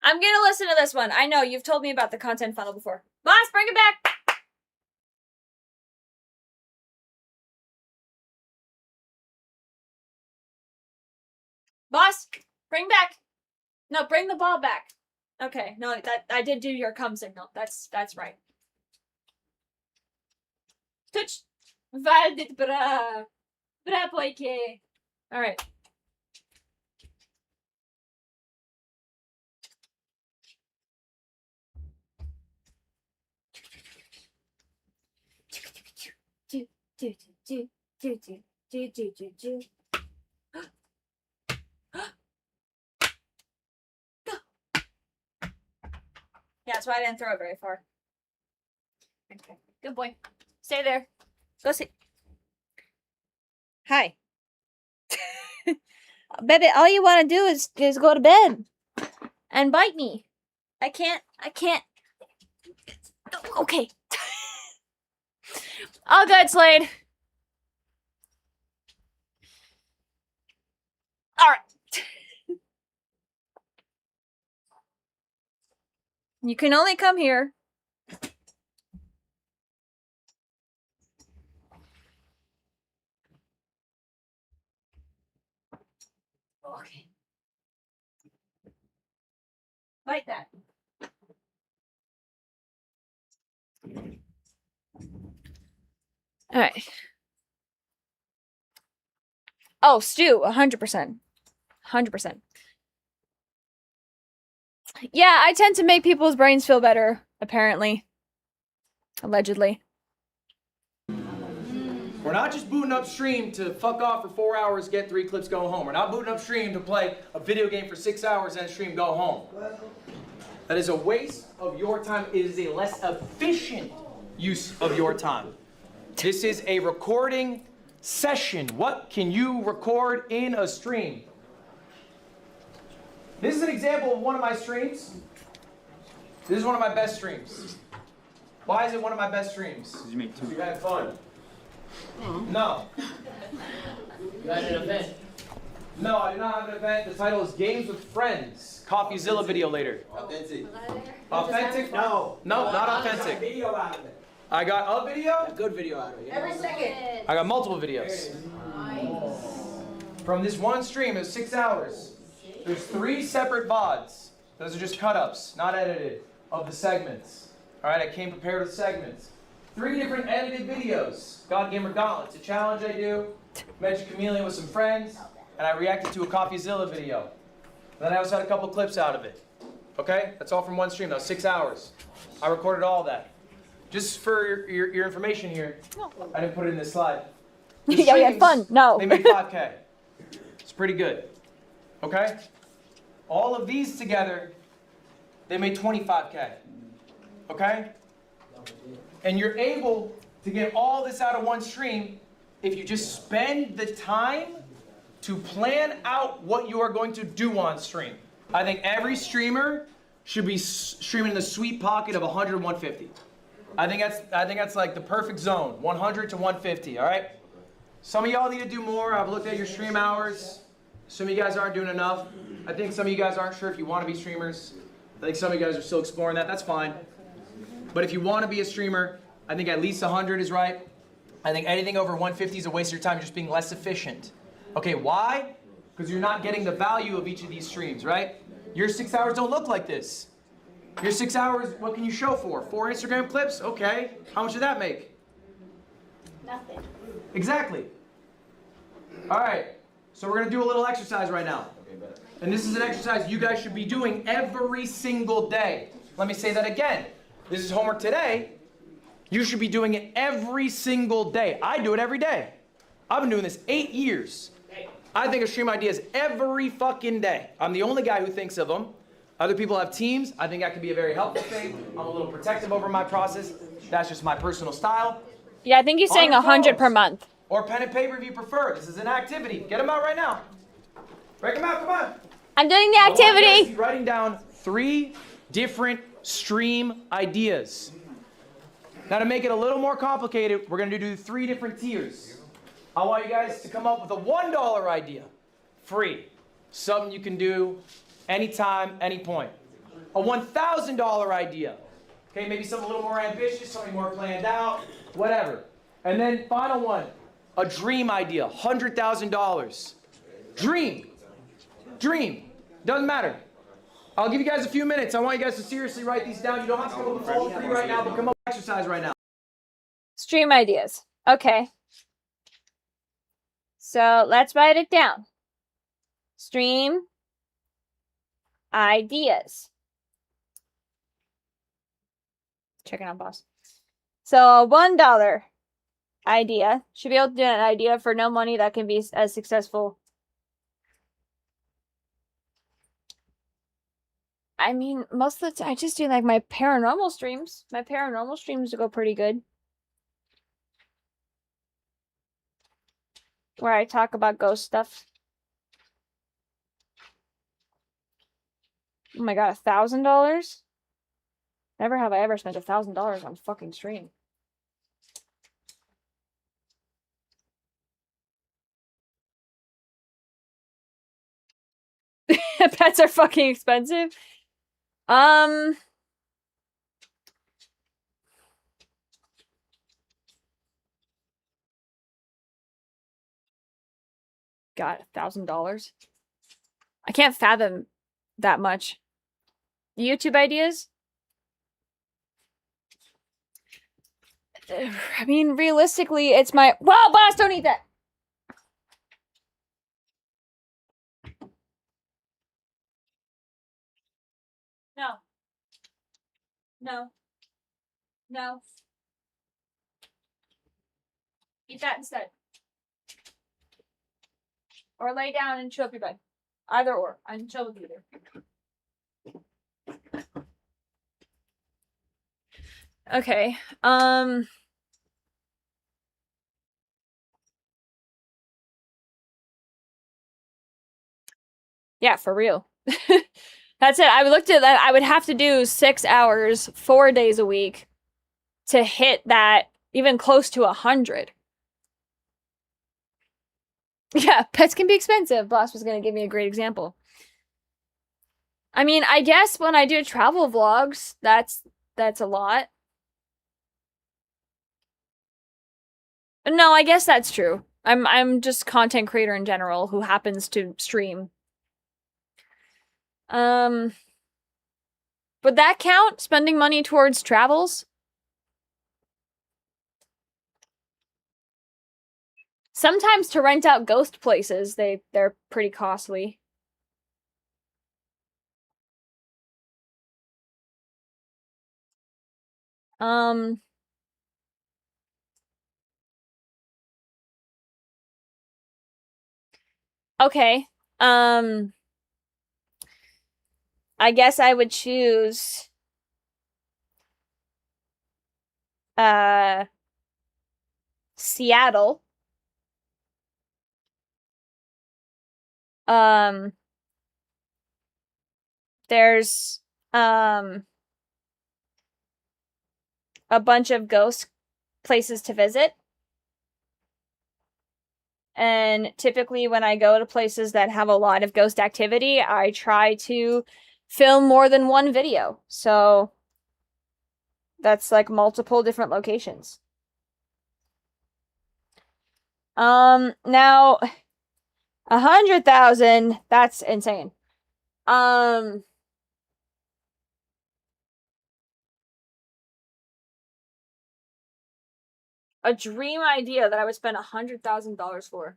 I'm gonna listen to this one. I know, you've told me about the content funnel before. Boss, bring it back! Boss, bring back! No, bring the ball back. Okay, no, that I did do your cum signal. That's right. Touch! Valdit bra! Bra poike! Alright. Yeah, that's why I didn't throw it very far. Okay, good boy. Stay there. Go sit. Hi. Baby, all you want to do is go to bed and bite me. I can't. Okay. All good, Slade. All right. You can only come here. Okay. Bite that. All right. Oh, stew, 100%. 100%. Yeah, I tend to make people's brains feel better, apparently. Allegedly. We're not just booting up stream to fuck off for 4 hours, get 3 clips, go home. We're not booting up stream to play a video game for 6 hours and stream, go home. That is a waste of your time. It is a less efficient use of your time. This is a recording session. What can you record in a stream? This is an example of one of my streams. This is one of my best streams. Why is it one of my best streams? You make two. You had fun. No. You had an event. No, I did not have an event. The title is Games with Friends. CoffeeZilla video later. Authentic. Authentic? No. No, not authentic. Video out of it. I got a video? A good video out of it. Yeah. Every second. I got multiple videos. From this one stream, it was 6 hours. There's 3 separate VODs. Those are just cut-ups, not edited, of the segments. All right, I came prepared with segments. 3 different edited videos. God Gamer Gauntlet's a challenge I do. Magic Chameleon with some friends. And I reacted to a CoffeeZilla video. And then I also had a couple clips out of it. Okay? That's all from one stream. That was 6 hours. I recorded all of that. Just for your information here, I didn't put it in this slide. The Yeah, we had streams, fun. No. They made 5K. It's pretty good. Okay? All of these together, they made 25K. Okay? And you're able to get all this out of one stream if you just spend the time to plan out what you are going to do on stream. I think every streamer should be streaming in the sweet pocket of 100, 150. I think that's like the perfect zone, 100 to 150, all right? Some of y'all need to do more. I've looked at your stream hours. Some of you guys aren't doing enough. I think some of you guys aren't sure if you want to be streamers. I think some of you guys are still exploring that. That's fine. But if you want to be a streamer, I think at least 100 is right. I think anything over 150 is a waste of your time. You're just being less efficient. Okay, why? Because you're not getting the value of each of these streams, right? Your 6 hours don't look like this. Your 6 hours, what can you show for? 4 Instagram clips? Okay. How much did that make? Nothing. Exactly. All right. So we're going to do a little exercise right now. And this is an exercise you guys should be doing every single day. Let me say that again. This is homework today. You should be doing it every single day. I do it every day. I've been doing this 8 years. I think of stream ideas every fucking day. I'm the only guy who thinks of them. Other people have teams. I think that can be a very helpful thing. I'm a little protective over my process. That's just my personal style. Yeah, I think he's saying 100 per month. Or pen and paper if you prefer. This is an activity. Get them out right now. Break them out, come on. I'm doing the activity. Writing down 3 different stream ideas. Now to make it a little more complicated, we're going to do 3 different tiers. I want you guys to come up with a $1 idea. Free. Something you can do anytime, any point. A $1,000 idea. Okay, maybe something a little more ambitious, something more planned out, whatever. And then final one, a dream idea, $100,000. Dream. Dream. Doesn't matter. I'll give you guys a few minutes. I want you guys to seriously write these down. You don't have to come up with all 3 right now, but come up with exercise right now. Stream ideas. Okay. So let's write it down. Stream ideas. Checking out, boss. So a $1 idea. Should be able to do an idea for no money that can be as successful. I mean, most of the time, I just do like my paranormal streams. My paranormal streams go pretty good. Where I talk about ghost stuff. Oh my god, $1,000? Never have I ever spent $1,000 on fucking stream. Pets are fucking expensive. God, $1,000. I can't fathom that much. YouTube ideas? I mean, realistically, it's my... Wow, boss, don't eat that! No. No. No. Eat that instead. Or lay down and chill up your bed. Either or. I'm chill with either. Okay. Yeah, for real. That's it. I looked at that. I would have to do 6 hours, 4 days a week to hit that even close to 100. Yeah, pets can be expensive. Boss was going to give me a great example. I mean, I guess when I do travel vlogs, that's a lot. No, I guess that's true. I'm just content creator in general who happens to stream. Would that count? Spending money towards travels? Sometimes to rent out ghost places, they're pretty costly. Um Okay. Um I guess I would choose uh Seattle. Um there's a bunch of ghost places to visit. And typically when I go to places that have a lot of ghost activity, I try to film more than one video. So that's like multiple different locations. Now 100,000, that's insane. A dream idea that I would spend $100,000 for.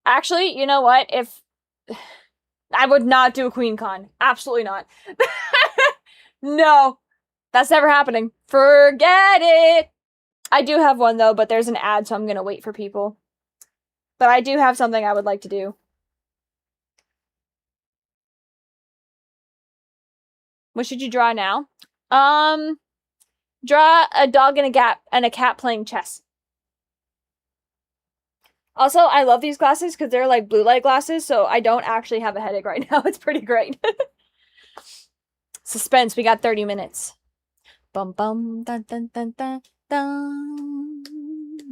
Actually, you know what? If I would not do a Queen Con. Absolutely not. No. That's never happening. Forget it. I do have one though, but there's an ad, so I'm gonna wait for people. But I do have something I would like to do. What should you draw now? Draw a dog and a cat playing chess. Also, I love these glasses because they're like blue light glasses, so I don't actually have a headache right now. It's pretty great. Suspense, we got 30 minutes. Bum bum dun dun dun dun dun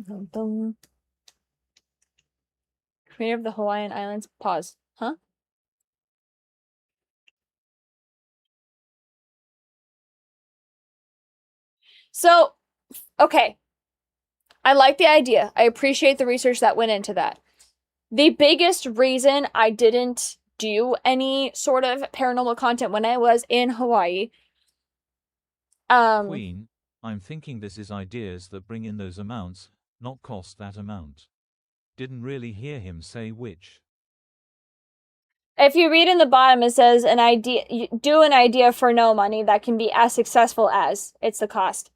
dun dun. Creator of the Hawaiian Islands. Pause. Huh? So, okay. I like the idea. I appreciate the research that went into that. The biggest reason I didn't do any sort of paranormal content when I was in Hawaii. Queen, I'm thinking this is ideas that bring in those amounts, not cost that amount. Didn't really hear him say which. If you read in the bottom, it says an idea, do an idea for no money that can be as successful as it's the cost.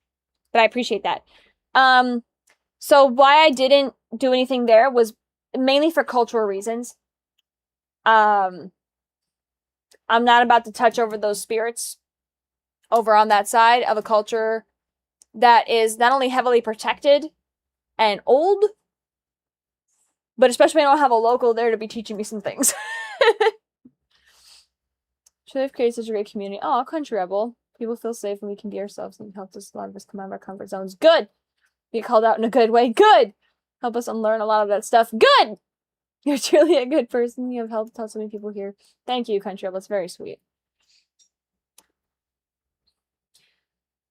But I appreciate that. So why I didn't do anything there was mainly for cultural reasons. I'm not about to touch over those spirits over on that side of a culture that is not only heavily protected and old, but especially when I don't have a local there to be teaching me some things. Should have created such a great community. Oh, Country Rebel. People feel safe and we can be ourselves and help us, a lot of us come out of our comfort zones. Good! Be called out in a good way. Good! Help us unlearn a lot of that stuff. Good! You're truly a good person. You have helped tell so many people here. Thank you, Country Rebel. It's very sweet.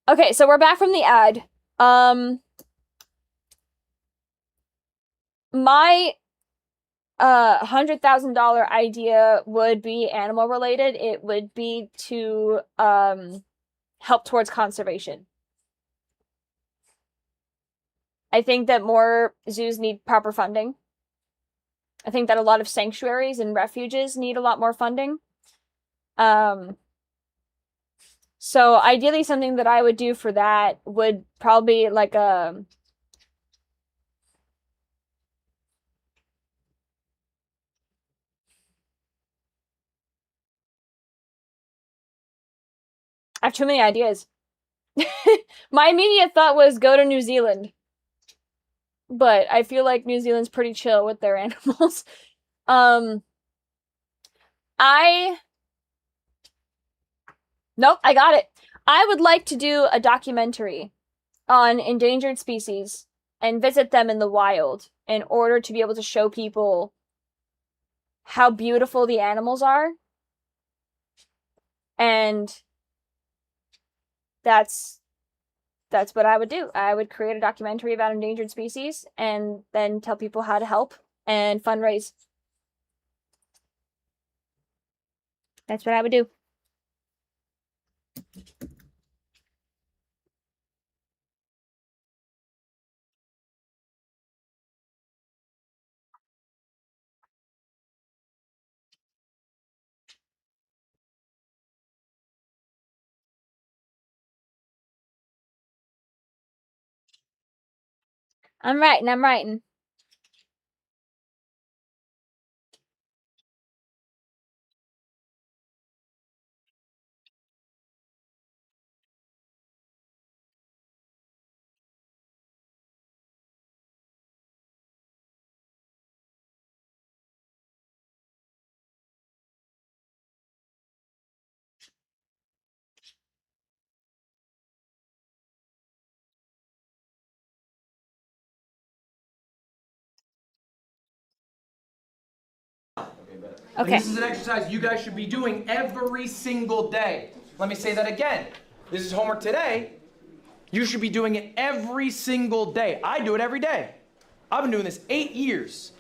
Okay, so we're back from the ad. My $100,000 idea would be animal related. It would be to help towards conservation. I think that more zoos need proper funding. I think that a lot of sanctuaries and refuges need a lot more funding. So ideally something that I would do for that would probably like a I have too many ideas. My immediate thought was go to New Zealand. But I feel like New Zealand's pretty chill with their animals. Nope, I got it. I would like to do a documentary on endangered species and visit them in the wild in order to be able to show people how beautiful the animals are. And that's what I would do. I would create a documentary about endangered species and then tell people how to help and fundraise. That's what I would do. I'm writing. And Okay. this is an exercise you guys should be doing every single day. Let me say that again. This is homework today. You should be doing it every single day. I do it every day. I've been doing this 8 years.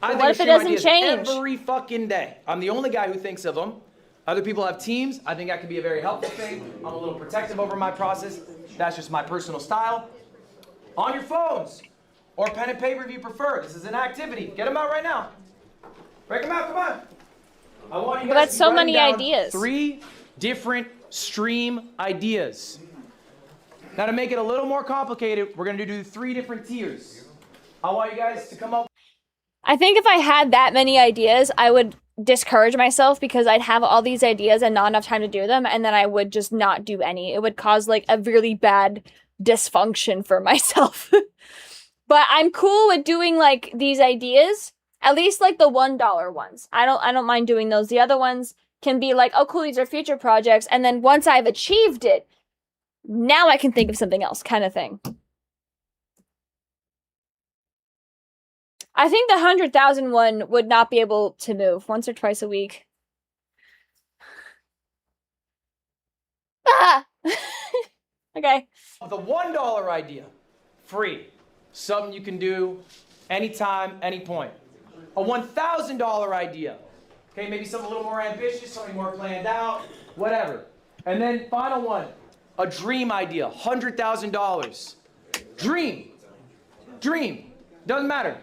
I What if it doesn't change? Every fucking day. I'm the only guy who thinks of them. Other people have teams. I think that can be a very helpful thing. I'm a little protective over my process. That's just my personal style. On your phones or pen and paper if you prefer. This is an activity. Get them out right now. Break them out, come on. I want you guys But that's to be so writing many down ideas. 3 different stream ideas. Now to make it a little more complicated, we're gonna do 3 different tiers. I want you guys to come up. I think if I had that many ideas, I would discourage myself because I'd have all these ideas and not enough time to do them, and then I would just not do any. It would cause like a really bad dysfunction for myself. But I'm cool with doing like these ideas, at least like the $1 ones. I don't mind doing those. The other ones can be like, oh cool, these are future projects, and then once I've achieved it, now I can think of something else, kind of thing. I think the 100,000 one would not be able to move once or twice a week. Ah! Okay. The $1 idea, free. Something you can do anytime, any point. A $1,000 idea. Okay, maybe something a little more ambitious, something more planned out, whatever. And then final one, a dream idea, $100,000. Dream. Dream. Doesn't matter.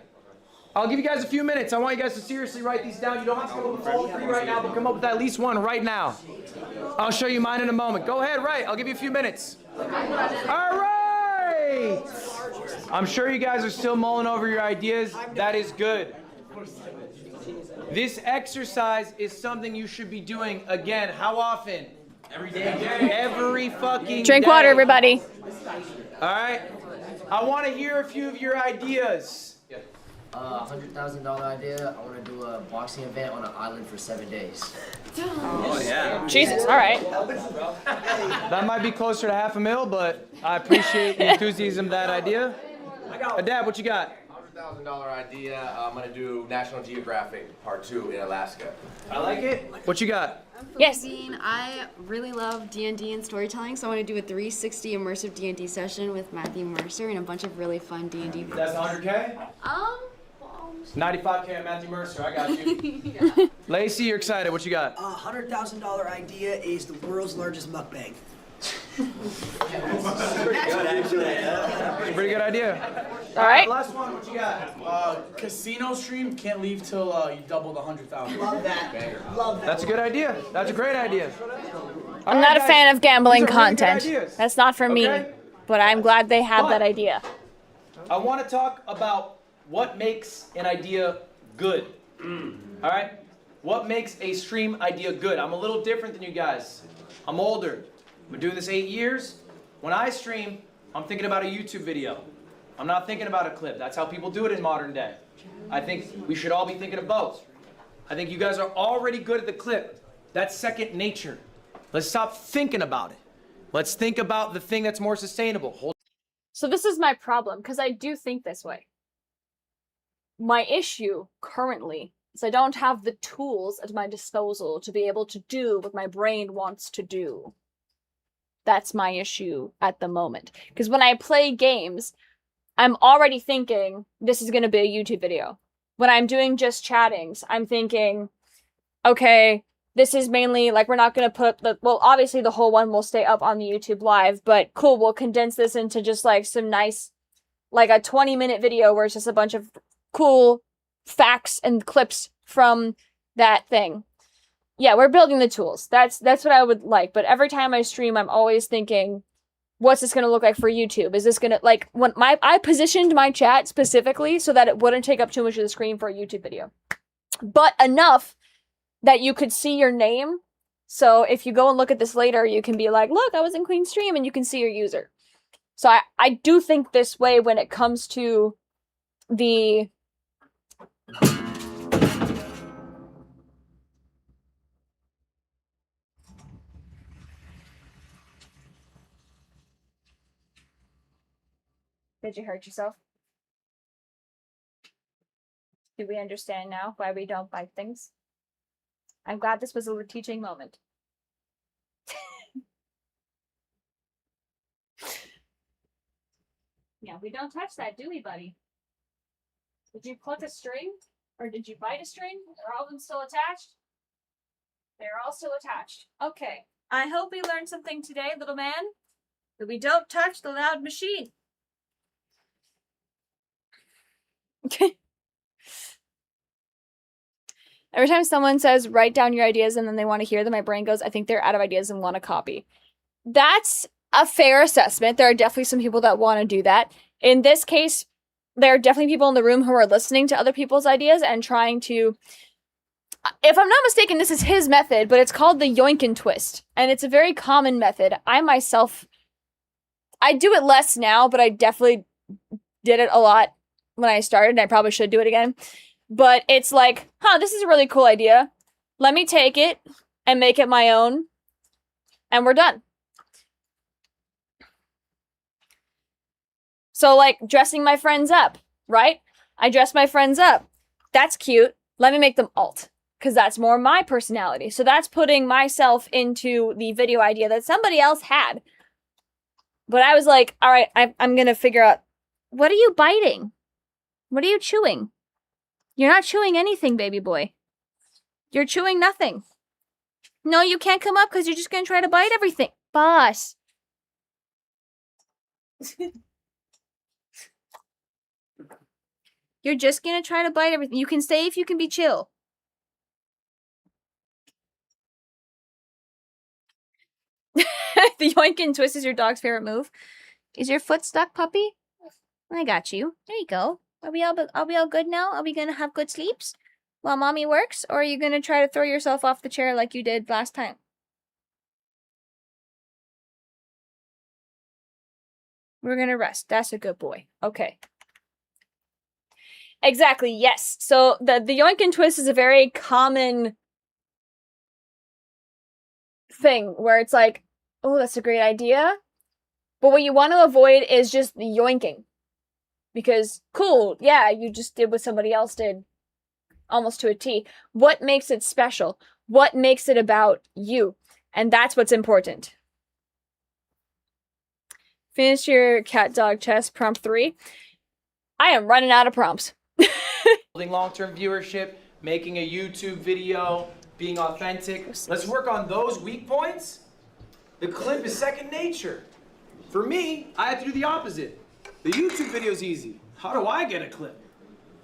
I'll give you guys a few minutes. I want you guys to seriously write these down. You don't have to come up with all 3 right now, but come up with at least one right now. I'll show you mine in a moment. Go ahead, write. I'll give you a few minutes. All right. I'm sure you guys are still mulling over your ideas. That is good. This exercise is something you should be doing again. How often? Every day. Every fucking day. Drink water, everybody. All right. I want to hear a few of your ideas. $100,000 idea. I want to do a boxing event on an island for 7 days. Oh, yeah. Jesus, all right. That might be closer to $500,000, but I appreciate the enthusiasm of that idea. Dad, what you got? $100,000 idea. I'm gonna do National Geographic Part 2 in Alaska. I like it. What you got? Yes. I really love D&D and storytelling, so I want to do a 360 immersive D&D session with Matthew Mercer and a bunch of really fun D&D. That's 100K? 95K on Matthew Mercer. I got you. Yeah. Lacey, you're excited. What you got? $100,000 idea is the world's largest mukbang. Pretty good idea. All right. Last one. What you got? Casino stream, can't leave till you double the 100,000. Love that. Love that. That's a good idea. That's a great idea. I'm not a fan of gambling These are really good content. ideas. That's not for me, Okay. but I'm glad they have that idea. I want to talk about what makes an idea good. All right? What makes a stream idea good? I'm a little different than you guys. I'm older. I've been doing this 8 years. When I stream, I'm thinking about a YouTube video. I'm not thinking about a clip. That's how people do it in modern day. I think we should all be thinking of both. I think you guys are already good at the clip. That's second nature. Let's stop thinking about it. Let's think about the thing that's more sustainable. So this is my problem, because I do think this way. My issue currently is I don't have the tools at my disposal to be able to do what my brain wants to do. That's my issue at the moment. Because when I play games, I'm already thinking this is going to be a YouTube video. When I'm doing just chattings, I'm thinking, okay, this is mainly, like, we're not going to put the, well, obviously the whole one will stay up on the YouTube live, but cool, we'll condense this into just, like, some nice, like, a 20-minute video where it's just a bunch of cool facts and clips from that thing. Yeah, we're building the tools. That's what I would like, but every time I stream, I'm always thinking, what's this going to look like for YouTube? Is this going to, like, when I positioned my chat specifically so that it wouldn't take up too much of the screen for a YouTube video. But enough that you could see your name. So if you go and look at this later, you can be like, look, I was in Queen's stream, and you can see your user. So I do think this way when it comes to the... Did you hurt yourself? Do we understand now why we don't bite things? I'm glad this was a teaching moment. Yeah, we don't touch that, do we, buddy? Did you pluck a string? Or did you bite a string? Are all of them still attached? They're all still attached. Okay. I hope we learned something today, little man. That we don't touch the loud machine. Okay. Every time someone says, write down your ideas and then they want to hear them, my brain goes, I think they're out of ideas and want to copy. That's a fair assessment. There are definitely some people that want to do that. In this case, there are definitely people in the room who are listening to other people's ideas and trying to... If I'm not mistaken, this is his method, but it's called the yoink and twist. And it's a very common method. I myself... I do it less now, but I definitely did it a lot when I started, and I probably should do it again. But it's like, this is a really cool idea. Let me take it and make it my own. And we're done. So, like, dressing my friends up, right? I dress my friends up. That's cute. Let me make them alt. Because that's more my personality. So that's putting myself into the video idea that somebody else had. But I was like, all right, I'm going to figure out, what are you biting? What are you chewing? You're not chewing anything, baby boy. You're chewing nothing. No, you can't come up because you're just going to try to bite everything. Boss. You're just going to try to bite everything. You can stay if you can be chill. The yoink and twist is your dog's favorite move. Is your foot stuck, puppy? I got you. There you go. Are we all good now? Are we gonna have good sleeps while mommy works? Or are you gonna try to throw yourself off the chair like you did last time? We're gonna rest. That's a good boy. Okay. Exactly, yes. So the yoink and twist is a very common thing where it's like, oh, that's a great idea. But what you want to avoid is just the yoinking. Because, cool, yeah, you just did what somebody else did. Almost to a T. What makes it special? What makes it about you? And that's what's important. Finish your cat dog chess, prompt 3. I am running out of prompts. Building long-term viewership, making a YouTube video, being authentic. Let's work on those weak points. The clip is second nature. For me, I have to do the opposite. The YouTube video is easy. How do I get a clip?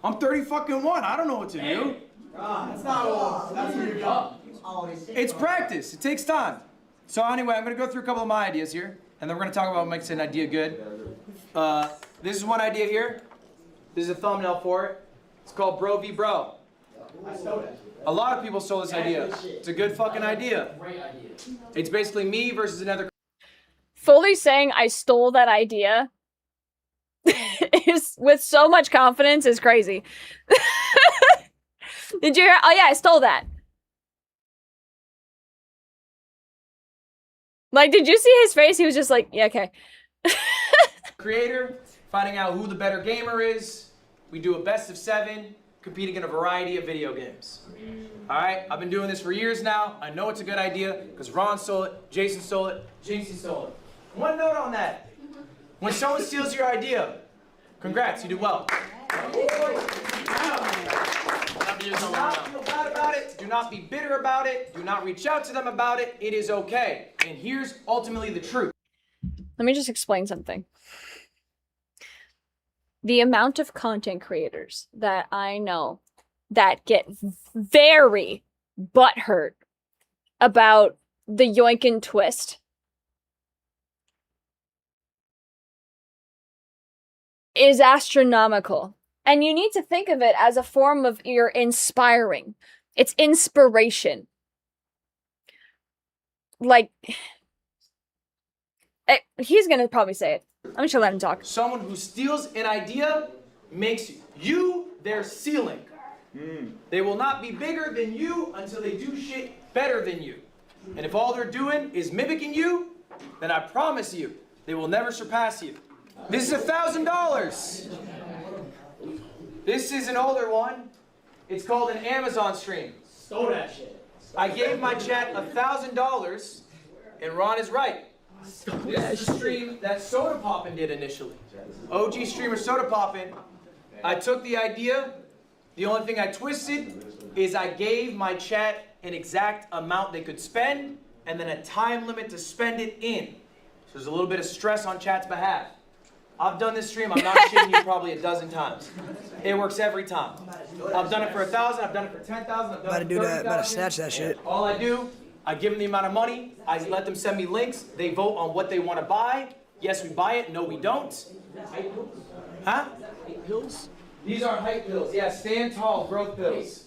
I'm 30-fucking-1. I don't know what to do. That's not all. That's what you're done. It's practice. It takes time. So anyway, I'm going to go through a couple of my ideas here, and then we're going to talk about what makes an idea good. This is one idea here. This is a thumbnail for it. It's called Bro v Bro. I stole it. A lot of people stole this idea. It's a good fucking idea. Great idea. It's basically me versus another. fully saying I stole that idea is with so much confidence is crazy. Did you hear? Oh yeah, I stole that. Like, did you see his face? He was just like, yeah, okay. Creator, finding out who the better gamer is. We do a best of 7, competing in a variety of video games. All right, I've been doing this for years now. I know it's a good idea because Ron stole it, Jason stole it, Jinxie stole it. One note on that. When someone steals your idea, congrats, you did well. Do not feel bad about it. Do not be bitter about it. Do not reach out to them about it. It is okay. And here's ultimately the truth. Let me just explain something. The amount of content creators that I know that get very butthurt about the yoink and twist is astronomical. And you need to think of it as a form of you're inspiring. It's inspiration. Like, he's gonna probably say it. I'm just gonna let him talk. Someone who steals an idea makes you their ceiling. They will not be bigger than you until they do shit better than you. And if all they're doing is mimicking you, then I promise you, they will never surpass you. This is $1,000. This is an older one. It's called an Amazon stream. Stole that shit. I gave my chat $1,000, and Ron is right. This is a stream that Soda Poppin' did initially. OG streamer Soda Poppin'. I took the idea. The only thing I twisted is I gave my chat an exact amount they could spend and then a time limit to spend it in. So there's a little bit of stress on chat's behalf. I've done this stream, I'm not shitting you, probably a dozen times. It works every time. I've done it for 1,000, I've done it for 10,000, I've done it for 30,000. About to snatch that shit. All I do, I give them the amount of money, I let them send me links, they vote on what they want to buy. Yes, we buy it, no, we don't. Huh? Pills? These aren't height pills. Yeah, stand tall, growth pills.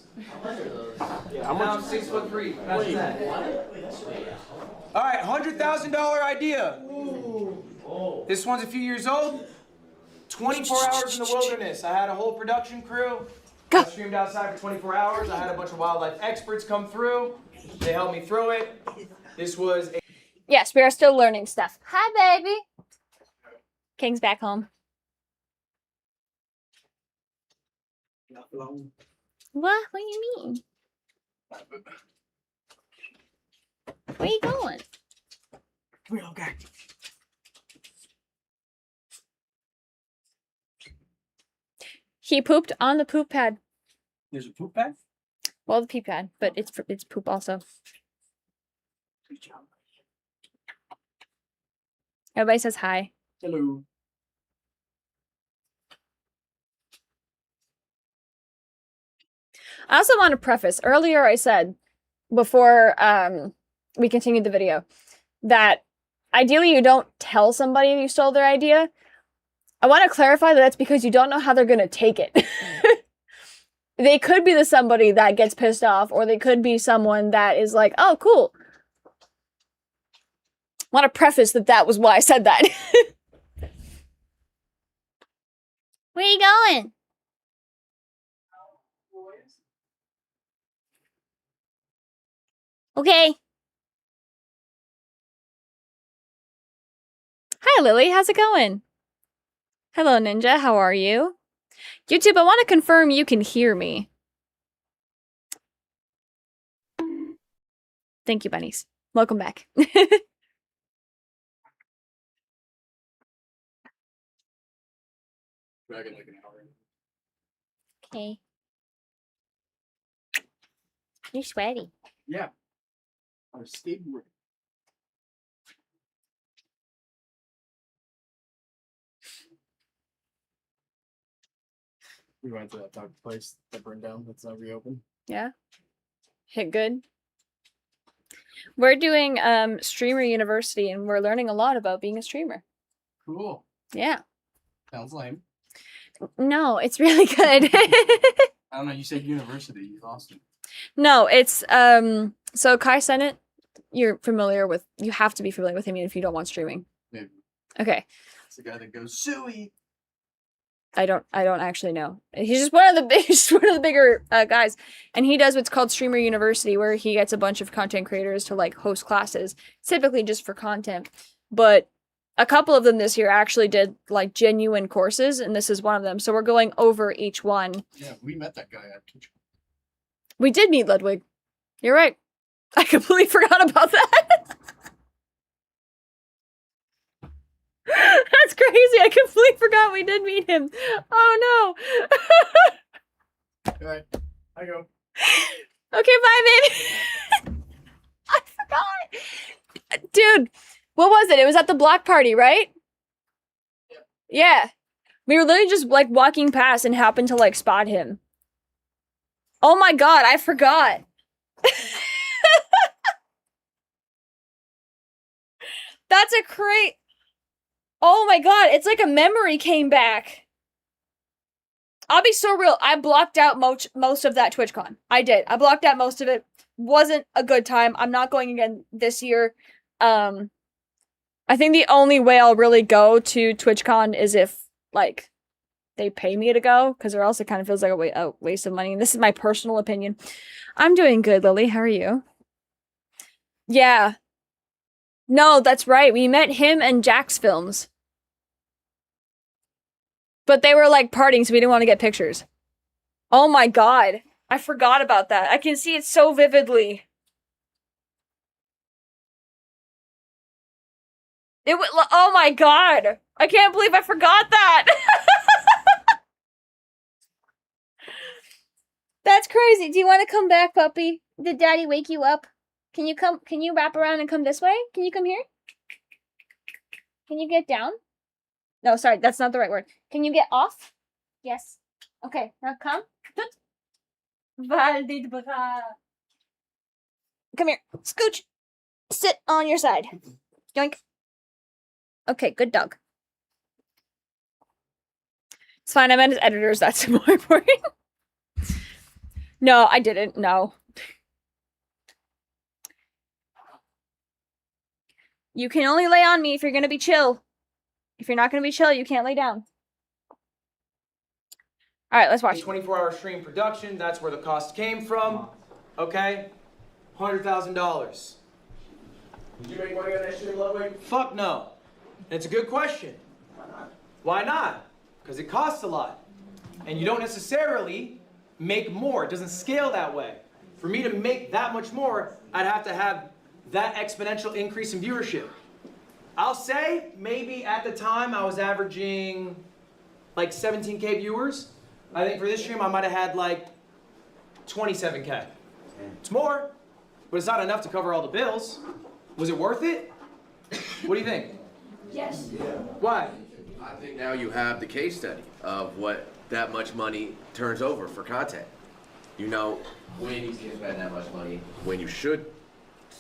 Yeah, I'm 6'3". That's that. All right, $100,000 idea. This one's a few years old. 24 hours in the wilderness. I had a whole production crew. I streamed outside for 24 hours. I had a bunch of wildlife experts come through. They helped me through it. This was a... Yes, we are still learning stuff. Hi, baby. King's back home. What? What do you mean? Where you going? We're okay. He pooped on the poop pad. There's a poop pad? Well, the pee pad, but it's poop also. Everybody says hi. Hello. I also want to preface, earlier I said, before we continued the video, that ideally you don't tell somebody you stole their idea. I want to clarify that that's because you don't know how they're going to take it. They could be the somebody that gets pissed off, or they could be someone that is like, oh, cool. I want to preface that was why I said that. Where you going? Okay. Hi, Lily. How's it going? Hello, Ninja. How are you? YouTube, I want to confirm you can hear me. Thank you, bunnies. Welcome back. Okay. You're sweaty. Yeah. On a skateboard. We went to that dark place that burned down that's not reopened. Yeah. Hit good. We're doing Streamer University, and we're learning a lot about being a streamer. Cool. Yeah. Sounds lame. No, it's really good. I don't know, you said university, you lost it. No, it's so Kai Sennett, you're familiar with, you have to be familiar with him even if you don't want streaming. Okay. It's the guy that goes, Suey. I don't actually know. He's just one of the bigger guys, and he does what's called Streamer University, where he gets a bunch of content creators to like host classes, typically just for content. But a couple of them this year actually did like genuine courses, and this is one of them. So we're going over each one. Yeah, we met that guy at Twitch. We did meet Ludwig. You're right. I completely forgot about that. That's crazy. I completely forgot we did meet him. Oh no. All right, I go. Okay, bye, baby. I forgot. Dude, what was it? It was at the block party, right? Yeah. We were literally just like walking past and happened to like spot him. Oh my god, I forgot. That's a great... Oh my god, it's like a memory came back. I'll be so real. I blocked out most of that TwitchCon. I did. I blocked out most of it. Wasn't a good time. I'm not going again this year. I think the only way I'll really go to TwitchCon is if, like, they pay me to go, because or else it kind of feels like a waste of money. And this is my personal opinion. I'm doing good, Lily. How are you? Yeah. No, that's right. We met him and Jack's Films. But they were like partying, so we didn't want to get pictures. Oh my god. I forgot about that. I can see it so vividly. Oh my god. I can't believe I forgot that. That's crazy. Do you want to come back, puppy? Did daddy wake you up? Can you wrap around and come this way? Can you come here? Can you get down? No, sorry, that's not the right word. Can you get off? Yes. Okay, now come. Come here. Scooch. Sit on your side. Yoink. Okay, good dog. It's fine, I meant as editors, that's more important. No, I didn't, no. You can only lay on me if you're gonna be chill. If you're not gonna be chill, you can't lay down. Alright, let's watch. 24-hour stream production, that's where the cost came from. Okay? $100,000. Did you make money on that stream, Ludwig? Fuck no. And it's a good question. Why not? Why not? Because it costs a lot. And you don't necessarily make more. It doesn't scale that way. For me to make that much more, I'd have to have that exponential increase in viewership. I'll say maybe at the time I was averaging like 17K viewers. I think for this stream I might have had like 27K. It's more, but it's not enough to cover all the bills. Was it worth it? What do you think? Yes. Yeah. Why? I think now you have the case study of what that much money turns over for content. You know when you can spend that much money, when you should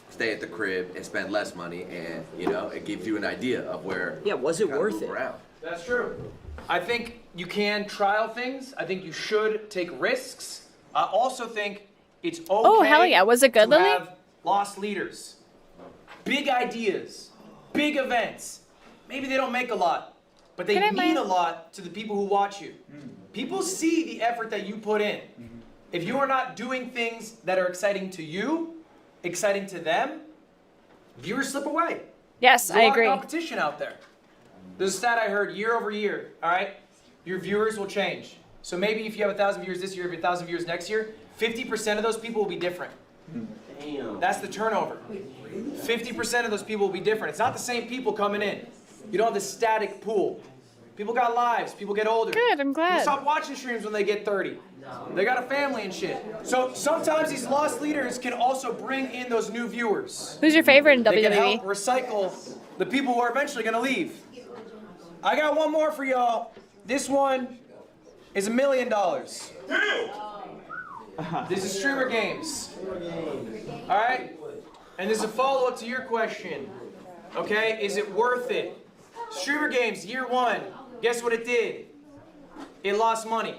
stay at the crib and spend less money, and you know it gives you an idea of where. Yeah, was it worth it? Around. That's true. I think you can trial things. I think you should take risks. I also think it's okay. Oh, hell yeah. Was it good, to Lily? have lost leaders. Big ideas, big events. Maybe they don't make a lot, but they mean a lot to the people who watch you. People see the effort that you put in. If you are not doing things that are exciting to you, exciting to them, viewers slip away. Yes, There's I a lot agree. of competition out there. There's a stat I heard year over year, all right? Your viewers will change. So maybe if you have 1,000 viewers this year, if you have 1,000 viewers next year, 50% of those people will be different. Damn. That's the turnover. 50% of those people will be different. It's not the same people coming in. You don't have the static pool. People got lives. People get older. Good, I'm glad. People stop watching streams when they get 30. They got a family and shit. So sometimes these lost leaders can also bring in those new viewers. Who's your favorite in They can WWE? help recycle the people who are eventually going to leave. I got one more for y'all. This one is $1 million. This is Streamer Games. All right? And this is a follow-up to your question. Okay? Is it worth it? Streamer Games, year one. Guess what it did? It lost money.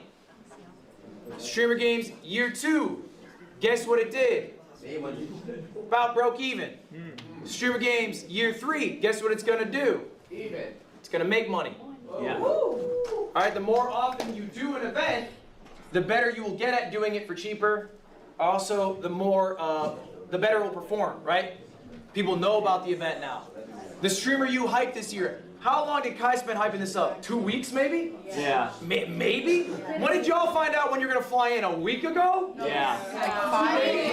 Streamer Games, year two. Guess what it did? About broke even. Streamer Games, year three. Guess what it's going to do? Even. It's gonna make money. Yeah. All right, the more often you do an event, the better you will get at doing it for cheaper. Also, the better it will perform, right? People know about the event now. The streamer you hyped this year, how long did Kai spend hyping this up? 2 weeks, maybe? Yeah. Maybe? When did y'all find out when you're gonna fly in? A week ago? Yeah.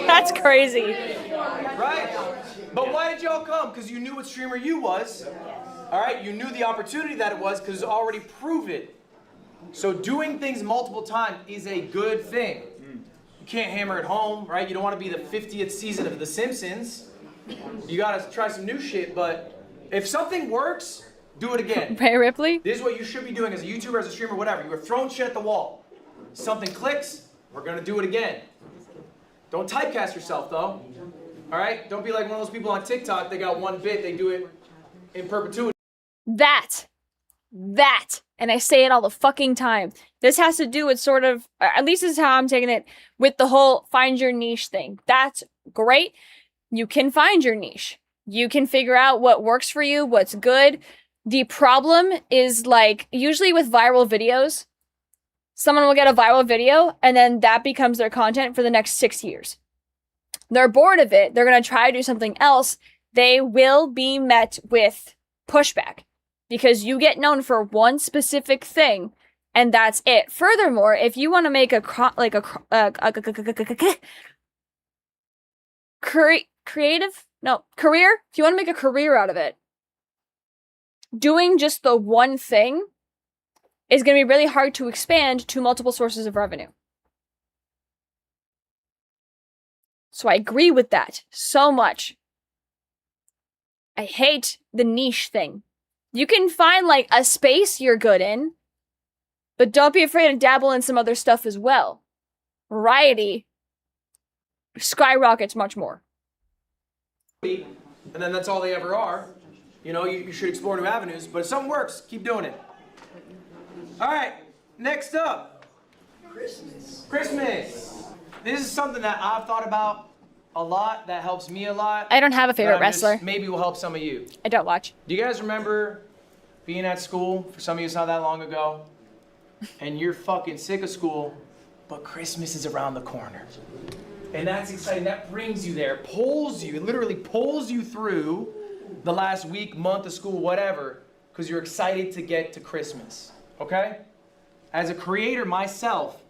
That's crazy. Right? But why did y'all come? Because you knew what streamer you was. All right? You knew the opportunity that it was because it's already proven. So doing things multiple times is a good thing. You can't hammer it home, right? You don't want to be the 50th season of The Simpsons. You gotta try some new shit, but if something works, do it again. Ray Ripley? This is what you should be doing as a YouTuber, as a streamer, whatever. You were throwing shit at the wall. Something clicks, we're gonna do it again. Don't typecast yourself though. All right? Don't be like one of those people on TikTok, they got one bit, they do it in perpetuity. That. And I say it all the fucking time. This has to do with sort of, at least this is how I'm taking it, with the whole find your niche thing. That's great. You can find your niche. You can figure out what works for you, what's good. The problem is, like, usually with viral videos, someone will get a viral video and then that becomes their content for the next 6 years. They're bored of it. They're going to try to do something else. They will be met with pushback because you get known for one specific thing and that's it. Furthermore, if you want to make career, if you want to make a career out of it, doing just the one thing is going to be really hard to expand to multiple sources of revenue. So I agree with that so much. I hate the niche thing. You can find like a space you're good in, but don't be afraid to dabble in some other stuff as well. Variety skyrockets much more. And then that's all they ever are. You know, you should explore new avenues, but if something works, keep doing it. All right, next up. Christmas. This is something that I've thought about a lot, that helps me a lot. I don't have a favorite wrestler. Maybe will help some of you. I don't watch. Do you guys remember being at school? For some of you, it's not that long ago. And you're fucking sick of school, but Christmas is around the corner. And that's exciting. That brings you there, pulls you, it literally pulls you through the last week, month of school, whatever, because you're excited to get to Christmas, okay? As a creator myself,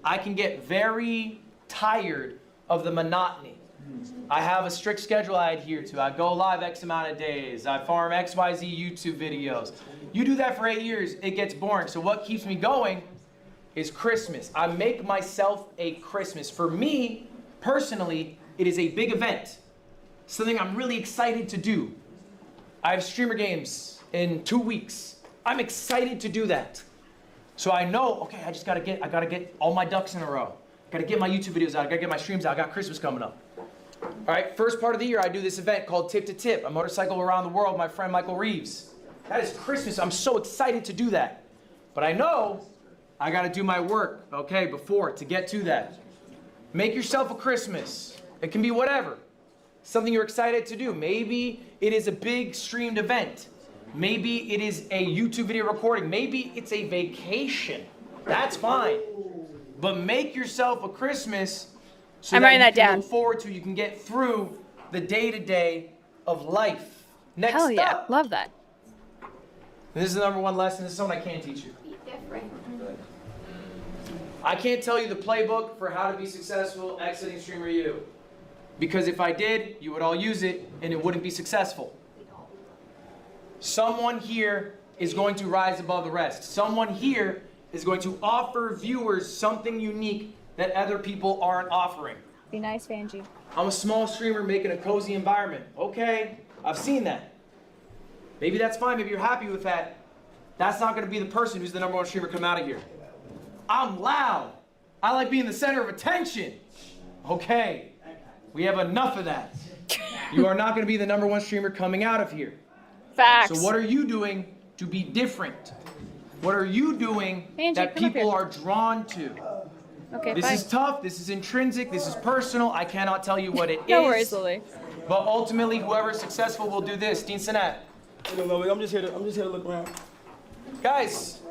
I can get very tired of the monotony. I have a strict schedule I adhere to. I go live X amount of days. I farm XYZ YouTube videos. You do that for 8 years, it gets boring. So what keeps me going is Christmas. I make myself a Christmas. For me, personally, it is a big event. Something I'm really excited to do. I have streamer games in 2 weeks. I'm excited to do that. So I know, okay, I gotta get all my ducks in a row. Gotta get my YouTube videos out, I gotta get my streams out, I got Christmas coming up. All right, first part of the year, I do this event called Tip to Tip, a motorcycle around the world, my friend Michael Reeves. That is Christmas, I'm so excited to do that. But I know I gotta do my work, okay, before, to get to that. Make yourself a Christmas. It can be whatever. Something you're excited to do. Maybe it is a big streamed event. Maybe it is a YouTube video recording. Maybe it's a vacation. That's fine. But make yourself a Christmas so I'm that writing you that can down. look forward to, you can get through the day-to-day of life. Next Hell yeah, up, love that. this is the number one lesson. This is something I can't teach you. I can't tell you the playbook for how to be successful exiting Streamer U. Because if I did, you would all use it and it wouldn't be successful. Someone here is going to rise above the rest. Someone here is going to offer viewers something unique that other people aren't offering. Be nice, Vanjie. I'm a small streamer making a cozy environment. Okay, I've seen that. Maybe that's fine, maybe you're happy with that. That's not gonna be the person who's the #1 streamer come out of here. I'm loud. I like being the center of attention. Okay, we have enough of that. You are not gonna be the #1 streamer coming out of here. Facts. So what are you doing to be different? What are you doing Angie, that come up people here. are drawn to? Okay, This fine. is tough, this is intrinsic, this is personal, I cannot tell you what it is. No worries, Lily. But ultimately, whoever is successful will do this. Dean Sinat. I'm just here to look around. Guys,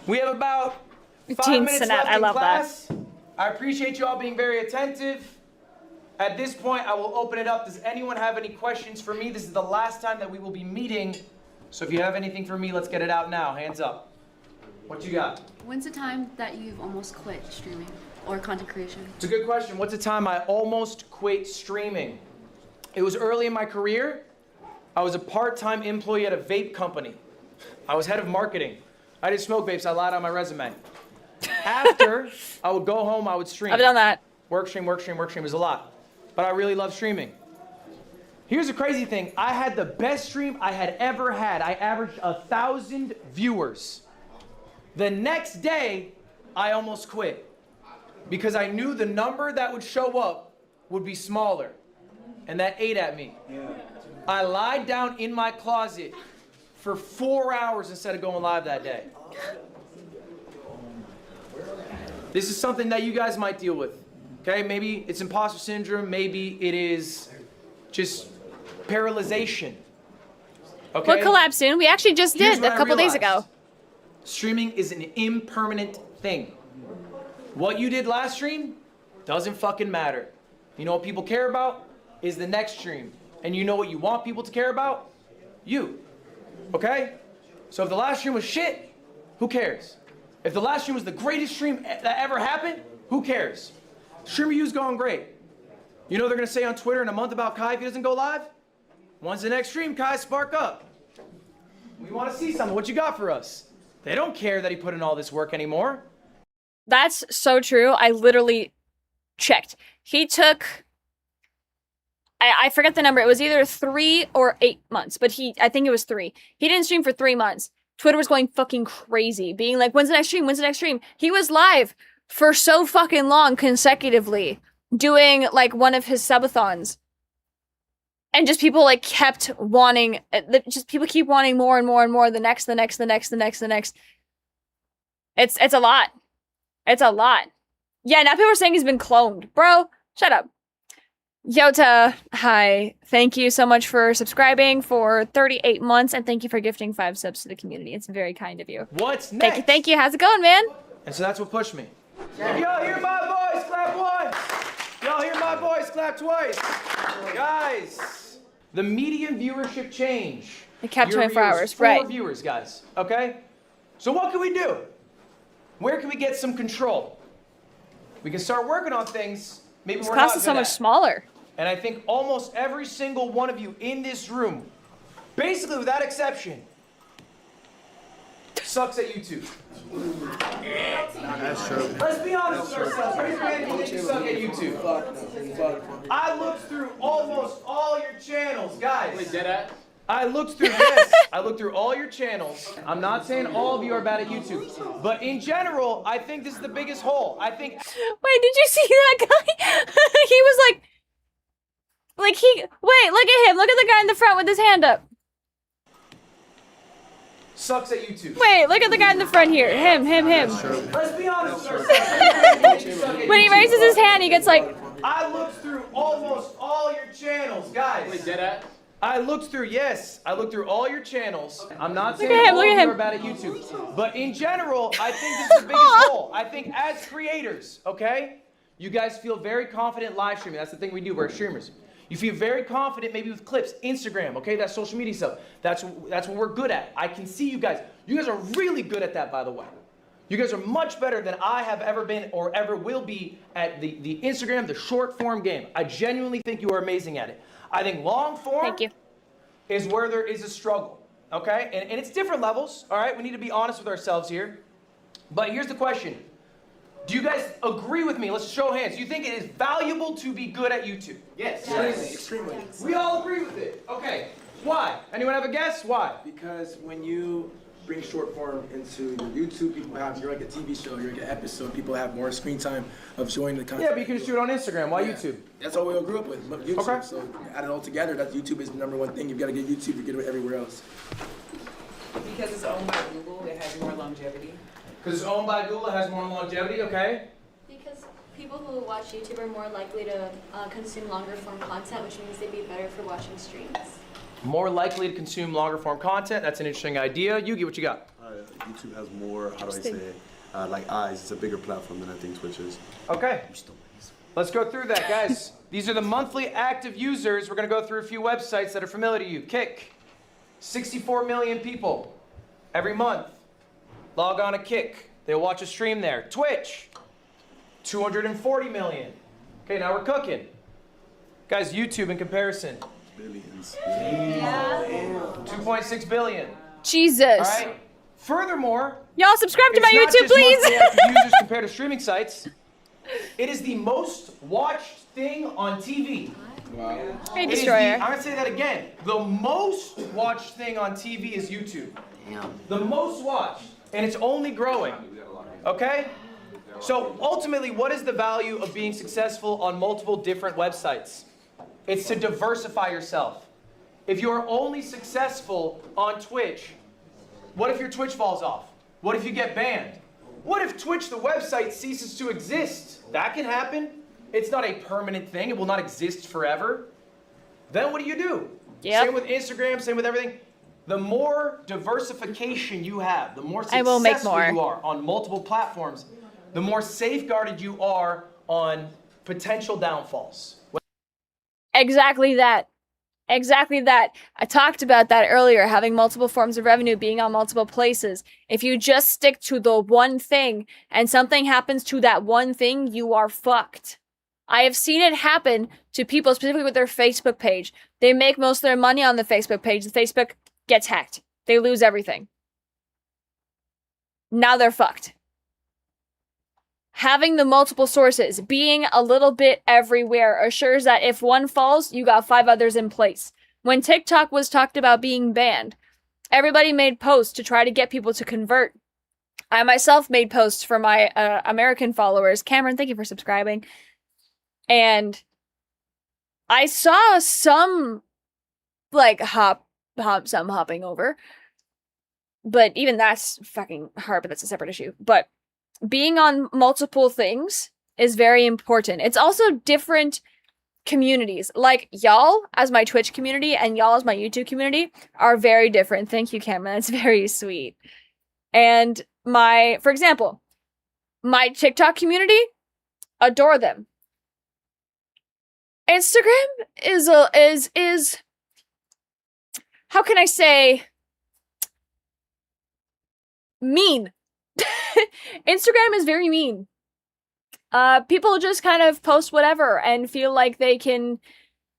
we have about 5 Teen minutes Senate, left I in love that. class. I appreciate you all being very attentive. At this point, I will open it up. Does anyone have any questions for me? This is the last time that we will be meeting. So if you have anything for me, let's get it out now. Hands up. What you got? When's the time that you've almost quit streaming or content creation? It's a good question. What's the time I almost quit streaming? It was early in my career. I was a part-time employee at a vape company. I was head of marketing. I didn't smoke vapes. I lied on my resume. After, I would go home, I would stream. I've done that. Work stream was a lot. But I really love streaming. Here's the crazy thing. I had the best stream I had ever had. I averaged 1,000 viewers. The next day, I almost quit because I knew the number that would show up would be smaller, and that ate at me. I lied down in my closet for 4 hours instead of going live that day. This is something that you guys might deal with, okay? Maybe it's imposter syndrome, maybe it is just paralyzation, okay? We'll collab soon. We actually just Here's did what a I couple days realized. ago. Streaming is an impermanent thing. What you did last stream doesn't fucking matter. You know what people care about is the next stream. And you know what you want people to care about? You. Okay? So if the last stream was shit, who cares? If the last stream was the greatest stream that ever happened, who cares? Stream review's going great. You know what they're gonna say on Twitter in a month about Kai if he doesn't go live? When's the next stream, Kai? Spark up. We wanna see something. What you got for us? They don't care that he put in all this work anymore. That's so true. I literally checked. He took, I forget the number. It was either 3 or 8 months, but I think it was 3. He didn't stream for 3 months. Twitter was going fucking crazy, being like, when's the next stream? When's the next stream? He was live for so fucking long consecutively, doing like one of his subathons. And just people like kept wanting, just people keep wanting more and more and more. The next. It's a lot. It's a lot. Yeah, now people are saying he's been cloned. Bro, shut up. Yota, hi. Thank you so much for subscribing for 38 months, and thank you for gifting 5 subs to the community. It's very kind of you. What's next? Thank you. How's it going, man? And so that's what pushed me. If y'all hear my voice, clap once. Y'all hear my voice, clap twice. Guys, the median viewership change. It kept 24 hours, 4 right. viewers, guys, okay? So what can we do? Where can we get some control? We can start working on things maybe This we're class not is so good much at. smaller. And I think almost every single one of you in this room, basically without exception, sucks at YouTube. That's true. Let's be honest with ourselves. Raise your hand if you think you suck at YouTube. I looked through almost all your channels, guys. Wait, dead at? I looked through this. I looked through all your channels. I'm not saying all of you are bad at YouTube, but in general, I think this is the biggest hole. I think. Wait, did you see that guy? He was like wait, look at him. Look at the guy in the front with his hand up. Sucks at YouTube. Wait, look at the guy in the front here. Him. Let's be honest with ourselves. When he raises his hand, he gets like. I looked through almost all your channels, guys. Wait, dead at? I looked through all your channels. I'm not saying Look at him, all look of at you him. are bad at YouTube, but in general, I think this is the biggest hole. I think as creators, okay, you guys feel very confident live streaming. That's the thing we do. We're streamers. You feel very confident maybe with clips, Instagram, okay, that's social media stuff. That's what we're good at. I can see you guys. You guys are really good at that, by the way. You guys are much better than I have ever been or ever will be at the Instagram, the short form game. I genuinely think you are amazing at it. I think long form is where there is a struggle, okay? And it's different levels, all right? We need to be honest with ourselves here. But here's the question. Do you guys agree with me? Let's show hands. Do you think it is valuable to be good at YouTube? Yes. Extremely. We all agree with it. Okay. Why? Anyone have a guess? Why? Because when you bring short form into your YouTube, you're like a TV show, you're like an episode, people have more screen time of showing the content. Yeah, but you can just do it on Instagram. Why YouTube? That's what we all grew up with, YouTube. Okay. So add it all together, that YouTube is the #1 thing. You've got to get YouTube to get it everywhere else. Because it's owned by Google, it has more longevity. Because it's owned by Google, it has more longevity, okay? Because people who watch YouTube are more likely to consume longer form content, which means they'd be better for watching streams. More likely to consume longer form content. That's an interesting idea. Yugi, what you got? YouTube has more, how do I say it, like eyes. It's a bigger platform than I think Twitch is. Okay. Let's go through that, guys. These are the monthly active users. We're going to go through a few websites that are familiar to you. Kick, 64 million people every month. Log on to Kick. They'll watch a stream there. Twitch, 240 million. Okay, now we're cooking. Guys, YouTube in comparison. Billions. 2.6 billion. Jesus. All right. Furthermore, y'all subscribe to my it's not YouTube, just please. monthly active users compared to streaming sites. It is the most watched thing on TV. Hey, It is Destroyer. I'm gonna say that again. The most watched thing on TV is YouTube. The most watched, and it's only growing. Okay? So ultimately, what is the value of being successful on multiple different websites? It's to diversify yourself. If you're only successful on Twitch, what if your Twitch falls off? What if you get banned? What if Twitch, the website, ceases to exist? That can happen. It's not a permanent thing. It will not exist forever. Then what do? Yep. Same with Instagram, same with everything. The more diversification you have, the more I will make successful more. you are on multiple platforms, the more safeguarded you are on potential downfalls. Exactly that. Exactly that. I talked about that earlier, having multiple forms of revenue, being on multiple places. If you just stick to the one thing and something happens to that one thing, you are fucked. I have seen it happen to people, specifically with their Facebook page. They make most of their money on the Facebook page. The Facebook gets hacked. They lose everything. Now they're fucked. Having the multiple sources, being a little bit everywhere, assures that if one falls, you got 5 others in place. When TikTok was talked about being banned, everybody made posts to try to get people to convert. I myself made posts for my American followers. Cameron, thank you for subscribing. And I saw some, like, some hopping over. But even that's fucking hard, but that's a separate issue. But being on multiple things is very important. It's also different communities. Like, y'all as my Twitch community and y'all as my YouTube community are very different. Thank you, Cameron. That's very sweet. And for example, my TikTok community, adore them. Instagram is how can I say, mean. Instagram is very mean. People just kind of post whatever and feel like they can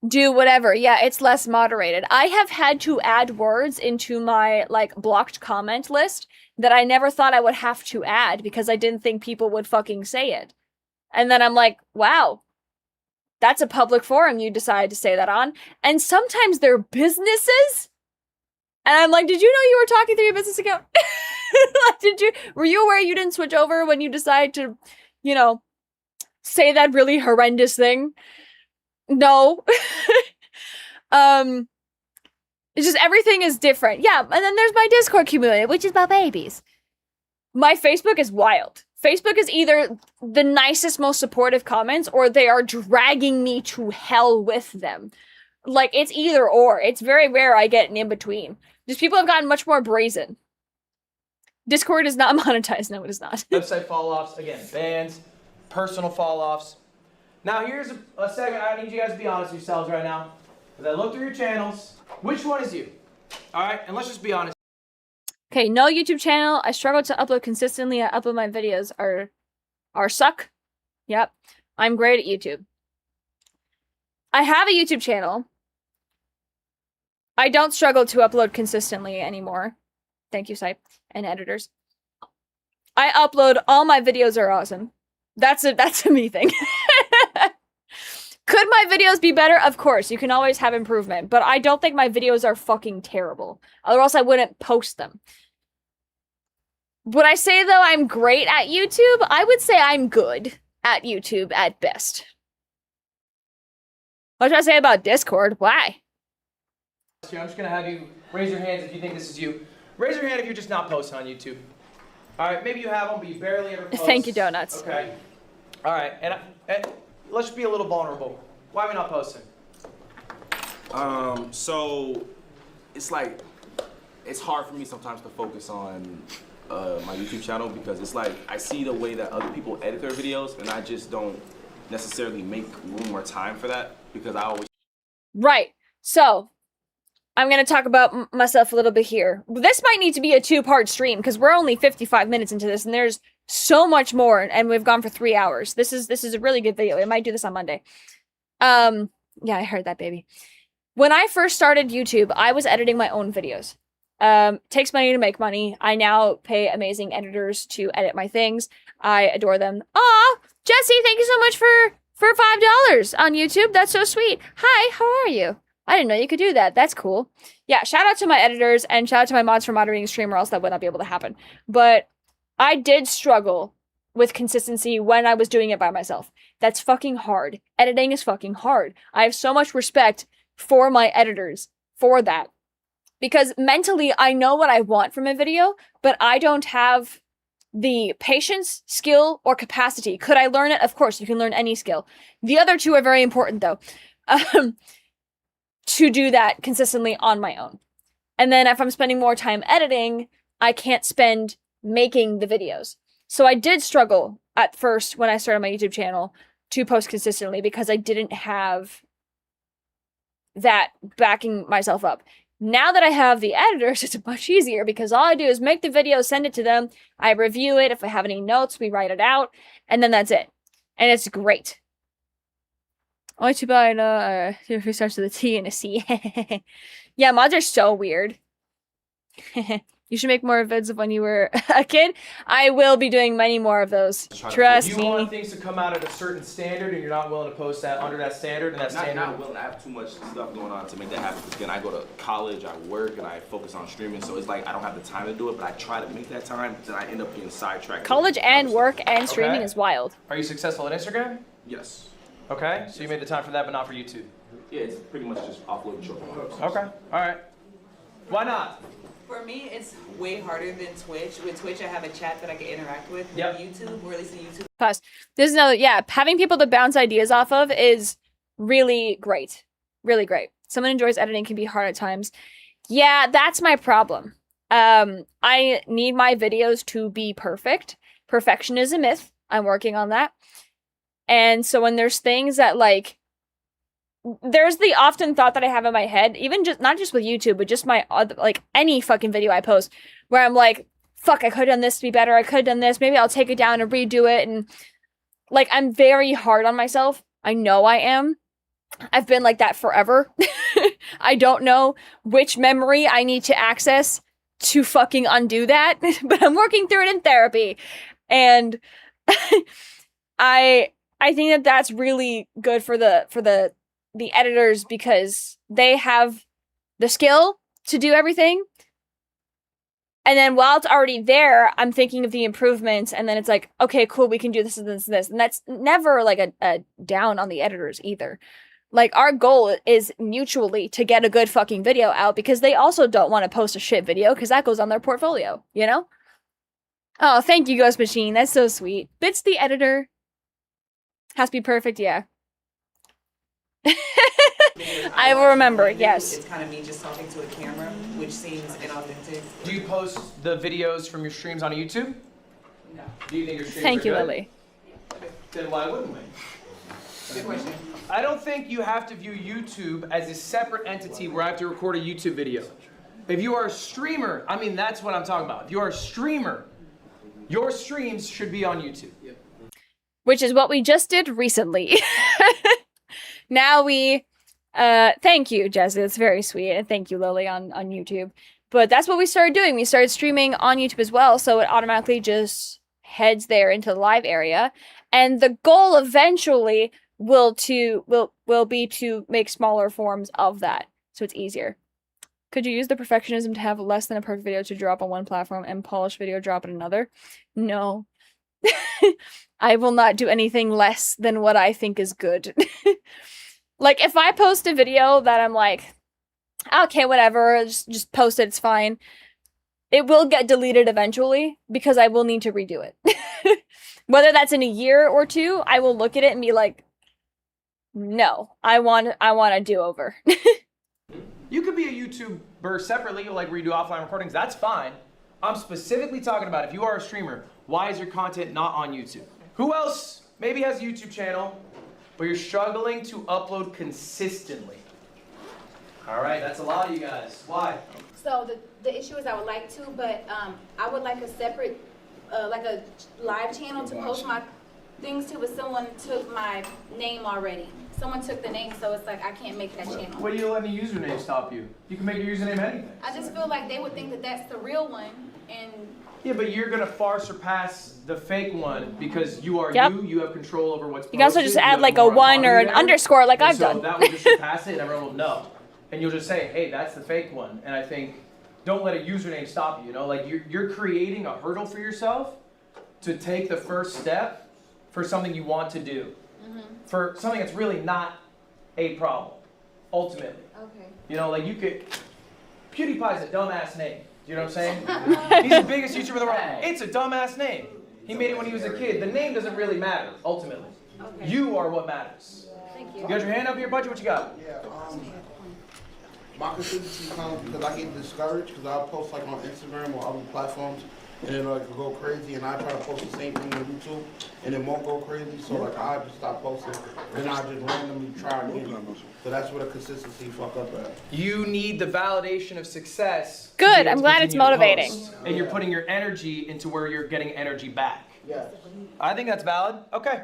do whatever. Yeah, it's less moderated. I have had to add words into my, like, blocked comment list that I never thought I would have to add because I didn't think people would fucking say it. And then I'm like, wow, that's a public forum you decided to say that on. And sometimes they're businesses. And I'm like, did you know you were talking through your business account? Like, were you aware you didn't switch over when you decided to, say that really horrendous thing? No. It's just everything is different. Yeah, and then there's my Discord community, which is about babies. My Facebook is wild. Facebook is either the nicest, most supportive comments, or they are dragging me to hell with them. Like, it's either or. It's very rare I get an in-between. Just people have gotten much more brazen. Discord is not monetized. No, it is not. Website fall-offs, again, bans, personal fall-offs. Now, here's a segment. I need you guys to be honest with yourselves right now. As I look through your channels, which one is you? All right, and let's just be honest. Okay, no YouTube channel. I struggle to upload consistently. I upload my videos are suck. Yep. I'm great at YouTube. I have a YouTube channel. I don't struggle to upload consistently anymore. Thank you, Sipe and editors. I upload all my videos are awesome. That's a me thing. Could my videos be better? Of course, you can always have improvement, but I don't think my videos are fucking terrible. Or else I wouldn't post them. Would I say, though, I'm great at YouTube? I would say I'm good at YouTube at best. What should I say about Discord? Why? I'm just going to have you raise your hands if you think this is you. Raise your hand if you're just not posting on YouTube. All right, maybe you have them, but you barely ever post. Thank you, Donuts. Okay. All right, and let's just be a little vulnerable. Why are we not posting? So it's like, it's hard for me sometimes to focus on my YouTube channel because it's like, I see the way that other people edit their videos and I just don't necessarily make room or time for that because I always... Right. So, I'm going to talk about myself a little bit here. This might need to be a 2-part stream because we're only 55 minutes into this and there's so much more and we've gone for 3 hours. This is a really good video. I might do this on Monday. Yeah, I heard that, baby. When I first started YouTube, I was editing my own videos. Takes money to make money. I now pay amazing editors to edit my things. I adore them. Aw, Jesse, thank you so much for $5 on YouTube. That's so sweet. Hi, how are you? I didn't know you could do that. That's cool. Yeah, shout out to my editors and shout out to my mods for moderating stream or else that would not be able to happen. But I did struggle with consistency when I was doing it by myself. That's fucking hard. Editing is fucking hard. I have so much respect for my editors for that. Because mentally, I know what I want from a video, but I don't have the patience, skill, or capacity. Could I learn it? Of course, you can learn any skill. The other two are very important, though. To do that consistently on my own. And then if I'm spending more time editing, I can't spend making the videos. So I did struggle at first when I started my YouTube channel to post consistently because I didn't have that backing myself up. Now that I have the editors, it's much easier because all I do is make the video, send it to them, I review it. If I have any notes, we write it out, and then that's it. And it's great. Only too bad, who starts with a T and a C. Yeah, mods are so weird. You should make more vids of when you were a kid. I will be doing many more of those. Trust me. You want things to come out at a certain standard and you're not willing to post that under that standard and that standard? Not willing. I have too much stuff going on to make that happen. Because again, I go to college, I work, and I focus on streaming. So it's like I don't have the time to do it, but I try to make that time. Then I end up getting sidetracked. College and work and streaming is wild. Are you successful on Instagram? Yes. Okay, so you made the time for that, but not for YouTube. Yeah, it's pretty much just offloading short form. Okay, all right. Why not? For me, it's way harder than Twitch. With Twitch, I have a chat that I can interact with. Yep. YouTube, or at least the YouTube. Pause. This is another, yeah, having people to bounce ideas off of is really great. Really great. Someone enjoys editing can be hard at times. Yeah, that's my problem. I need my videos to be perfect. Perfection is a myth. I'm working on that. And so when there's things that like, there's the often thought that I have in my head, even just, not just with YouTube, but just my, like any fucking video I post where I'm like, fuck, I could have done this to be better. I could have done this. Maybe I'll take it down and redo it. And like, I'm very hard on myself. I know I am. I've been like that forever. I don't know which memory I need to access to fucking undo that, but I'm working through it in therapy. And I think that that's really good for the editors because they have the skill to do everything. And then while it's already there, I'm thinking of the improvements and then it's like, okay, cool, we can do this and this and this. And that's never like a down on the editors either. Like our goal is mutually to get a good fucking video out because they also don't want to post a shit video because that goes on their portfolio, you know? Oh, thank you, Ghost Machine. That's so sweet. Bits the editor. Has to be perfect, yeah. I will remember, yes. It's kind of me just talking to a camera, which seems inauthentic. Do you post the videos from your streams on YouTube? No. Do you think your streams Thank are you, good? Lily. Then why wouldn't we? Good question. I don't think you have to view YouTube as a separate entity where I have to record a YouTube video. If you are a streamer, I mean, that's what I'm talking about. If you are a streamer, your streams should be on YouTube. Which is what we just did recently. Now we, thank you, Jesse. That's very sweet. And thank you, Lily, on YouTube. But that's what we started doing. We started streaming on YouTube as well. So it automatically just heads there into the live area. And the goal eventually will be to make smaller forms of that. So it's easier. Could you use the perfectionism to have less than a perfect video to drop on one platform and polished video drop on another? No. I will not do anything less than what I think is good. Like, if I post a video that I'm like, okay, whatever, just post it, it's fine. It will get deleted eventually because I will need to redo it. Whether that's in a year or two, I will look at it and be like, no, I want a do-over. You could be a YouTuber separately, like where you do offline recordings. That's fine. I'm specifically talking about if you are a streamer, why is your content not on YouTube? Who else maybe has a YouTube channel, but you're struggling to upload consistently? All right, that's a lot of you guys. Why? So the issue is I would like to, but I would like a separate, like a live channel to post my things to, but someone took my name already. Someone took the name, so it's like I can't make that channel. What do you let the username stop you? You can make your username anything. I just feel like they would think that that's the real one, and Yeah, but you're gonna far surpass the fake one because you are Yep. you have control over what's You can also posted, just you add have like a more 1 or an autonomy there. underscore like And I've so done. that would just surpass it and everyone will know. And you'll just say, hey, that's the fake one. And I think, don't let a username stop you, you know? Like you're creating a hurdle for yourself to take the first step for something you want to do. For something that's really not a problem, ultimately. okay. You know, like you could, PewDiePie's a dumbass name. You know what I'm saying? He's the biggest YouTuber in the world. It's a dumbass name. He made it when he was a kid. The name doesn't really matter, ultimately. Okay. You are what matters. Thank you. You got your hand up here, Budget? What you got? Yeah, my consistency comes because I get discouraged because I'll post like on Instagram or other platforms and then like go crazy and I try to post the same thing on YouTube and it won't go crazy, so like I just stop posting then I just randomly try again. So that's where the consistency fuck up at. You need the validation of success. Good, I'm glad it's motivating. And you're putting your energy into where you're getting energy back. Yeah. I think that's valid. Okay.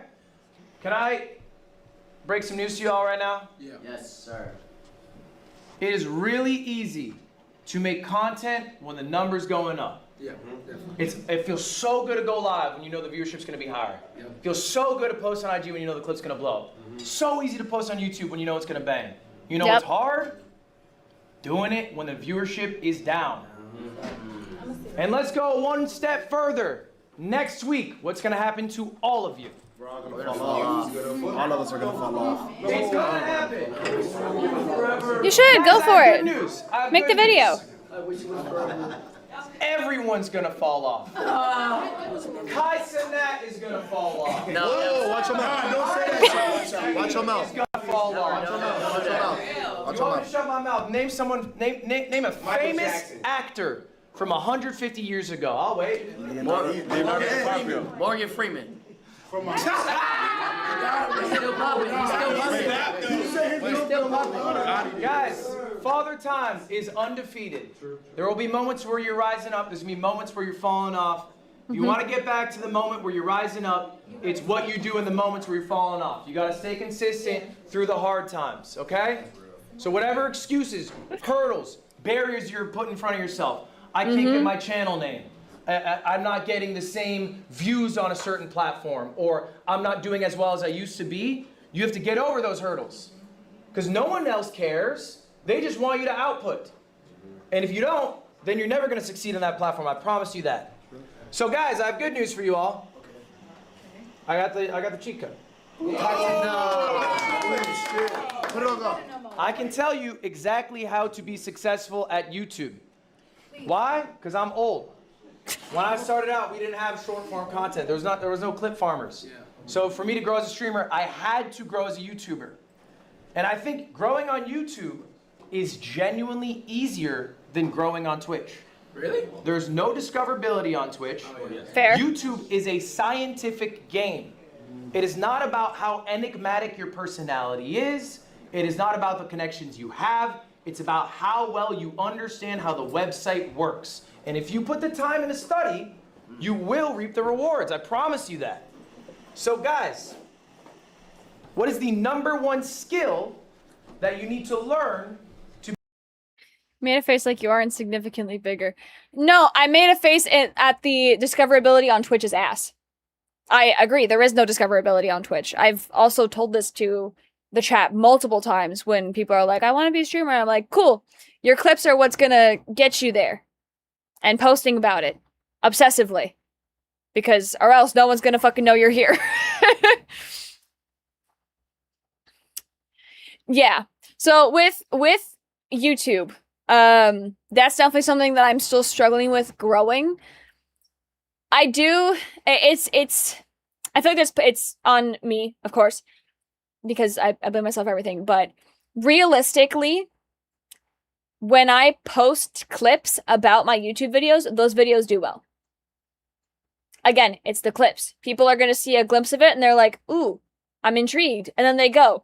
Can I break some news to you all right now? Yeah. Yes, sir. It is really easy to make content when the number's going up. Yeah, definitely. It feels so good to go live when you know the viewership's going to be higher. It feels so good to post on IG when you know the clip's going to blow. So easy to post on YouTube when you know it's going to bang. You know what's hard? Doing it when the viewership is down. And let's go one step further. Next week, what's going to happen to all of you? All of us are gonna fall off. It's gonna happen. You should go Guys, I for have it. good news. I have Make the good video. news. Everyone's gonna fall off. Kai Cenat is gonna fall off. No, watch your mouth. Don't say that. Watch your mouth. He's gonna fall off. Watch your mouth. You want me to shut my mouth? Name someone. Name a famous actor from 150 years ago. I'll wait. Morgan Freeman. He's still popping. Guys, Father Time is undefeated. There will be moments where you're rising up. There's going to be moments where you're falling off. If you want to get back to the moment where you're rising up, it's what you do in the moments where you're falling off. You got to stay consistent through the hard times, okay? So whatever excuses, hurdles, barriers you're putting in front of yourself. I can't get my channel name. I'm not getting the same views on a certain platform, or I'm not doing as well as I used to be. You have to get over those hurdles because no one else cares. They just want you to output. And if you don't, then you're never going to succeed on that platform. I promise you that. So guys, I have good news for you all. I got the cheat code. I can tell you exactly how to be successful at YouTube. Why? Because I'm old. When I started out, we didn't have short form content. There was no clip farmers. So for me to grow as a streamer, I had to grow as a YouTuber. And I think growing on YouTube is genuinely easier than growing on Twitch. Really? There's no discoverability on Twitch. Fair. YouTube is a scientific game. It is not about how enigmatic your personality is. It is not about the connections you have. It's about how well you understand how the website works. And if you put the time in the study, you will reap the rewards. I promise you that. So guys, what is the #1 skill that you need to learn to Made a face like you are insignificantly bigger. No, I made a face at the discoverability on Twitch's ass. I agree, there is no discoverability on Twitch. I've also told this to the chat multiple times when people are like, I want to be a streamer. I'm like, cool. Your clips are what's gonna get you there. And posting about it obsessively. Because, or else no one's gonna fucking know you're here. Yeah. So with YouTube, that's definitely something that I'm still struggling with growing. I feel like it's on me, of course, because I blame myself for everything, but realistically, when I post clips about my YouTube videos, those videos do well. Again, it's the clips. People are going to see a glimpse of it and they're like, ooh, I'm intrigued. And then they go.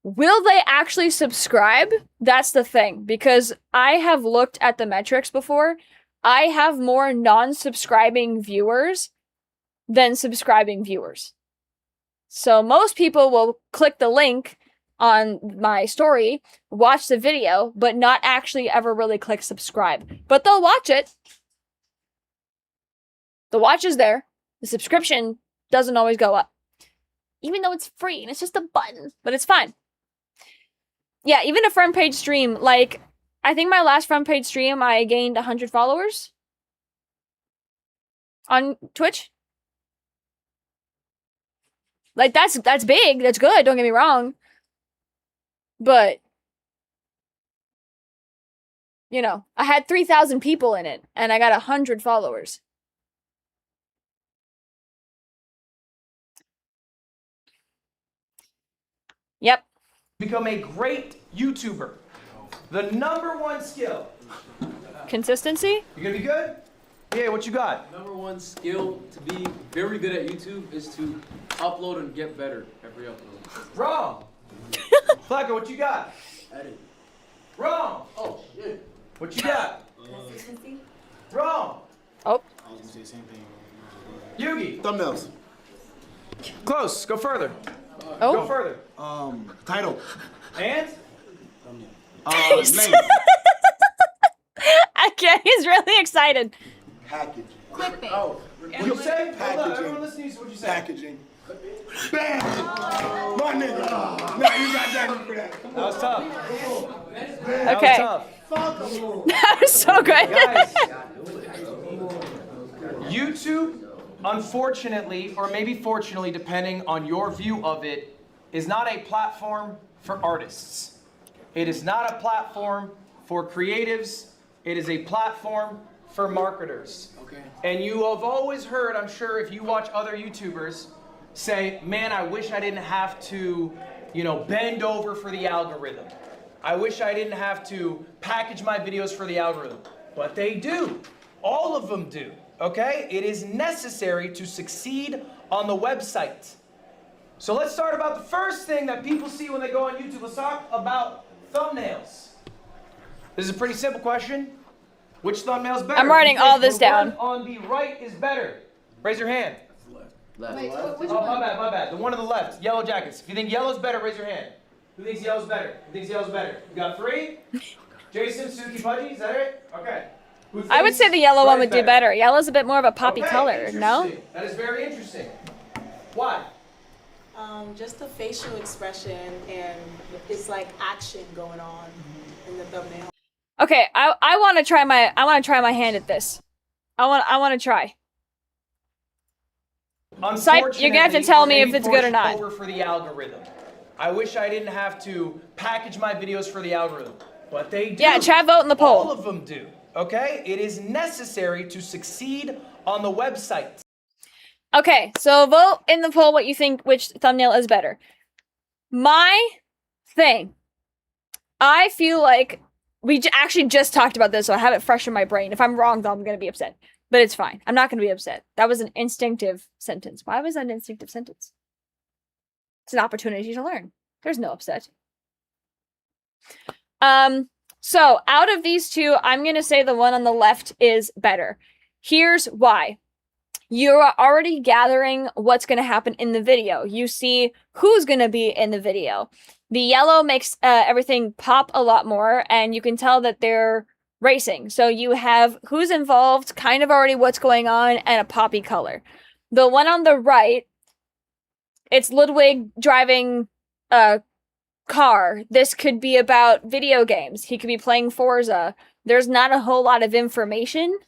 Will they actually subscribe? That's the thing. Because I have looked at the metrics before. I have more non-subscribing viewers than subscribing viewers. So most people will click the link on my story, watch the video, but not actually ever really click subscribe. But they'll watch it. The watch is there. The subscription doesn't always go up. Even though it's free and it's just a button, but it's fine. Yeah, even a front page stream, like, I think my last front page stream, I gained 100 followers on Twitch. Like, that's big. That's good. Don't get me wrong. But, you know, I had 3,000 people in it, and I got 100 followers. Yep. Become a great YouTuber. The #1 skill. Consistency? You gonna be good? Yeah, what you got? #1 skill to be very good at YouTube is to upload and get better every upload. Wrong. Flacco, what you got? Edit. Wrong. Oh, shit. What you got? Consistency. Wrong. Oh. I was gonna say the same thing. Yugi. Thumbnails. Close. Go further. Oh. Go further. Title. And? Name. Okay, he's really excited. Packaging. Clickbait. Oh. What'd you say? Hold on, Packaging. everyone listening, what'd you say? Packaging. Bam! My nigga. Nah, you got that for that. That was tough. Okay. That was tough. That was so good. Guys, YouTube, unfortunately, or maybe fortunately, depending on your view of it, is not a platform for artists. It is not a platform for creatives. It is a platform for marketers. Okay. And you have always heard, I'm sure, if you watch other YouTubers, say, man, I wish I didn't have to, bend over for the algorithm. I wish I didn't have to package my videos for the algorithm. But they do. All of them do. Okay? It is necessary to succeed on the website. So let's start about the first thing that people see when they go on YouTube. Let's talk about thumbnails. This is a pretty simple question. Which thumbnail is better? I'm writing all this down. The one on the right is better. Raise your hand. Left. Wait, which Oh, one? my bad. The one on the left, yellow jackets. If you think yellow's better, raise your hand. Who thinks yellow's better? Who thinks yellow's better? We got 3. Jason, Suki, Pudgy, is that it? Okay. I would say the yellow one would do better. Yellow's a bit more of a poppy color, no? That is very interesting. Why? Just the facial expression and it's like action going on in the thumbnail. Okay, I want to try my hand at this. I want to try. Sipe, you're gonna have to tell me if it's good or not. Over for the algorithm. I wish I didn't have to package my videos for the algorithm, but they do. Yeah, chat vote in the poll. All of them do. Okay, it is necessary to succeed on the website. Okay, so vote in the poll what you think which thumbnail is better. My thing, I feel like we actually just talked about this, so I have it fresh in my brain. If I'm wrong, though, I'm going to be upset. But it's fine. I'm not going to be upset. That was an instinctive sentence. Why was that an instinctive sentence? It's an opportunity to learn. There's no upset. So out of these two, I'm going to say the one on the left is better. Here's why. You're already gathering what's going to happen in the video. You see who's going to be in the video. The yellow makes everything pop a lot more, and you can tell that they're racing. So you have who's involved, kind of already what's going on, and a poppy color. The one on the right, it's Ludwig driving a car. This could be about video games. He could be playing Forza. There's not a whole lot of information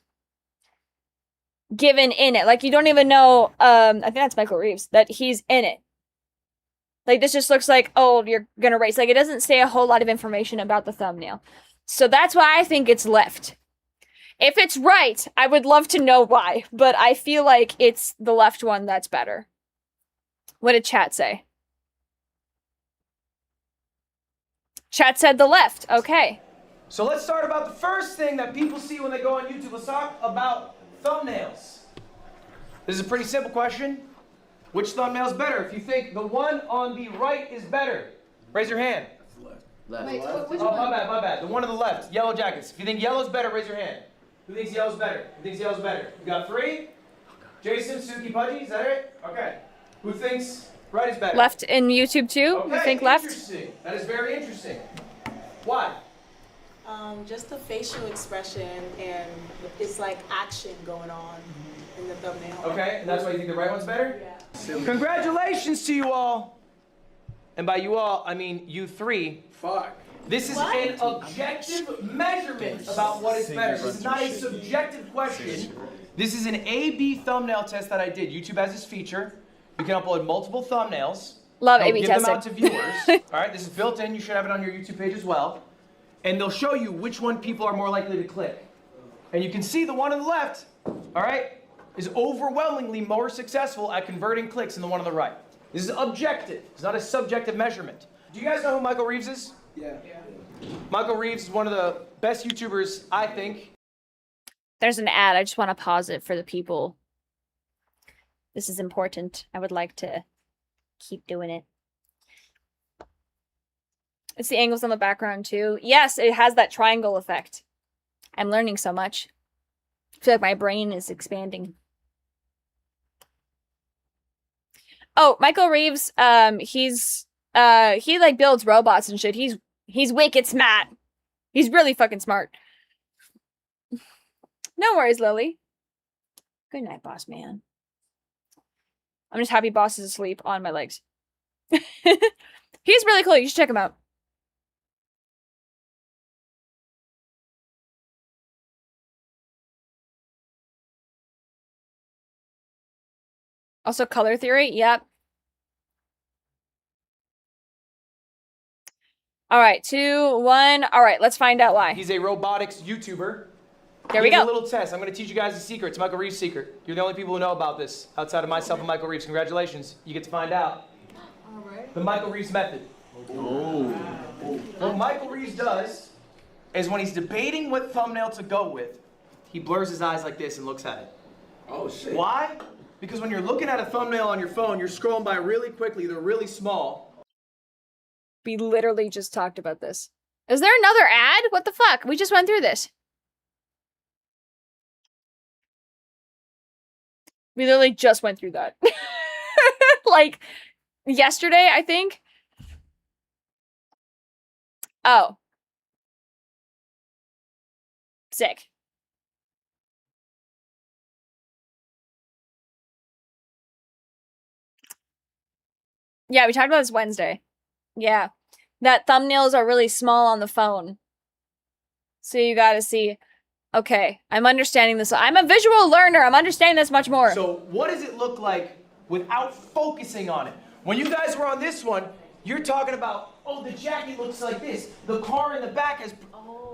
given in it. Like, you don't even know, I think that's Michael Reeves, that he's in it. Like, this just looks like, oh, you're gonna race. Like, it doesn't say a whole lot of information about the thumbnail. So that's why I think it's left. If it's right, I would love to know why, but I feel like it's the left one that's better. What did chat say? Chat said the left. Okay. So let's start about the first thing that people see when they go on YouTube. Let's talk about thumbnails. This is a pretty simple question. Which thumbnail is better? If you think the one on the right is better, raise your hand. Left. Wait, which Oh, one? my bad. The one on the left, yellow jackets. If you think yellow's better, raise your hand. Who thinks yellow's better? Who thinks yellow's better? You got 3? Jason, Suki, Pudgy, is that it? Okay. Who thinks right is better? Left in YouTube too? Okay, You think left? interesting. That is very interesting. Why? Just the facial expression and it's like action going on in the thumbnail. Okay, and that's why you think the right one's better? Yeah. Congratulations to you all. And by you all, I mean you 3. Fuck. This is an objective measurement about what is better. This is not a subjective question. This is an A/B thumbnail test that I did. YouTube has this feature. You can upload multiple thumbnails. Love They'll A/B give testing. them out to viewers. All right, this is built in. You should have it on your YouTube page as well. And they'll show you which one people are more likely to click. And you can see the one on the left, all right, is overwhelmingly more successful at converting clicks than the one on the right. This is objective. It's not a subjective measurement. Do you guys know who Michael Reeves is? Yeah. Michael Reeves is one of the best YouTubers, I think. There's an ad. I just want to pause it for the people. This is important. I would like to keep doing it. It's the angles on the background too. Yes, it has that triangle effect. I'm learning so much. I feel like my brain is expanding. Oh, Michael Reeves, he like builds robots and shit. He's wicked smart. He's really fucking smart. No worries, Lily. Good night, boss man. I'm just happy boss is asleep on my legs. He's really cool. You should check him out. Also, color theory. Yep. All right, 2, 1. All right, let's find out why. He's a robotics YouTuber. There we Here's go. a little test. I'm going to teach you guys a secret. It's Michael Reeves' secret. You're the only people who know about this outside of myself and Michael Reeves. Congratulations. You get to find out. All right. The Michael Reeves method. Oh. What Michael Reeves does is when he's debating what thumbnail to go with, he blurs his eyes like this and looks at it. Oh, shit. Why? Because when you're looking at a thumbnail on your phone, you're scrolling by really quickly. They're really small. We literally just talked about this. Is there another ad? What the fuck? We just went through this. We literally just went through that. Like, yesterday, I think. Oh. Sick. Yeah, we talked about this Wednesday. Yeah. That thumbnails are really small on the phone. So you gotta see. Okay, I'm understanding this. I'm a visual learner. I'm understanding this much more. So what does it look like without focusing on it? When you guys were on this one, you're talking about, oh, the jacket looks like this. The car in the back has...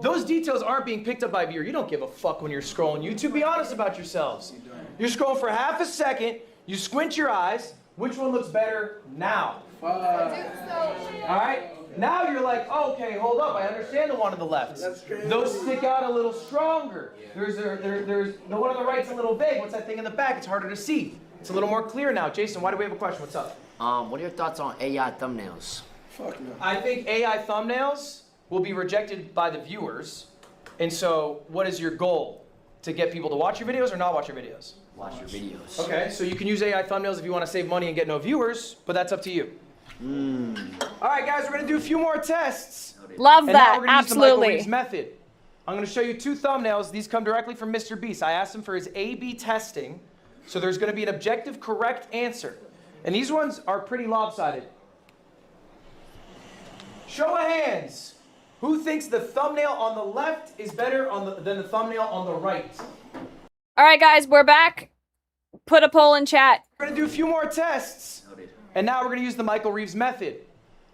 Those details aren't being picked up by viewer. You don't give a fuck when you're scrolling YouTube. Be honest about yourselves. You're scrolling for half a second. You squint your eyes. Which one looks better now? All right? Now you're like, oh, okay, hold up. I understand the one on the left. Those stick out a little stronger. There's the one on the right's a little vague. What's that thing in the back? It's harder to see. It's a little more clear now. Jason, why do we have a question? What's up? What are your thoughts on AI thumbnails? Fuck no. I think AI thumbnails will be rejected by the viewers. And so what is your goal? To get people to watch your videos or not watch your videos? Watch your videos. Okay, so you can use AI thumbnails if you want to save money and get no viewers, but that's up to you. All right, guys, we're going to do a few more tests. Love And that. now we're going to use the Michael Absolutely. Reeves method. I'm going to show you 2 thumbnails. These come directly from Mr. Beast. I asked him for his A/B testing, so there's going to be an objective correct answer. And these ones are pretty lopsided. Show of hands. Who thinks the thumbnail on the left is better than the thumbnail on the right? All right, guys, we're back. Put a poll in chat. We're going to do a few more tests. And now we're going to use the Michael Reeves method.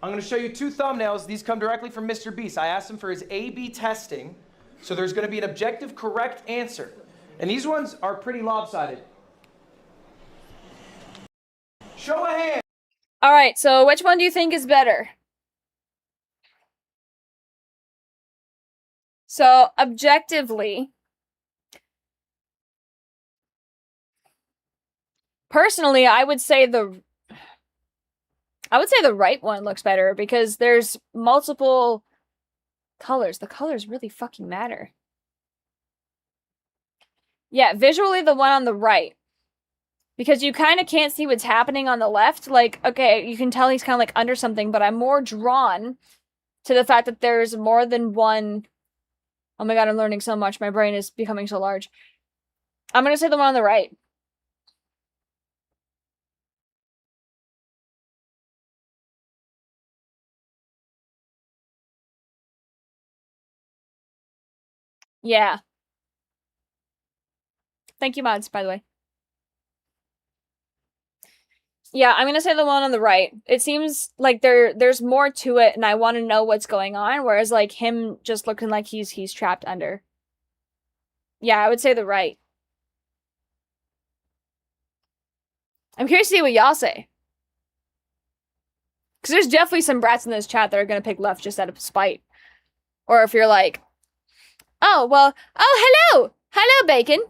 I'm going to show you 2 thumbnails. These come directly from Mr. Beast. I asked him for his A/B testing, so there's going to be an objective correct answer. And these ones are pretty lopsided. Show of hands. All right, so which one do you think is better? So, objectively, personally, I would say the right one looks better because there's multiple colors. The colors really fucking matter. Yeah, visually the one on the right. Because you kind of can't see what's happening on the left. Like, okay, you can tell he's kind of like under something, but I'm more drawn to the fact that there's more than one. Oh my god, I'm learning so much. My brain is becoming so large. I'm gonna say the one on the right. Yeah. Thank you, mods, by the way. Yeah, I'm gonna say the one on the right. It seems like there's more to it, and I want to know what's going on. Whereas like him just looking like he's trapped under. Yeah, I would say the right. I'm curious to see what y'all say. Because there's definitely some brats in this chat that are gonna pick left just out of spite. Or if you're like, oh well, oh hello, hello Bacon.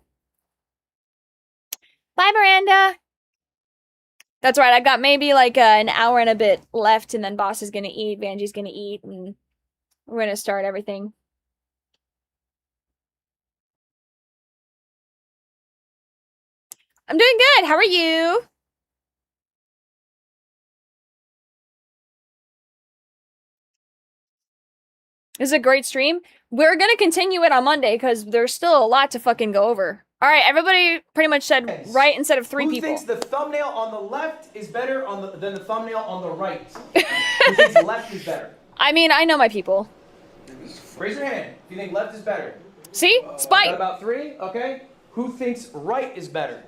Bye Miranda. That's right, I've got maybe like an hour and a bit left, and then Boss is gonna eat, Vanjie's gonna eat, and we're gonna start everything. I'm doing good, how are you? This is a great stream. We're gonna continue it on Monday, because there's still a lot to fucking go over. Alright, everybody pretty much said right instead of 3 people. Who thinks the thumbnail on the left is better than the thumbnail on the right? Who thinks left is better? I mean, I know my people. Raise your hand if you think left is better. See? Spite. Got about 3, okay. Who thinks right is better?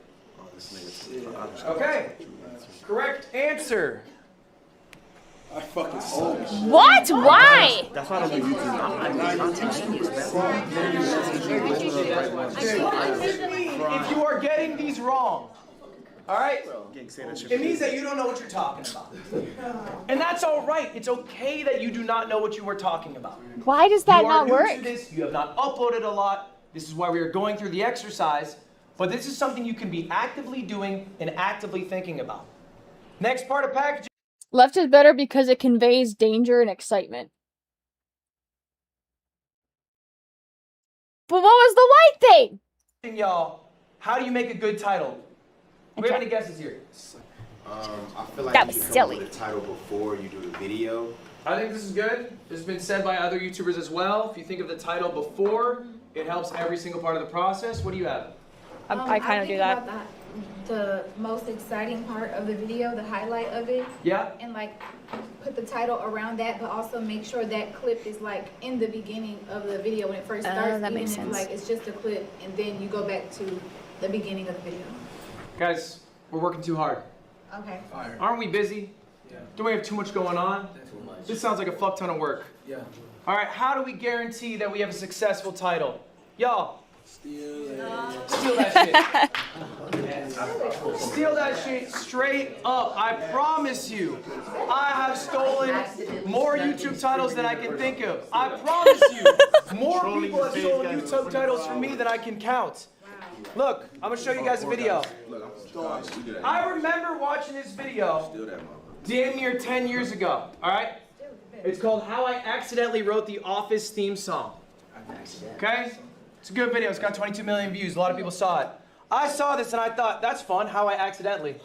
Okay. Correct answer. I fucking What? Why? That's why I don't do If you are getting these wrong, all right, it means that you don't know what you're talking about. And that's all right. It's okay that you do not know what you were talking about. Why does that not You are work? new to this. You have not uploaded a lot. This is why we are going through the exercise. But this is something you can be actively doing and actively thinking about. Next part of packaging. Left is better because it conveys danger and excitement. But what was the white thing? Y'all, how do you make a good title? Do we have any guesses here? I feel like That you was should silly. come up with a title before you do the video. I think this is good. This has been said by other YouTubers as well. If you think of the title before, it helps every single part of the process. What do you have? I kind of do that. About the most exciting part of the video, the highlight of it. Yeah. And like put the title around that, but also make sure that clip is like in the beginning of the video when it first starts. That makes even if, sense. like it's just a clip, and then you go back to the beginning of the video. Guys, we're working too hard. Okay. Aren't we busy? Yeah. Don't we have too much going on? Too much. This sounds like a fuck ton of work. Yeah. All right, how do we guarantee that we have a successful title? Y'all, steal that shit. Steal that shit straight up. I promise you. I have stolen more YouTube titles than I can think of. I promise you. More people have stolen YouTube titles from me than I can count. Look, I'm gonna show you guys a video. I remember watching this video damn near 10 years ago, all right? It's called How I Accidentally Wrote the Office Theme Song. Okay? It's a good video. It's got 22 million views. A lot of people saw it. I saw this and I thought, that's fun, how I accidentally.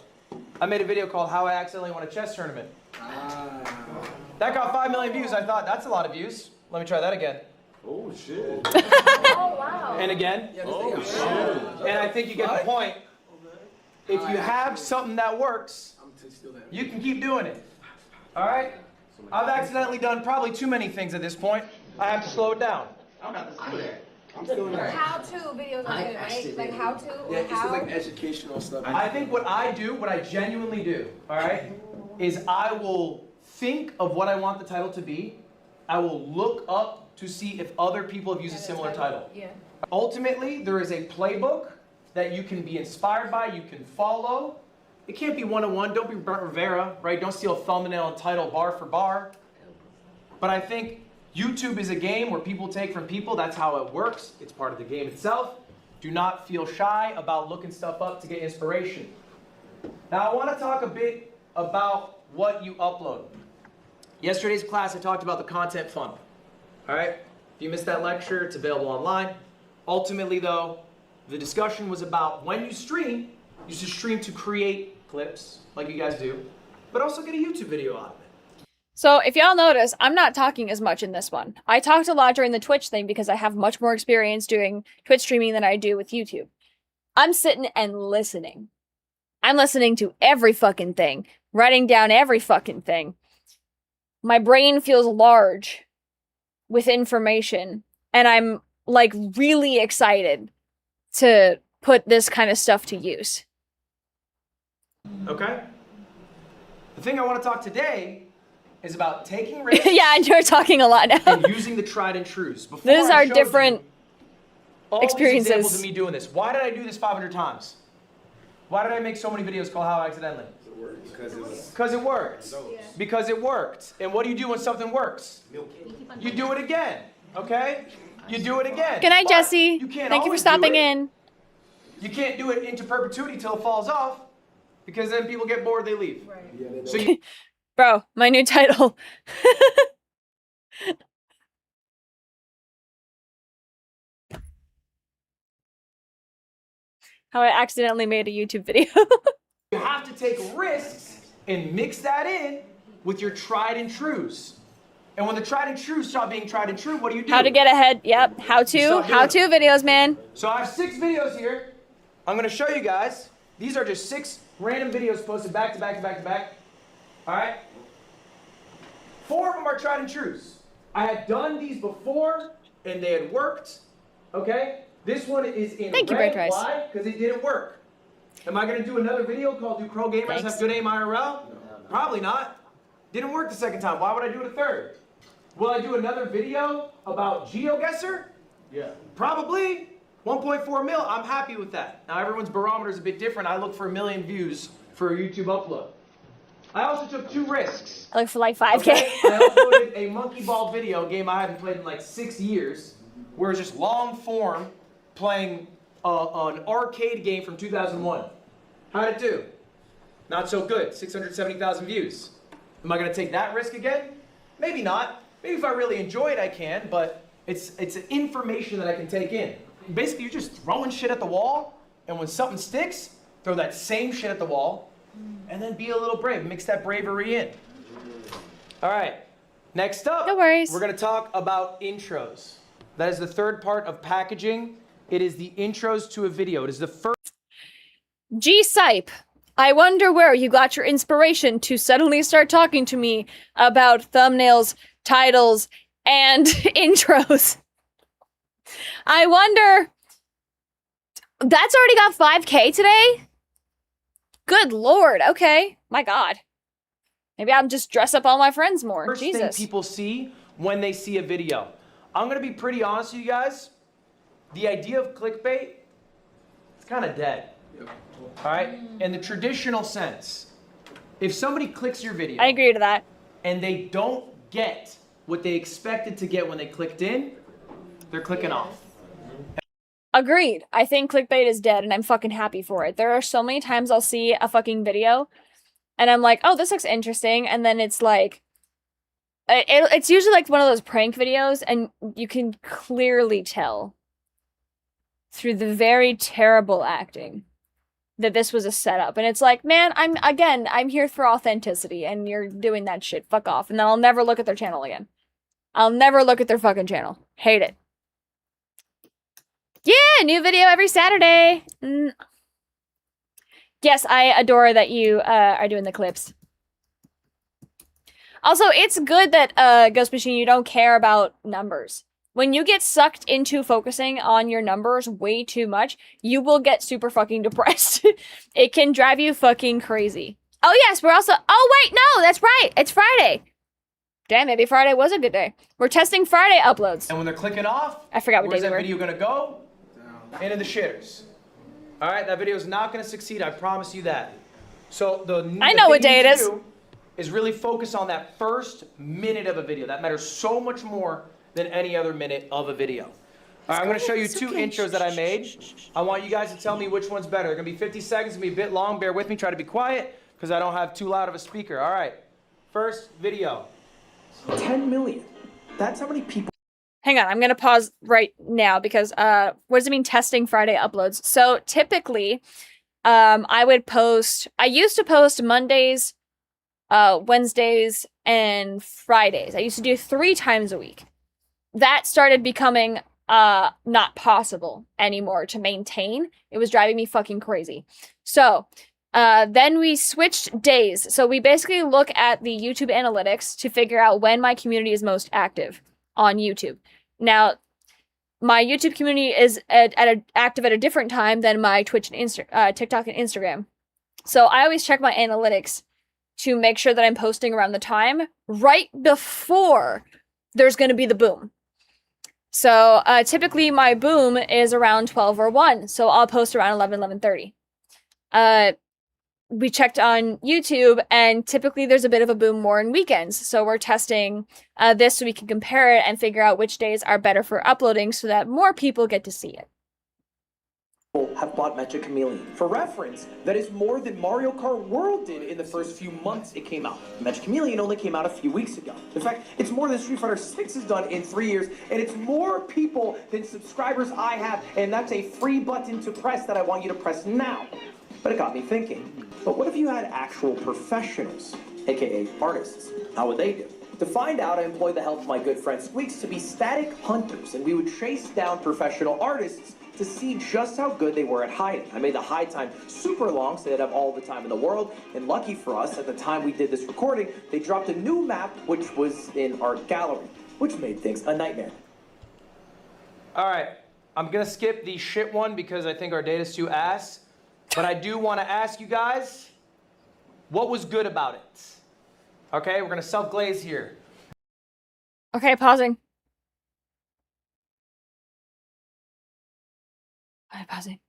I made a video called How I Accidentally Won a Chess Tournament. That got 5 million views. I thought, that's a lot of views. Let me try that again. Oh shit. Oh wow. And again. Oh shit. And I think you get the point. If you have something that works, you can keep doing it. All right? I've accidentally done probably too many things at this point. I have to slow it down. I'm about to do that. I'm still doing that. How-to videos are good, right? Like how-to Yeah, or it's how? like educational stuff. I think what I do, what I genuinely do, all right, is I will think of what I want the title to be. I will look up to see if other people have used a similar title. Yeah. Ultimately, there is a playbook that you can be inspired by, you can follow. It can't be one-on-one. Don't be Brent Rivera, right? Don't steal thumbnail and title bar for bar. But I think YouTube is a game where people take from people. That's how it works. It's part of the game itself. Do not feel shy about looking stuff up to get inspiration. Now, I want to talk a bit about what you upload. Yesterday's class, I talked about the content funnel. All right? If you missed that lecture, it's available online. Ultimately, though, the discussion was about when you stream, you should stream to create clips, like you guys do, but also get a YouTube video out of it. So if y'all notice, I'm not talking as much in this one. I talked a lot during the Twitch thing because I have much more experience doing Twitch streaming than I do with YouTube. I'm sitting and listening. I'm listening to every fucking thing, writing down every fucking thing. My brain feels large with information, and I'm like really excited to put this kind of stuff to use. Okay? The thing I want to talk today is about taking risks. Yeah, and you're talking a lot now. And using the tried and trues. Before These I are showed different you all experiences. these examples of me doing this. Why did I do this 500 times? Why did I make so many videos called How Accidentally? Because it worked. Because it worked. And what do you do when something works? You do it again. Okay? You do it again. Good night, But Jesse. you can't Thank you for always stopping do it. in. You can't do it into perpetuity till it falls off, because then people get bored, they leave. So you Bro, my new title. How I accidentally made a YouTube video. You have to take risks and mix that in with your tried and trues. And when the tried and trues stop being tried and true, what do you do? How to get ahead. Yep. How to videos, man. So I have 6 videos here. I'm going to show you guys. These are just 6 random videos posted back to back to back to back. All right? 4 of them are tried and trues. I had done these before, and they had worked. Okay? This one is in Thank you, red. Bright Rice. Why? Because it didn't work. Am I going to do another video called Do Pro Gamers Have Good Aim IRL? Probably not. Didn't work the second time. Why would I do it a third? Will I do another video about GeoGuessr? Yeah. Probably. 1.4 mil. I'm happy with that. Now, everyone's barometer is a bit different. I look for 1 million views for a YouTube upload. I also took 2 risks. I look for like 5K. Okay? I uploaded a monkey ball video, a game I haven't played in like 6 years, where it's just long form playing an arcade game from 2001. How'd it do? Not so good. 670,000 views. Am I going to take that risk again? Maybe not. Maybe if I really enjoy it, I can, but it's information that I can take in. Basically, you're just throwing shit at the wall, and when something sticks, throw that same shit at the wall, and then be a little brave. Mix that bravery in. All right. Next up, no worries. We're going to talk about intros. That is the third part of packaging. It is the intros to a video. It is the first. G-Sipe. I wonder where you got your inspiration to suddenly start talking to me about thumbnails, titles, and intros. I wonder. That's already got 5K today? Good Lord. Okay. My God. Maybe I'll just dress up all my friends more. First Jesus. thing people see when they see a video. I'm going to be pretty honest with you guys. The idea of clickbait, it's kind of dead. All right? In the traditional sense, if somebody clicks your video. I agree to that. And they don't get what they expected to get when they clicked in, they're clicking off. Agreed. I think clickbait is dead, and I'm fucking happy for it. There are so many times I'll see a fucking video, and I'm like, oh, this looks interesting, and then it's like, it's usually like one of those prank videos, and you can clearly tell through the very terrible acting that this was a setup. And it's like, man, I'm here for authenticity, and you're doing that shit. Fuck off. And then I'll never look at their channel again. I'll never look at their fucking channel. Hate it. Yeah, new video every Saturday. Yes, I adore that you are doing the clips. Also, it's good that, Ghost Machine, you don't care about numbers. When you get sucked into focusing on your numbers way too much, you will get super fucking depressed. It can drive you fucking crazy. Oh, yes, we're also... Oh, wait, no, that's right. It's Friday. Damn, maybe Friday was a good day. We're testing Friday uploads. And when they're clicking off, I forgot what where's day that they were. video going to go? Into the shitters. All right, that video is not going to succeed. I promise you that. So I know what day it is. is really focus on that first minute of a video. That matters so much more than any other minute of a video. All right, I'm going to show you two intros that I made. I want you guys to tell me which one's better. They're going to be 50 seconds, going to be a bit long. Bear with me. Try to be quiet because I don't have too loud of a speaker. All right, first video. 10 million. That's how many people. Hang on, I'm going to pause right now because what does it mean testing Friday uploads? So typically, I used to post Mondays, Wednesdays, and Fridays. I used to do 3 times a week. That started becoming not possible anymore to maintain. It was driving me fucking crazy. So then we switched days. So we basically look at the YouTube analytics to figure out when my community is most active on YouTube. Now, my YouTube community is active at a different time than my Twitch and TikTok and Instagram. So I always check my analytics to make sure that I'm posting around the time right before there's going to be the boom. So typically my boom is around 12 or 1. So I'll post around 11:30. We checked on YouTube, and typically there's a bit of a boom more in weekends. So we're testing this so we can compare it and figure out which days are better for uploading so that more people get to see it. Have bought Magic Chameleon. For reference, that is more than Mario Kart World did in the first few months it came out. Magic Chameleon only came out a few weeks ago. In fact, it's more than Street Fighter 6 has done in 3 years, and it's more people than subscribers I have, and that's a free button to press that I want you to press now. But it got me thinking, but what if you had actual professionals, aka artists? How would they do? To find out, I employed the help of my good friend Squeaks to be static hunters, and we would chase down professional artists to see just how good they were at hiding. I made the hide time super long so they'd have all the time in the world, and lucky for us, at the time we did this recording, they dropped a new map which was in our gallery, which made things a nightmare. All right, I'm going to skip the shit one because I think our data's too ass, but I do want to ask you guys, what was good about it? Okay, we're going to self-glaze here. Okay, pausing. I'm pausing.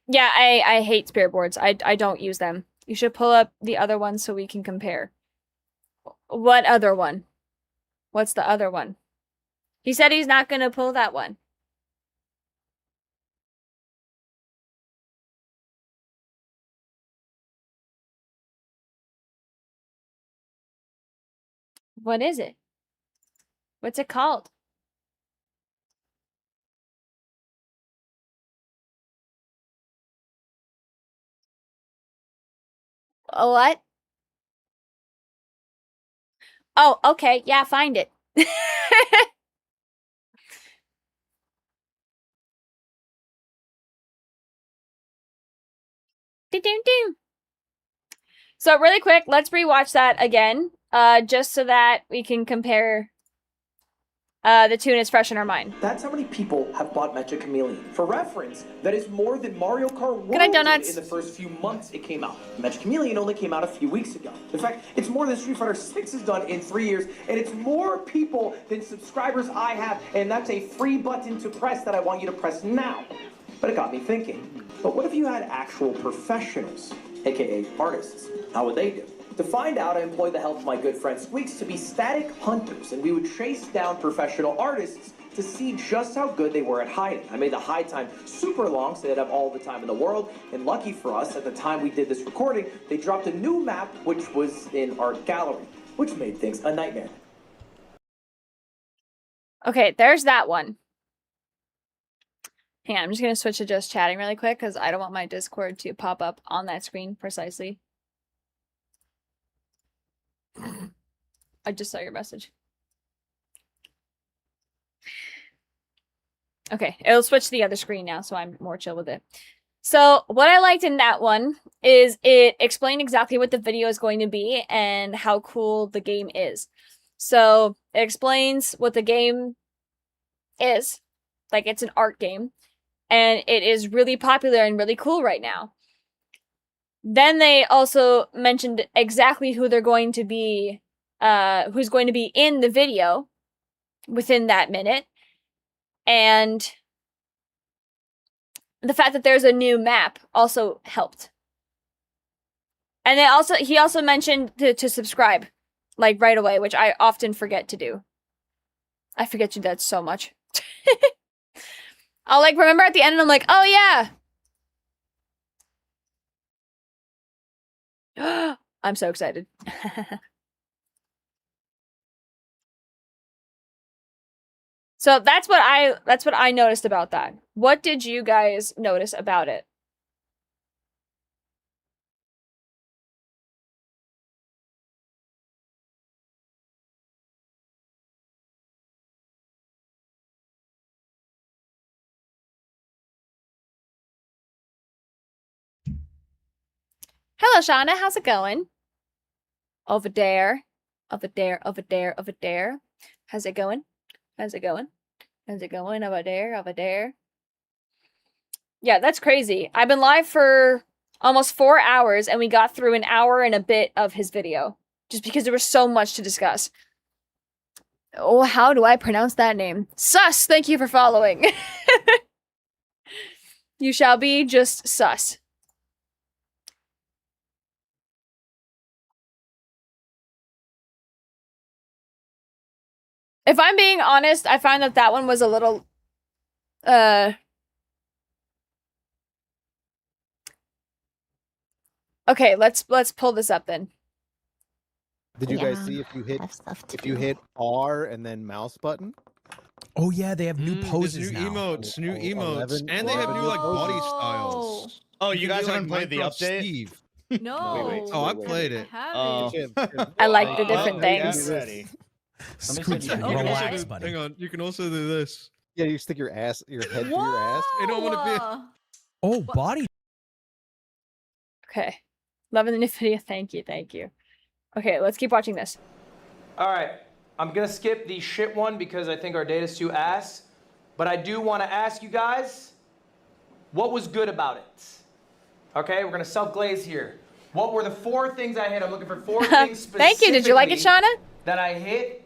Yeah, I hate spirit boards. I don't use them. You should pull up the other one so we can compare. What other one? What's the other one? He said he's not going to pull that one. What is it? What's it called? What? Oh, okay. Yeah, find it. So really quick, let's rewatch that again, just so that we can compare the tune is fresh in our mind. That's how many people have bought Magic Chameleon. For reference, that is more than Mario Kart World Good night, did donuts. in the first few months it came out. Magic Chameleon only came out a few weeks ago. In fact, it's more than Street Fighter 6 has done in 3 years, and it's more people than subscribers I have, and that's a free button to press that I want you to press now. But it got me thinking, but what if you had actual professionals, aka artists? How would they do? To find out, I employed the help of my good friend Squeaks to be static hunters, and we would chase down professional artists to see just how good they were at hiding. I made the hide time super long so they'd have all the time in the world, and lucky for us, at the time we did this recording, they dropped a new map which was in our gallery, which made things a nightmare. Okay, there's that one. Hang on, I'm just going to switch to just chatting really quick because I don't want my Discord to pop up on that screen precisely. I just saw your message. Okay, it'll switch to the other screen now, so I'm more chill with it. So what I liked in that one is it explained exactly what the video is going to be and how cool the game is. So it explains what the game is, like it's an art game, and it is really popular and really cool right now. Then they also mentioned exactly who they're going to be, who's going to be in the video within that minute. And the fact that there's a new map also helped. And he also mentioned to subscribe, like right away, which I often forget to do. I forget to do that so much. I'll like remember at the end and I'm like, oh yeah. I'm so excited. So that's what I noticed about that. What did you guys notice about it? Hello, Shauna. How's it going? Over there. Over there, over there, over there. How's it going? How's it going? How's it going? Over there, over there. Yeah, that's crazy. I've been live for almost 4 hours, and we got through an hour and a bit of his video. Just because there was so much to discuss. Oh, how do I pronounce that name? Sus! Thank you for following. You shall be just sus. If I'm being honest, I find that one was a little, okay, let's pull this up then. Did you guys see if you hit R and then mouse button? Oh yeah, they have new poses new now. emotes, new emotes, 11. and they have new like body styles. Oh, you guys can do, haven't played the Minecraft update? Steve. No. Oh, I played it. I like the different things. Ready. Relax, buddy. Hang on, you can also do this. Yeah, you stick your head through your ass. I don't want to Oh, body. Okay. Loving the new video. Thank you, thank you. Okay, let's keep watching this. Alright, I'm gonna skip the shit one because I think our data's too ass. But I do want to ask you guys, what was good about it? Okay, we're gonna self-glaze here. What were the 4 things I hit? I'm looking for 4 things specifically. Thank you. Did you like it, Shauna? That I hit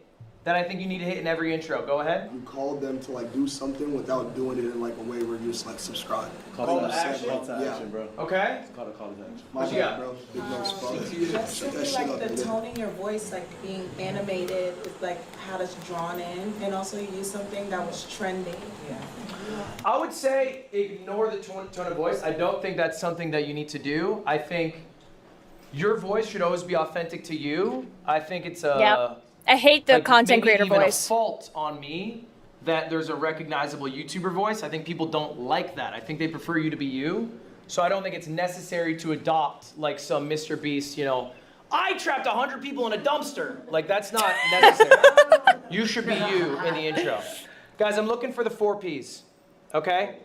that I think you need to hit in every intro. Go ahead. You called them to like do something without doing it in like a way where you just like subscribe. Call to action, bro. Okay. It's called a call to action. My bad, bro. Big nose fuck. Just simply like the tone in your voice, like being animated with like how it's drawn in, and also you use something that was trending. Yeah. I would say ignore the tone of voice. I don't think that's something that you need to do. I think your voice should always be authentic to you. I think it's a... Yep. I hate the like, content maybe creator even voice. A fault on me that there's a recognizable YouTuber voice. I think people don't like that. I think they prefer you to be you. So I don't think it's necessary to adopt like some Mr. Beast, you know, I trapped 100 people in a dumpster. Like that's not necessary. You should be you in the intro. Guys, I'm looking for the 4 Ps, okay?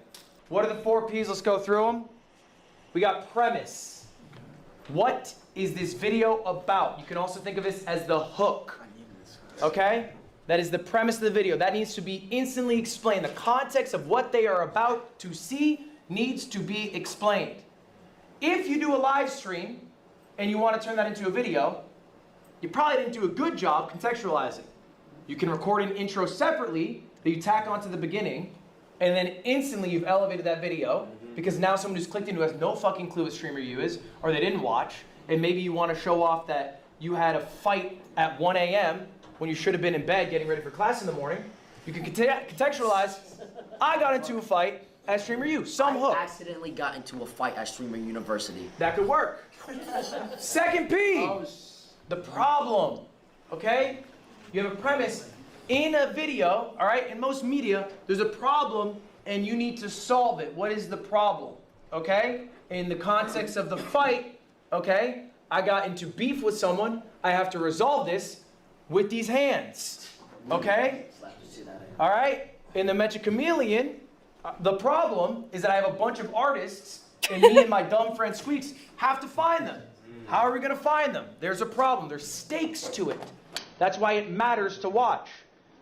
What are the 4 Ps? Let's go through them. We got premise. What is this video about? You can also think of this as the hook. Okay? That is the premise of the video. That needs to be instantly explained. The context of what they are about to see needs to be explained. If you do a live stream and you want to turn that into a video, you probably didn't do a good job contextualizing. You can record an intro separately that you tack onto the beginning, and then instantly you've elevated that video because now someone who's clicked into has no fucking clue what streamer you is, or they didn't watch, and maybe you want to show off that you had a fight at 1 a.m. when you should have been in bed getting ready for class in the morning. You can contextualize, I got into a fight at Streamer U. Some hook. I accidentally got into a fight at Streamer University. That could work. Second P, the problem, okay? You have a premise in a video, all right? In most media, there's a problem and you need to solve it. What is the problem, okay? In the context of the fight, okay? I got into beef with someone. I have to resolve this with these hands, okay? All right? In the Mecha Chameleon, the problem is that I have a bunch of artists and me and my dumb friend Squeaks have to find them. How are we gonna find them? There's a problem, there's stakes to it. That's why it matters to watch.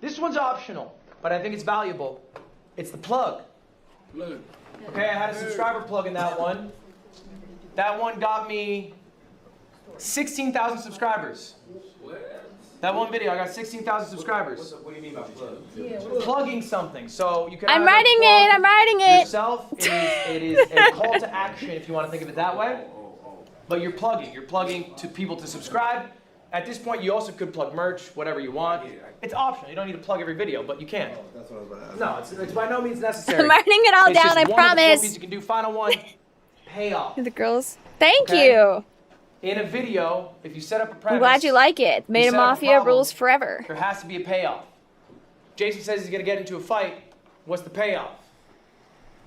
This one's optional, but I think it's valuable. It's the plug. Okay, I had a subscriber plug in that one. That one got me 16,000 subscribers. That one video, I got 16,000 subscribers. What do you mean by plug? Plugging something. So you can. I'm writing it. I'm writing it. Yourself. It is a call to action if you want to think of it that way. but you're plugging. You're plugging to people to subscribe. At this point, you also could plug merch, whatever you want. It's optional. You don't need to plug every video, but you can. That's what I was about to ask. No, it's by no means necessary. I'm writing it all It's down, just I one of the four promise. pieces you can do. Final one, payoff. The girls. Thank Okay. you. In a video, if you set up a premise, I'm glad you like it. Made a set up a Mafia problem, rules forever. there has to be a payoff. Jason says he's gonna get into a fight. What's the payoff?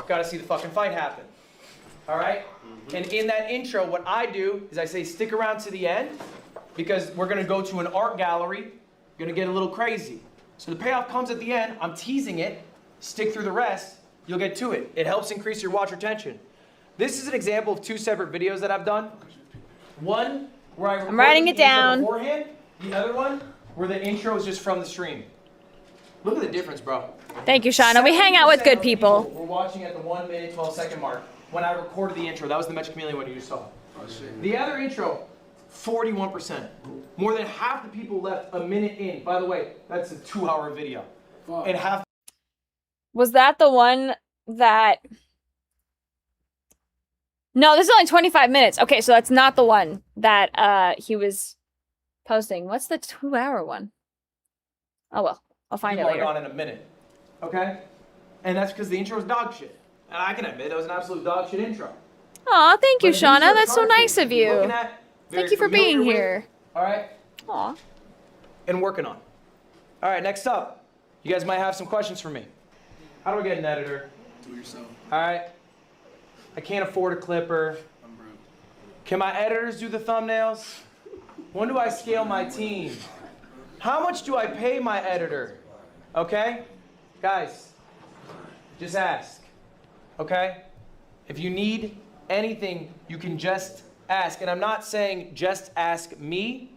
Gotta see the fucking fight happen. All right? And in that intro, what I do is I say stick around to the end because we're gonna go to an art gallery. We're gonna get a little crazy. So the payoff comes at the end. I'm teasing it. Stick through the rest. You'll get to it. It helps increase your watch retention. This is an example of 2 separate videos that I've done. One where I recorded writing the it intro down. beforehand. The other one where the intro is just from the stream. Look at the difference, bro. Thank you, Shauna. We hang out with good people. We're watching at the 1 minute, 12 second mark. When I recorded the intro, that was the Magic Chameleon one you just saw. The other intro, 41%. More than half the people left a minute in. By the way, that's a 2-hour video. And half. Was that the one that... No, this is only 25 minutes. Okay, so that's not the one that he was posting. What's the 2-hour one? Oh, well. I'll find it later. On in a minute. Okay? And that's because the intro was dog shit. And I can admit that was an absolute dog shit intro. Aw, thank you, But these Shauna. are the That's so cartoons nice of you're you. looking at, Thank very you for being familiar with, here. All right? Aw. And working on. All right, next up. You guys might have some questions for me. How do I get an editor? Do it yourself. All right? I can't afford a clipper. I'm broke. Can my editors do the thumbnails? When do I scale my team? How much do I pay my editor? Okay? Guys, just ask. Okay? If you need anything, you can just ask. And I'm not saying just ask me.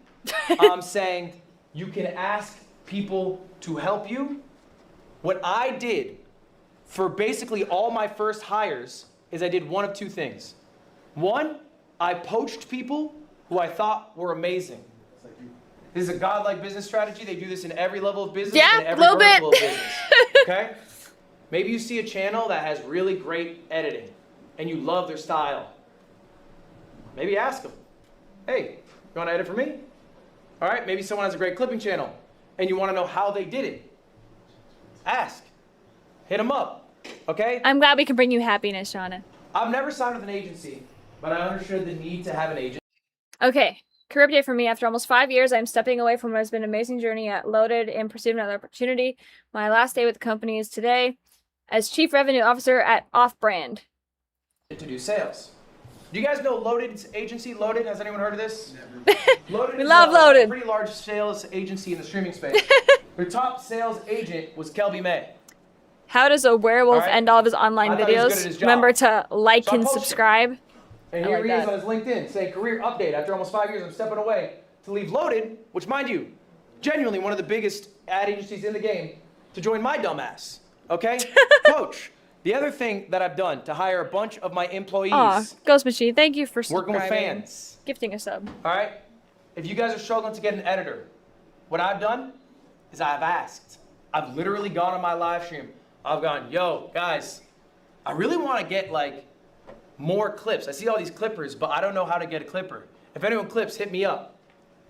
I'm saying you can ask people to help you. What I did for basically all my first hires is I did one of 2 things. One, I poached people who I thought were amazing. This is a godlike business strategy. They do this in every level of business Yeah, and every little vertical bit. of business. Okay? Maybe you see a channel that has really great editing and you love their style. Maybe ask them, hey, you want to edit for me? All right, maybe someone has a great clipping channel and you want to know how they did it. Ask. Hit them up. Okay? I'm glad we can bring you happiness, Shauna. I've never signed with an agency, but I understood the need to have an agent. Okay. Career update for me. After almost 5 years, I'm stepping away from what has been an amazing journey at Loaded in pursuit of another opportunity. My last day with the company is today as Chief Revenue Officer at Off Brand. To do sales. Do you guys know Loaded's agency? Loaded, has anyone heard of this? Loaded We is love a Loaded. pretty large sales agency in the streaming space. Their top sales agent was Kelby May. How does a werewolf All right. end all of his online I thought he was good at videos? his job. Remember to like So I and posted- subscribe. And I here like he is that. on his LinkedIn saying, career update. After almost 5 years, I'm stepping away to leave Loaded, which, mind you, genuinely one of the biggest ad agencies in the game, to join my dumbass. Okay? Coach, the other thing that I've done to hire a bunch of my employees, Aw, Ghost Machine, thank you for working with subscribing. fans. Gifting a sub. All right? If you guys are struggling to get an editor, what I've done is I've asked. I've literally gone on my live stream. I've gone, yo, guys, I really want to get like more clips. I see all these clippers, but I don't know how to get a clipper. If anyone clips, hit me up.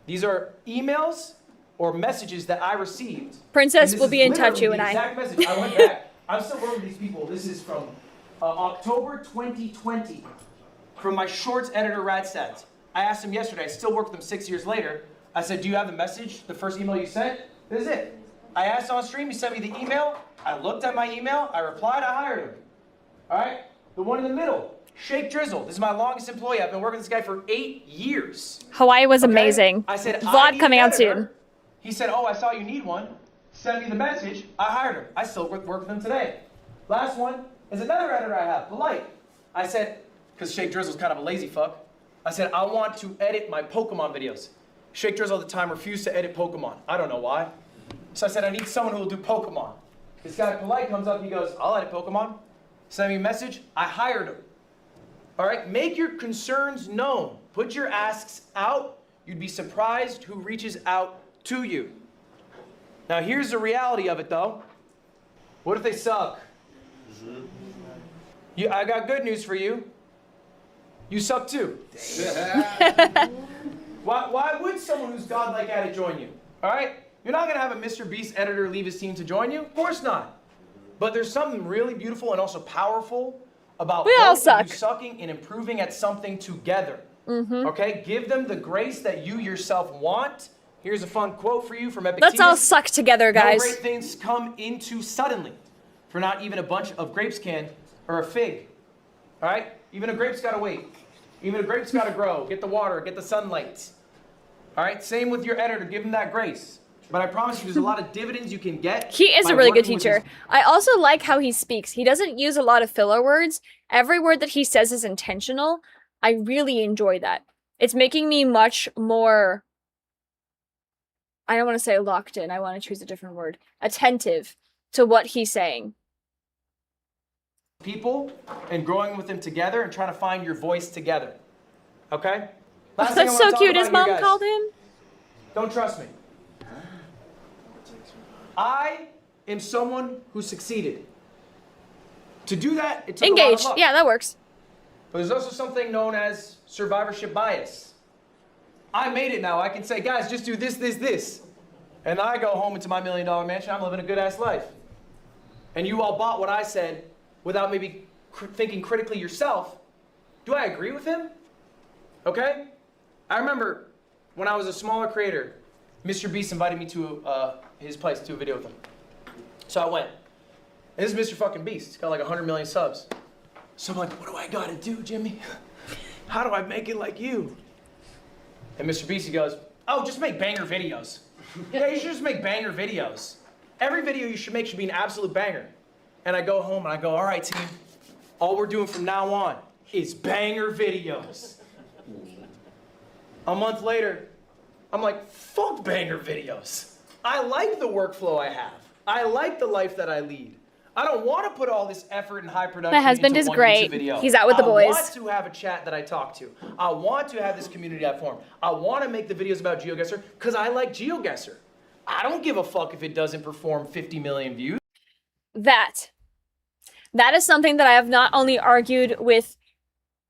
These are emails or messages that I received. Princess And this will is be in touch, literally you the and I. exact message. I went back. I'm still working with these people. This is from October 2020 from my shorts editor, Radstats. I asked him yesterday. I still work with him 6 years later. I said, do you have the message, the first email you sent? This is it. I asked on stream. He sent me the email. I looked at my email. I replied. I hired him. All right? The one in the middle, Shake Drizzle. This is my longest employee. I've been working with this guy for 8 years. Hawaii was Okay? amazing. I said, I Vlog need coming an out editor. soon. He said, oh, I saw you need one. Send me the message. I hired him. I still work with him today. Last one is another editor I have, Polite. I said, because Shake Drizzle's kind of a lazy fuck, I said, I want to edit my Pokemon videos. Shake Drizzle at the time refused to edit Pokemon. I don't know why. So I said, I need someone who will do Pokemon. This guy Polite comes up, he goes, I'll edit Pokemon. Send me a message. I hired him. All right, make your concerns known. Put your asks out. You'd be surprised who reaches out to you. Now here's the reality of it though. What if they suck? I got good news for you. You suck too. Why would someone who's godlike at it join you? All right? You're not gonna have a Mr. Beast editor leave his team to join you. Of course not. But there's something really beautiful and also powerful about both of you sucking and improving at something together. Okay? Give them the grace that you yourself want. Here's a fun quote for you from Epictetus. Let's all suck together, guys. No great things come into suddenly, for not even a bunch of grapes can, or a fig. All right? Even a grape's gotta wait. Even a grape's gotta grow. Get the water, get the sunlight. All right? Same with your editor. Give him that grace. But I promise you, there's a lot of dividends you can get. He is a really good teacher. I also like how he speaks. He doesn't use a lot of filler words. Every word that he says is intentional. I really enjoy that. It's making me much more, I don't want to say locked in. I want to choose a different word. Attentive to what he's saying. People and growing with them together and trying to find your voice together. Okay? Last thing I That's wanna so talk cute. about His here, mom guys. called him. Don't trust me. I am someone who succeeded. To do that, it took a lot of Engaged. luck. Yeah, that works. But there's also something known as survivorship bias. I made it now. I can say, guys, just do this, this, this. And I go home into my $1 million mansion. I'm living a good-ass life. And you all bought what I said without maybe thinking critically yourself. Do I agree with him? Okay? I remember when I was a smaller creator, Mr. Beast invited me to his place to do a video with him. So I went. And this is Mr. fucking Beast. He's got like 100 million subs. So I'm like, what do I gotta do, Jimmy? How do I make it like you? And Mr. Beast, he goes, oh, just make banger videos. Yeah, you should just make banger videos. Every video you should make should be an absolute banger. And I go home and I go, all right, team, all we're doing from now on is banger videos. A month later, I'm like, fuck banger videos. I like the workflow I have. I like the life that I lead. I don't want to put all this effort and high production My husband into is one great. YouTube video. He's out with the boys. I want to have a chat that I talk to. I want to have this community I form. I want to make the videos about GeoGuessr because I like GeoGuessr. I don't give a fuck if it doesn't perform 50 million views. That is something that I have not only argued with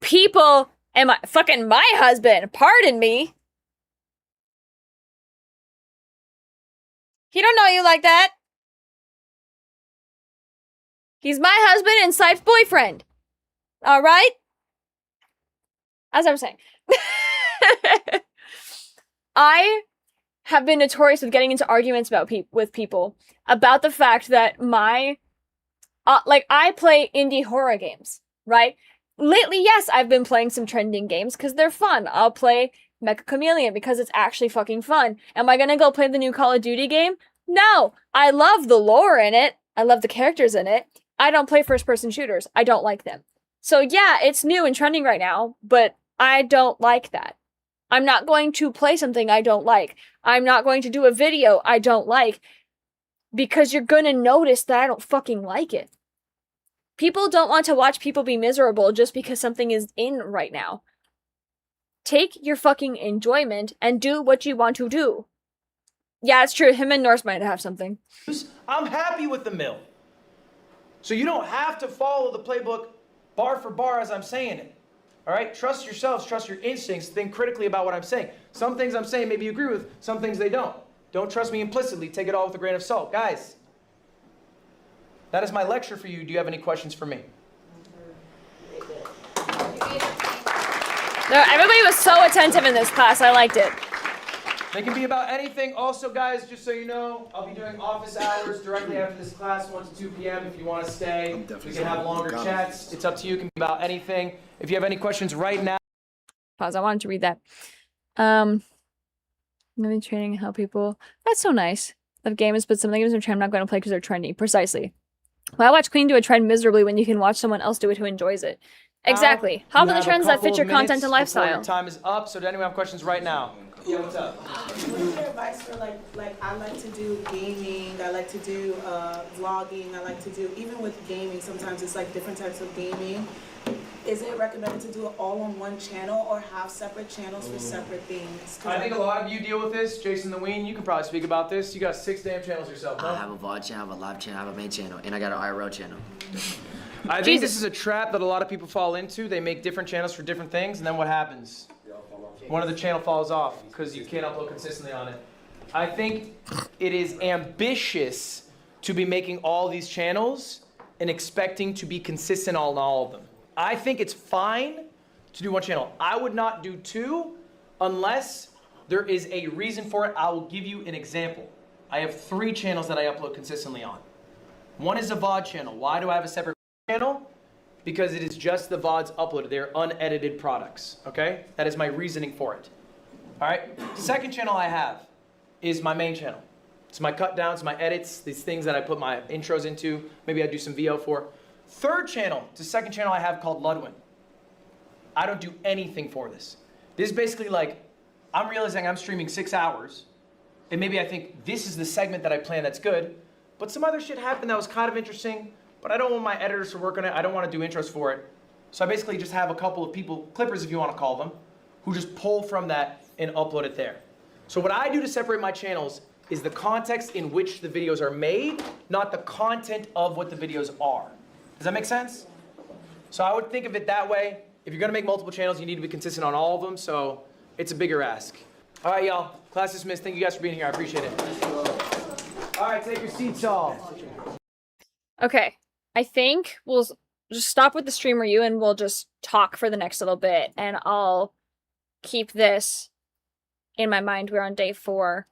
people and my husband. Pardon me. He don't know you like that. He's my husband and Sife's boyfriend. All right? As I was saying. I have been notorious with getting into arguments with people about the fact that I play indie horror games, right? Lately, yes, I've been playing some trending games because they're fun. I'll play Mecha Chameleon because it's actually fucking fun. Am I gonna go play the new Call of Duty game? No. I love the lore in it. I love the characters in it. I don't play first-person shooters. I don't like them. So yeah, it's new and trending right now, but I don't like that. I'm not going to play something I don't like. I'm not going to do a video I don't like because you're gonna notice that I don't fucking like it. People don't want to watch people be miserable just because something is in right now. Take your fucking enjoyment and do what you want to do. Yeah, it's true. Him and Norse might have something. I'm happy with the mill. So you don't have to follow the playbook bar for bar as I'm saying it. All right? Trust yourselves, trust your instincts, think critically about what I'm saying. Some things I'm saying maybe you agree with, some things they don't. Don't trust me implicitly, take it all with a grain of salt. Guys, that is my lecture for you. Do you have any questions for me? No, everybody was so attentive in this class. I liked it. They can be about anything. Also, guys, just so you know, I'll be doing office hours directly after this class, 1 to 2 p.m. If you want to stay, we can have longer chats. It's up to you. It can be about anything. If you have any questions right now. Pause. I wanted to read that. Maybe training and help people. That's so nice. Of games, but some of the games I'm not going to play because they're trendy. Precisely. Why watch Queen do a trend miserably when you can watch someone else do it who enjoys it? Exactly. Hop on the trends that fit your content and lifestyle. Your time is up. So, does anyone have questions right now? Yeah, what's up? What's your advice for like I like to do gaming, I like to do vlogging, I like to do, even with gaming, sometimes it's like different types of gaming. Is it recommended to do it all on one channel or have separate channels for separate things? I think a lot of you deal with this. Jason the Ween, you can probably speak about this. You got 6 damn channels yourself, huh? I have a VOD channel, I have a live channel, I have a main channel, and I got an IRL channel. I think this is a trap that a lot of people fall into. They make different channels for different things, and then what happens? One of the channel falls off because you can't upload consistently on it. I think it is ambitious to be making all these channels and expecting to be consistent on all of them. I think it's fine to do one channel. I would not do two unless there is a reason for it. I will give you an example. I have 3 channels that I upload consistently on. One is a VOD channel. Why do I have a separate channel? Because it is just the VODs uploaded. They're unedited products, okay? That is my reasoning for it. All right? Second channel I have is my main channel. It's my cut downs, my edits, these things that I put my intros into. Maybe I do some VO for. Third channel, it's the second channel I have called Ludwin. I don't do anything for this. This is basically like, I'm realizing I'm streaming 6 hours, and maybe I think this is the segment that I plan that's good, but some other shit happened that was kind of interesting, but I don't want my editors to work on it. I don't want to do intros for it. So I basically just have a couple of people, clippers if you want to call them, who just pull from that and upload it there. So what I do to separate my channels is the context in which the videos are made, not the content of what the videos are. Does that make sense? So I would think of it that way. If you're gonna make multiple channels, you need to be consistent on all of them, so it's a bigger ask. All right, y'all, class dismissed. Thank you guys for being here, I appreciate it. All right, take your seats all. Okay, I think we'll just stop with the stream review and we'll just talk for the next little bit, and I'll keep this in my mind. We're on day 4.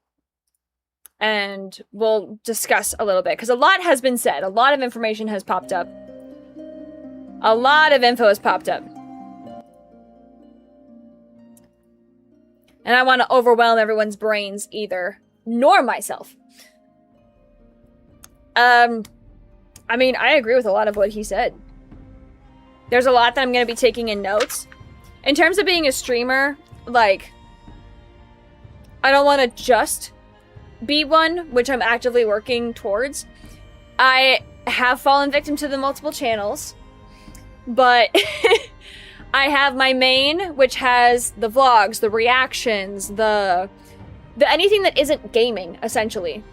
And we'll discuss a little bit, because a lot has been said. A lot of information has popped up. A lot of info has popped up. And I want to overwhelm everyone's brains either, nor myself. I mean, I agree with a lot of what he said. There's a lot that I'm going to be taking in notes. In terms of being a streamer, like, I don't want to just be one, which I'm actively working towards. I have fallen victim to the multiple channels, but I have my main, which has the vlogs, the reactions, the anything that isn't gaming, essentially.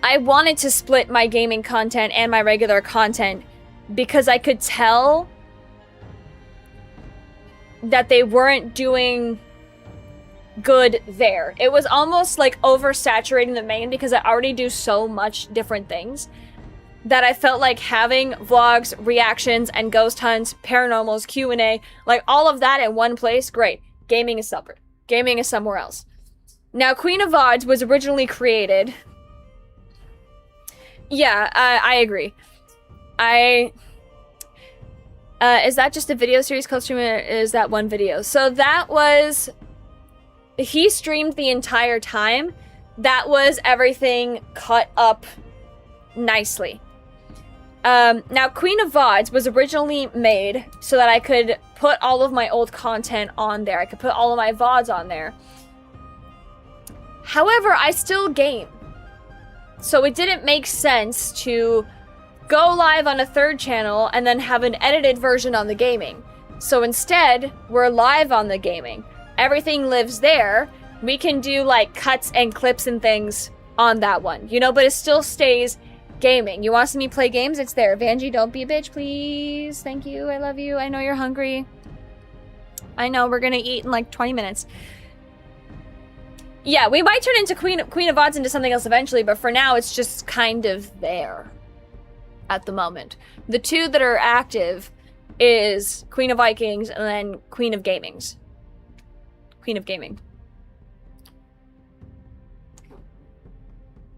I wanted to split my gaming content and my regular content because I could tell that they weren't doing good there. It was almost like oversaturating the main because I already do so much different things that I felt like having vlogs, reactions, and ghost hunts, paranormals, Q&A, like all of that in one place, great. Gaming is separate. Gaming is somewhere else. Now, Queen of VODs was originally created... Yeah, I agree. Is that just a video series called streaming, or is that one video? So that was... He streamed the entire time. That was everything cut up nicely. Now, Queen of VODs was originally made so that I could put all of my old content on there. I could put all of my VODs on there. However, I still game. So it didn't make sense to go live on a 3rd channel and then have an edited version on the gaming. So instead, we're live on the gaming. Everything lives there. We can do like cuts and clips and things on that one, you know, but it still stays gaming. You want to see me play games? It's there. Vanjie, don't be a bitch, please. Thank you. I love you. I know you're hungry. I know we're gonna eat in like 20 minutes. Yeah, we might turn into Queen of VODs into something else eventually, but for now it's just kind of there at the moment. The 2 that are active is Queen of Vikings and then Queen of Gamings. Queen of Gaming.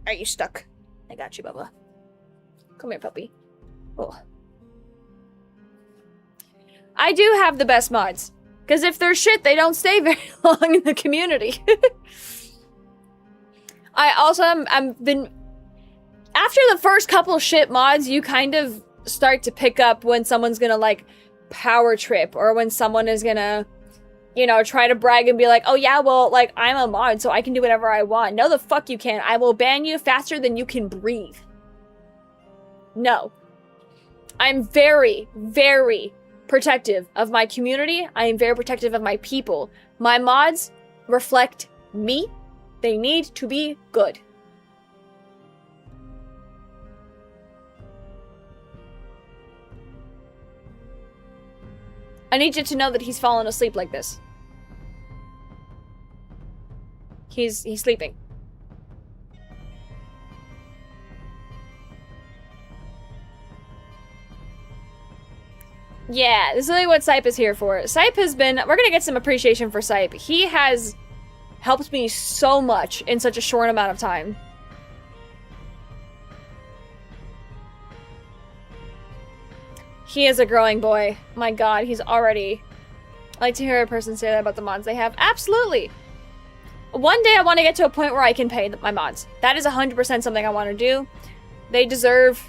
Are you stuck? I got you, Bubba. Come here, puppy. Oh. I do have the best mods. Because if they're shit, they don't stay very long in the community. I also I've been... After the first couple shit mods, you kind of start to pick up when someone's gonna, like, power trip. Or when someone is gonna... you know, try to brag and be like, oh yeah, well, like, I'm a mod, so I can do whatever I want. No, the fuck you can't. I will ban you faster than you can breathe. No. I'm very, very protective of my community. I am very protective of my people. My mods reflect me. They need to be good. I need you to know that he's fallen asleep like this. He's sleeping. Yeah, this is really what Sipe is here for. Sipe has been... We're gonna get some appreciation for Sipe. He has helped me so much in such a short amount of time. He is a growing boy. My god, he's already... I like to hear a person say that about the mods they have. Absolutely! One day I want to get to a point where I can pay my mods. That is 100% something I want to do. They deserve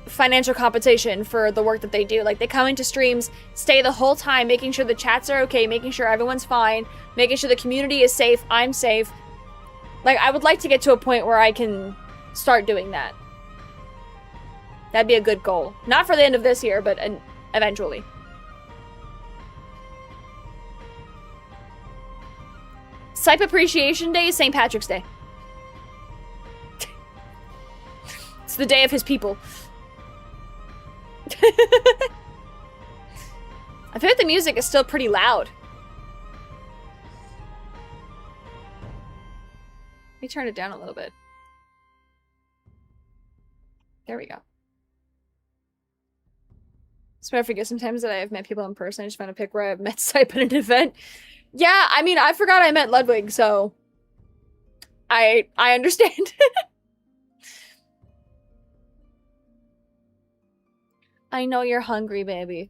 financial compensation for the work that they do. Like, they come into streams, stay the whole time, making sure the chats are okay, making sure everyone's fine, making sure the community is safe, I'm safe. Like, I would like to get to a point where I can start doing that. That'd be a good goal. Not for the end of this year, but eventually. Sipe Appreciation Day is St. Patrick's Day. It's the day of his people. I feel like the music is still pretty loud. Let me turn it down a little bit. There we go. So I forget sometimes that I have met people in person. I just want to pick where I've met Sipe at an event. Yeah, I mean, I forgot I met Ludwig, so I understand. I know you're hungry, baby.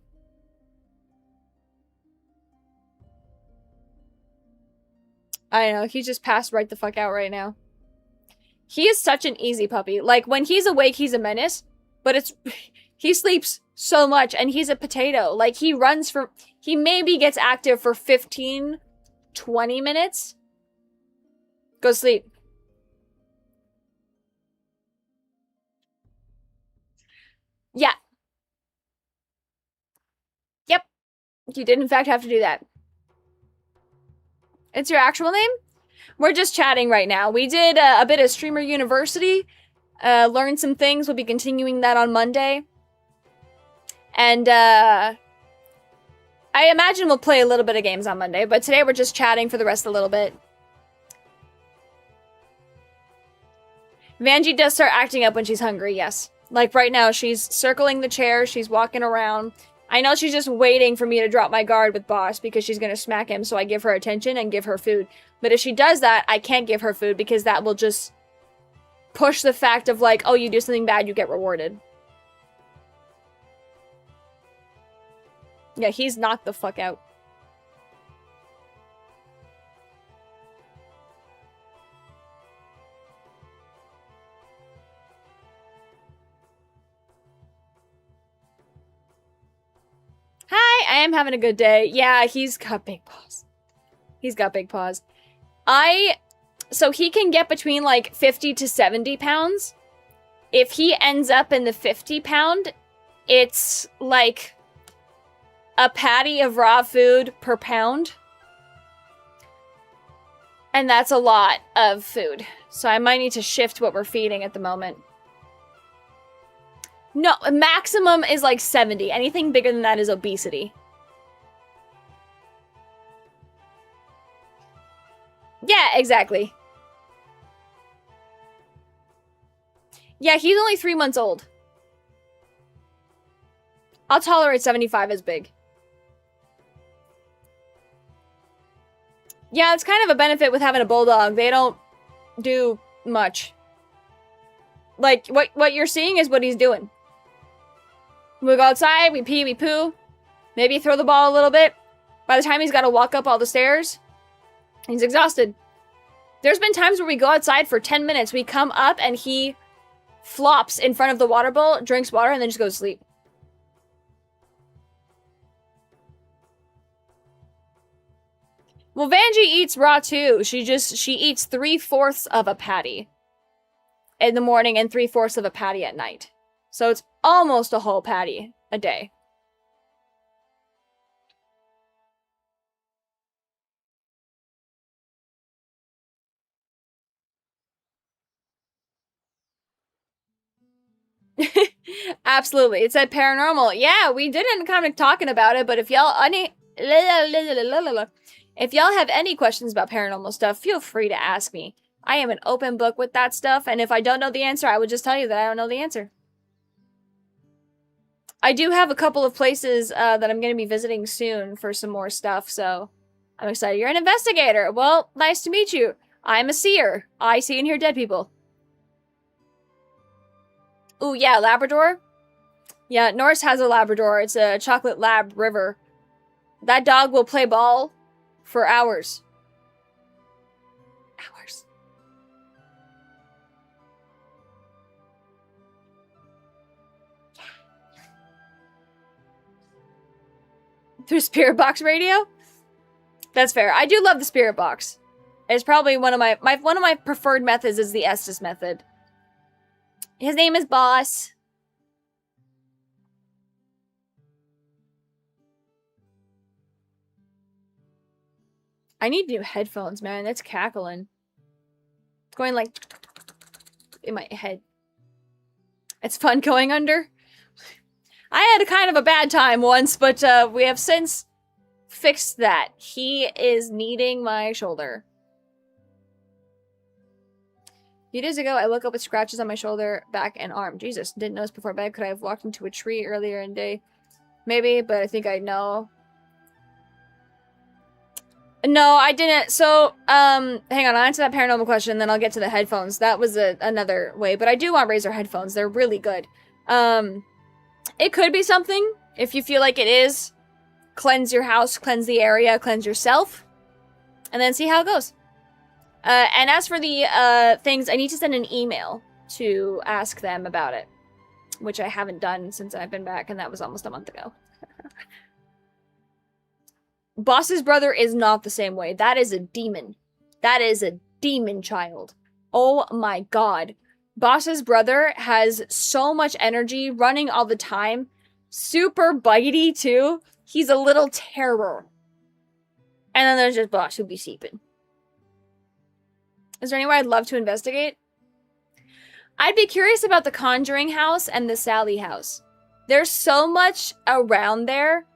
I know, he just passed right the fuck out right now. He is such an easy puppy. Like, when he's awake, he's a menace, but it's... He sleeps so much, and he's a potato. Like, he runs for... He maybe gets active for 15, 20 minutes. Go sleep. Yeah. Yep. You did, in fact, have to do that. It's your actual name? We're just chatting right now. We did a bit of Streamer University. Learned some things. We'll be continuing that on Monday. And, I imagine we'll play a little bit of games on Monday, but today we're just chatting for the rest of a little bit. Vanjie does start acting up when she's hungry, yes. Like right now, she's circling the chair, she's walking around. I know she's just waiting for me to drop my guard with Boss because she's gonna smack him, so I give her attention and give her food. But if she does that, I can't give her food because that will just push the fact of like, oh, you do something bad, you get rewarded. Yeah, he's knocked the fuck out. Hi, I am having a good day. Yeah, he's got big paws. He's got big paws. So he can get between like 50 to 70 pounds. If he ends up in the 50 pound, it's like a patty of raw food per pound. And that's a lot of food. So I might need to shift what we're feeding at the moment. No, maximum is like 70. Anything bigger than that is obesity. Yeah, exactly. Yeah, he's only 3 months old. I'll tolerate 75 as big. Yeah, it's kind of a benefit with having a bulldog. They don't do much. Like, what you're seeing is what he's doing. We go outside, we pee, we poo. Maybe throw the ball a little bit. By the time he's got to walk up all the stairs, he's exhausted. There's been times where we go outside for 10 minutes. We come up and he flops in front of the water bowl, drinks water, and then just goes to sleep. Well, Vanjie eats raw too. She eats 3/4 of a patty in the morning and 3/4 of a patty at night. So it's almost a whole patty a day. Absolutely. It said paranormal. Yeah, we didn't kind of talking about it, but if y'all if y'all have any questions about paranormal stuff, feel free to ask me. I am an open book with that stuff, and if I don't know the answer, I would just tell you that I don't know the answer. I do have a couple of places that I'm going to be visiting soon for some more stuff, so I'm excited. You're an investigator. Well, nice to meet you. I'm a seer. I see and hear dead people. Ooh, yeah, Labrador. Yeah, Norse has a Labrador. It's a chocolate lab river. That dog will play ball for hours. Hours. Through Spirit Box Radio? That's fair. I do love the Spirit Box. It's probably one of my preferred methods is the Estes method. His name is Boss. I need new headphones, man. It's cackling. It's going like in my head. It's fun going under. I had a kind of a bad time once, but we have since fixed that. He is kneading my shoulder. A few days ago, I woke up with scratches on my shoulder, back, and arm. Jesus, didn't notice before bed. Could I have walked into a tree earlier in the day? Maybe, but I think I know. No, I didn't. So, hang on. I'll answer that paranormal question, then I'll get to the headphones. That was another way, but I do want Razer headphones. They're really good. It could be something, if you feel like it is. Cleanse your house, cleanse the area, cleanse yourself, and then see how it goes. And as for the things, I need to send an email to ask them about it, which I haven't done since I've been back, and that was almost a month ago. Boss's brother is not the same way. That is a demon. That is a demon child. Oh my god. Boss's brother has so much energy, running all the time. Super bitey, too. He's a little terror. And then there's just Boss who be seeping. Is there anywhere I'd love to investigate? I'd be curious about the Conjuring house and the Sally house. There's so much around there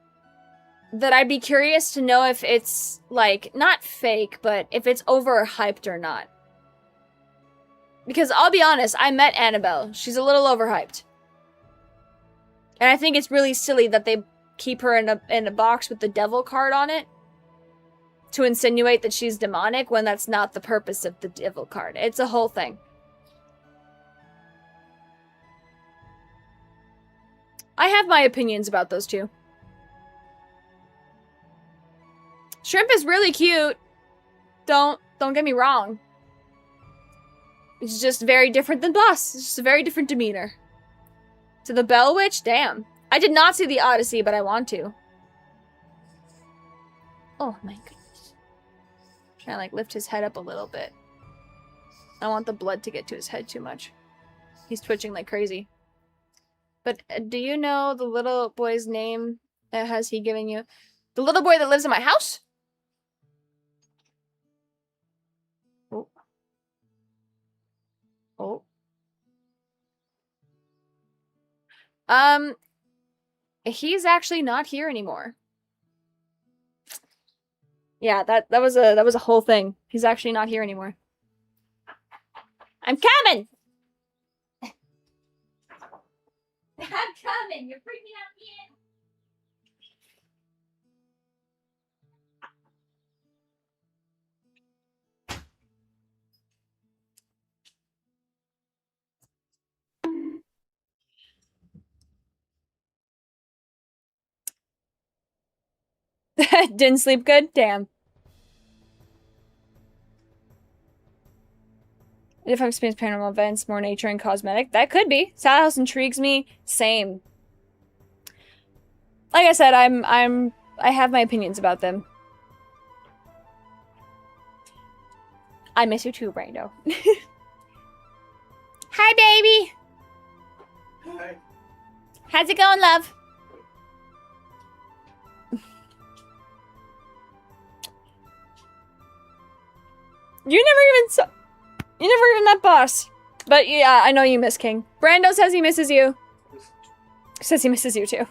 that I'd be curious to know if it's, like, not fake, but if it's overhyped or not. Because I'll be honest, I met Annabelle. She's a little overhyped. And I think it's really silly that they keep her in a box with the devil card on it to insinuate that she's demonic when that's not the purpose of the devil card. It's a whole thing. I have my opinions about those two. Shrimp is really cute. Don't get me wrong. It's just very different than Boss. It's just a very different demeanor. To the Bell Witch? Damn. I did not see the Odyssey, but I want to. Oh my goodness. Trying to like lift his head up a little bit. I don't want the blood to get to his head too much. He's twitching like crazy. But do you know the little boy's name that has he given you? The little boy that lives in my house? Oh. Oh. He's actually not here anymore. Yeah, that was a whole thing. He's actually not here anymore. I'm coming! I'm coming! You're freaking out again! Didn't sleep good? Damn. If I've experienced paranormal events, more nature and cosmetic, that could be. Sad House intrigues me. Same. Like I said, I have my opinions about them. I miss you too, Brando. Hi, baby. Hi. How's it going, love? You never even met Boss. But yeah, I know you miss King. Brando says he misses you. Says he misses you too.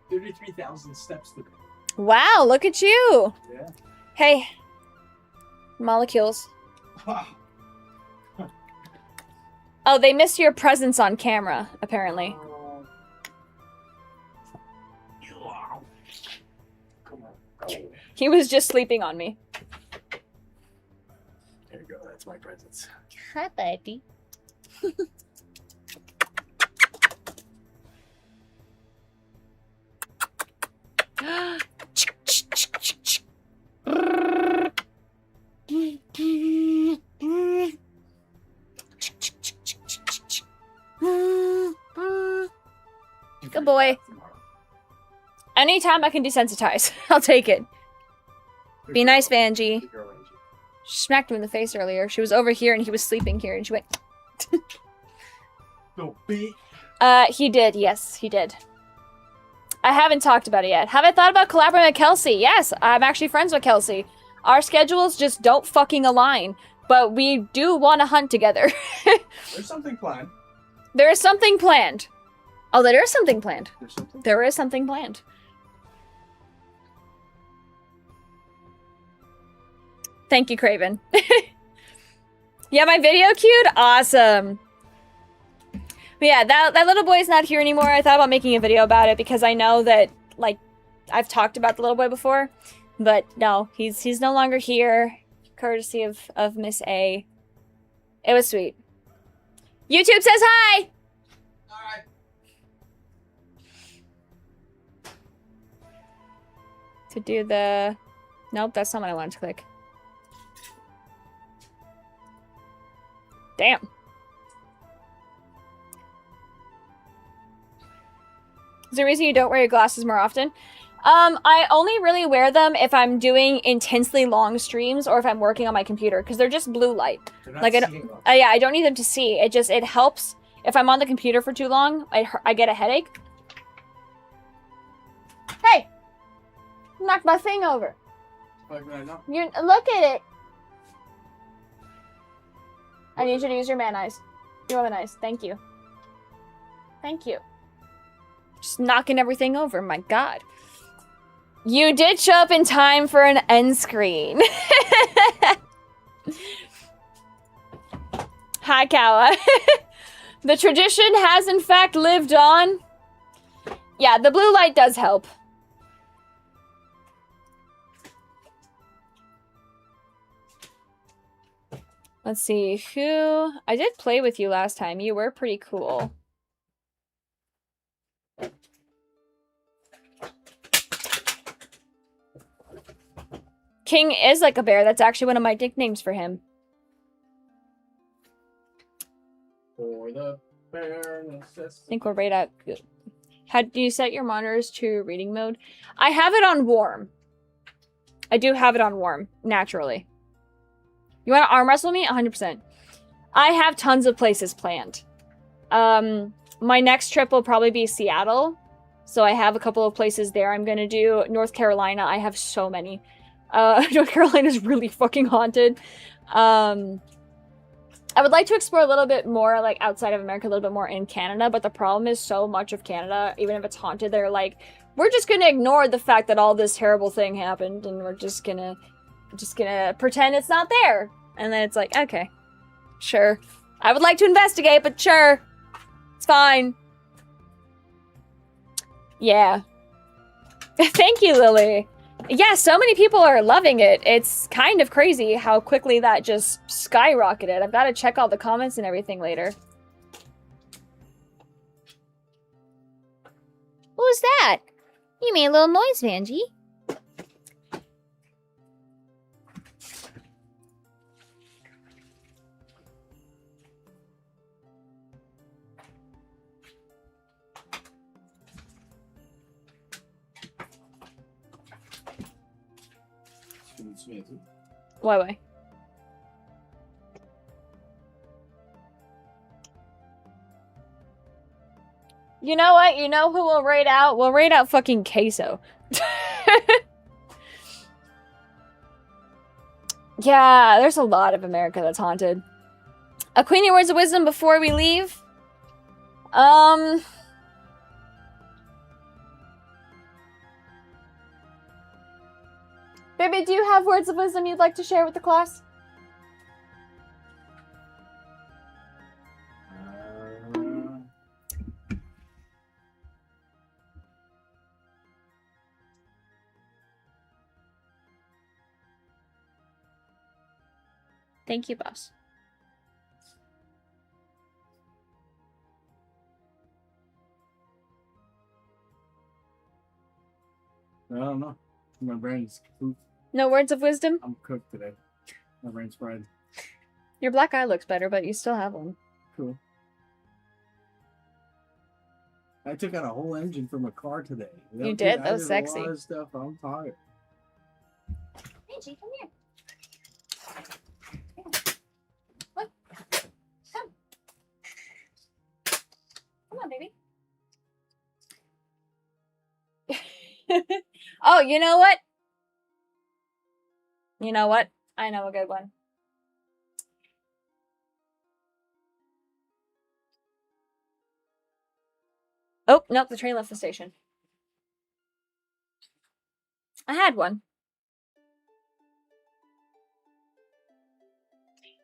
33,000 steps to go. Wow, look at you. Yeah. Hey. Molecules. Oh, they miss your presence on camera, apparently. He was just sleeping on me. There you go. That's my presence. Hi, buddy. Good boy. Anytime I can desensitize, I'll take it. Be nice, Vanjie. She smacked him in the face earlier. She was over here and he was sleeping here and she went... No, B. He did. Yes, he did. I haven't talked about it yet. Have I thought about collaborating with Kelsey? Yes, I'm actually friends with Kelsey. Our schedules just don't fucking align, but we do want to hunt together. There's something planned. There is something planned. Oh, there is something planned. There is something planned. Thank you, Craven. Yeah, my video queued? Awesome. But yeah, that little boy's not here anymore. I thought about making a video about it because I know that, like, I've talked about the little boy before. But no, he's no longer here. Courtesy of Miss A. It was sweet. YouTube says hi! Alright. To do the... Nope, that's not what I wanted to click. Damn. Is there a reason you don't wear your glasses more often? I only really wear them if I'm doing intensely long streams or if I'm working on my computer, because they're just blue light. Like, yeah, I don't need them to see. It helps. If I'm on the computer for too long, I get a headache. Hey! Knocked my thing over. You look at it. I need you to use your man eyes. You have an eyes. Thank you. Thank you. Just knocking everything over. My God. You did show up in time for an end screen. Hi, Kawa. The tradition has in fact lived on. Yeah, the blue light does help. Let's see, who... I did play with you last time. You were pretty cool. King is like a bear. That's actually one of my nicknames for him. For the bear I think we're right at... How do you set your monitors to reading mode? I have it on warm. I do have it on warm, naturally. You want to arm wrestle me? 100%. I have tons of places planned. My next trip will probably be Seattle. So I have a couple of places there I'm going to do. North Carolina, I have so many. North Carolina is really fucking haunted. I would like to explore a little bit more, like, outside of America, a little bit more in Canada. But the problem is so much of Canada, even if it's haunted, they're like, we're just going to ignore the fact that all this terrible thing happened. And we're just gonna pretend it's not there. And then it's like, okay, sure. I would like to investigate, but sure. It's fine. Yeah. Thank you, Lily. Yeah, so many people are loving it. It's kind of crazy how quickly that just skyrocketed. I've got to check all the comments and everything later. What was that? You made a little noise, Vanjie. Why? You know what? You know who we'll raid out? We'll raid out fucking Queso. Yeah, there's a lot of America that's haunted. A Queenie words of wisdom before we leave. Baby, do you have words of wisdom you'd like to share with the class? Thank you, boss. I don't know. My brain's cooked. No words of wisdom? I'm cooked today. My brain's fried. Your black eye looks better, but you still have one. Cool. I took out a whole engine from a car today. You did? That was I did sexy. A lot of stuff. I'm tired. Angie, come here. Look. Come. Come on, baby. Oh, you know what? You know what? I know a good one. Oh, nope, the train left the station. I had one.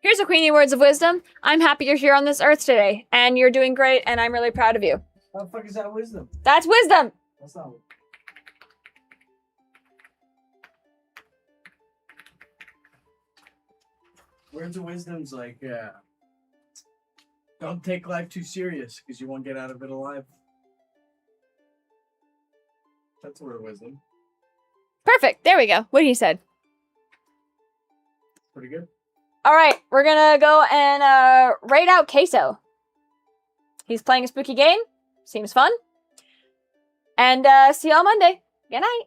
Here's a Queenie words of wisdom. I'm happy you're here on this earth today, and you're doing great, and I'm really proud of you. How the fuck is that wisdom? That's wisdom! That's not. Words of wisdom's like, don't take life too serious because you won't get out of it alive. That's a word of wisdom. Perfect. There we go. What he said. Pretty good. All right, we're gonna go and raid out Queso. He's playing a spooky game. Seems fun. And see you all Monday. Good night.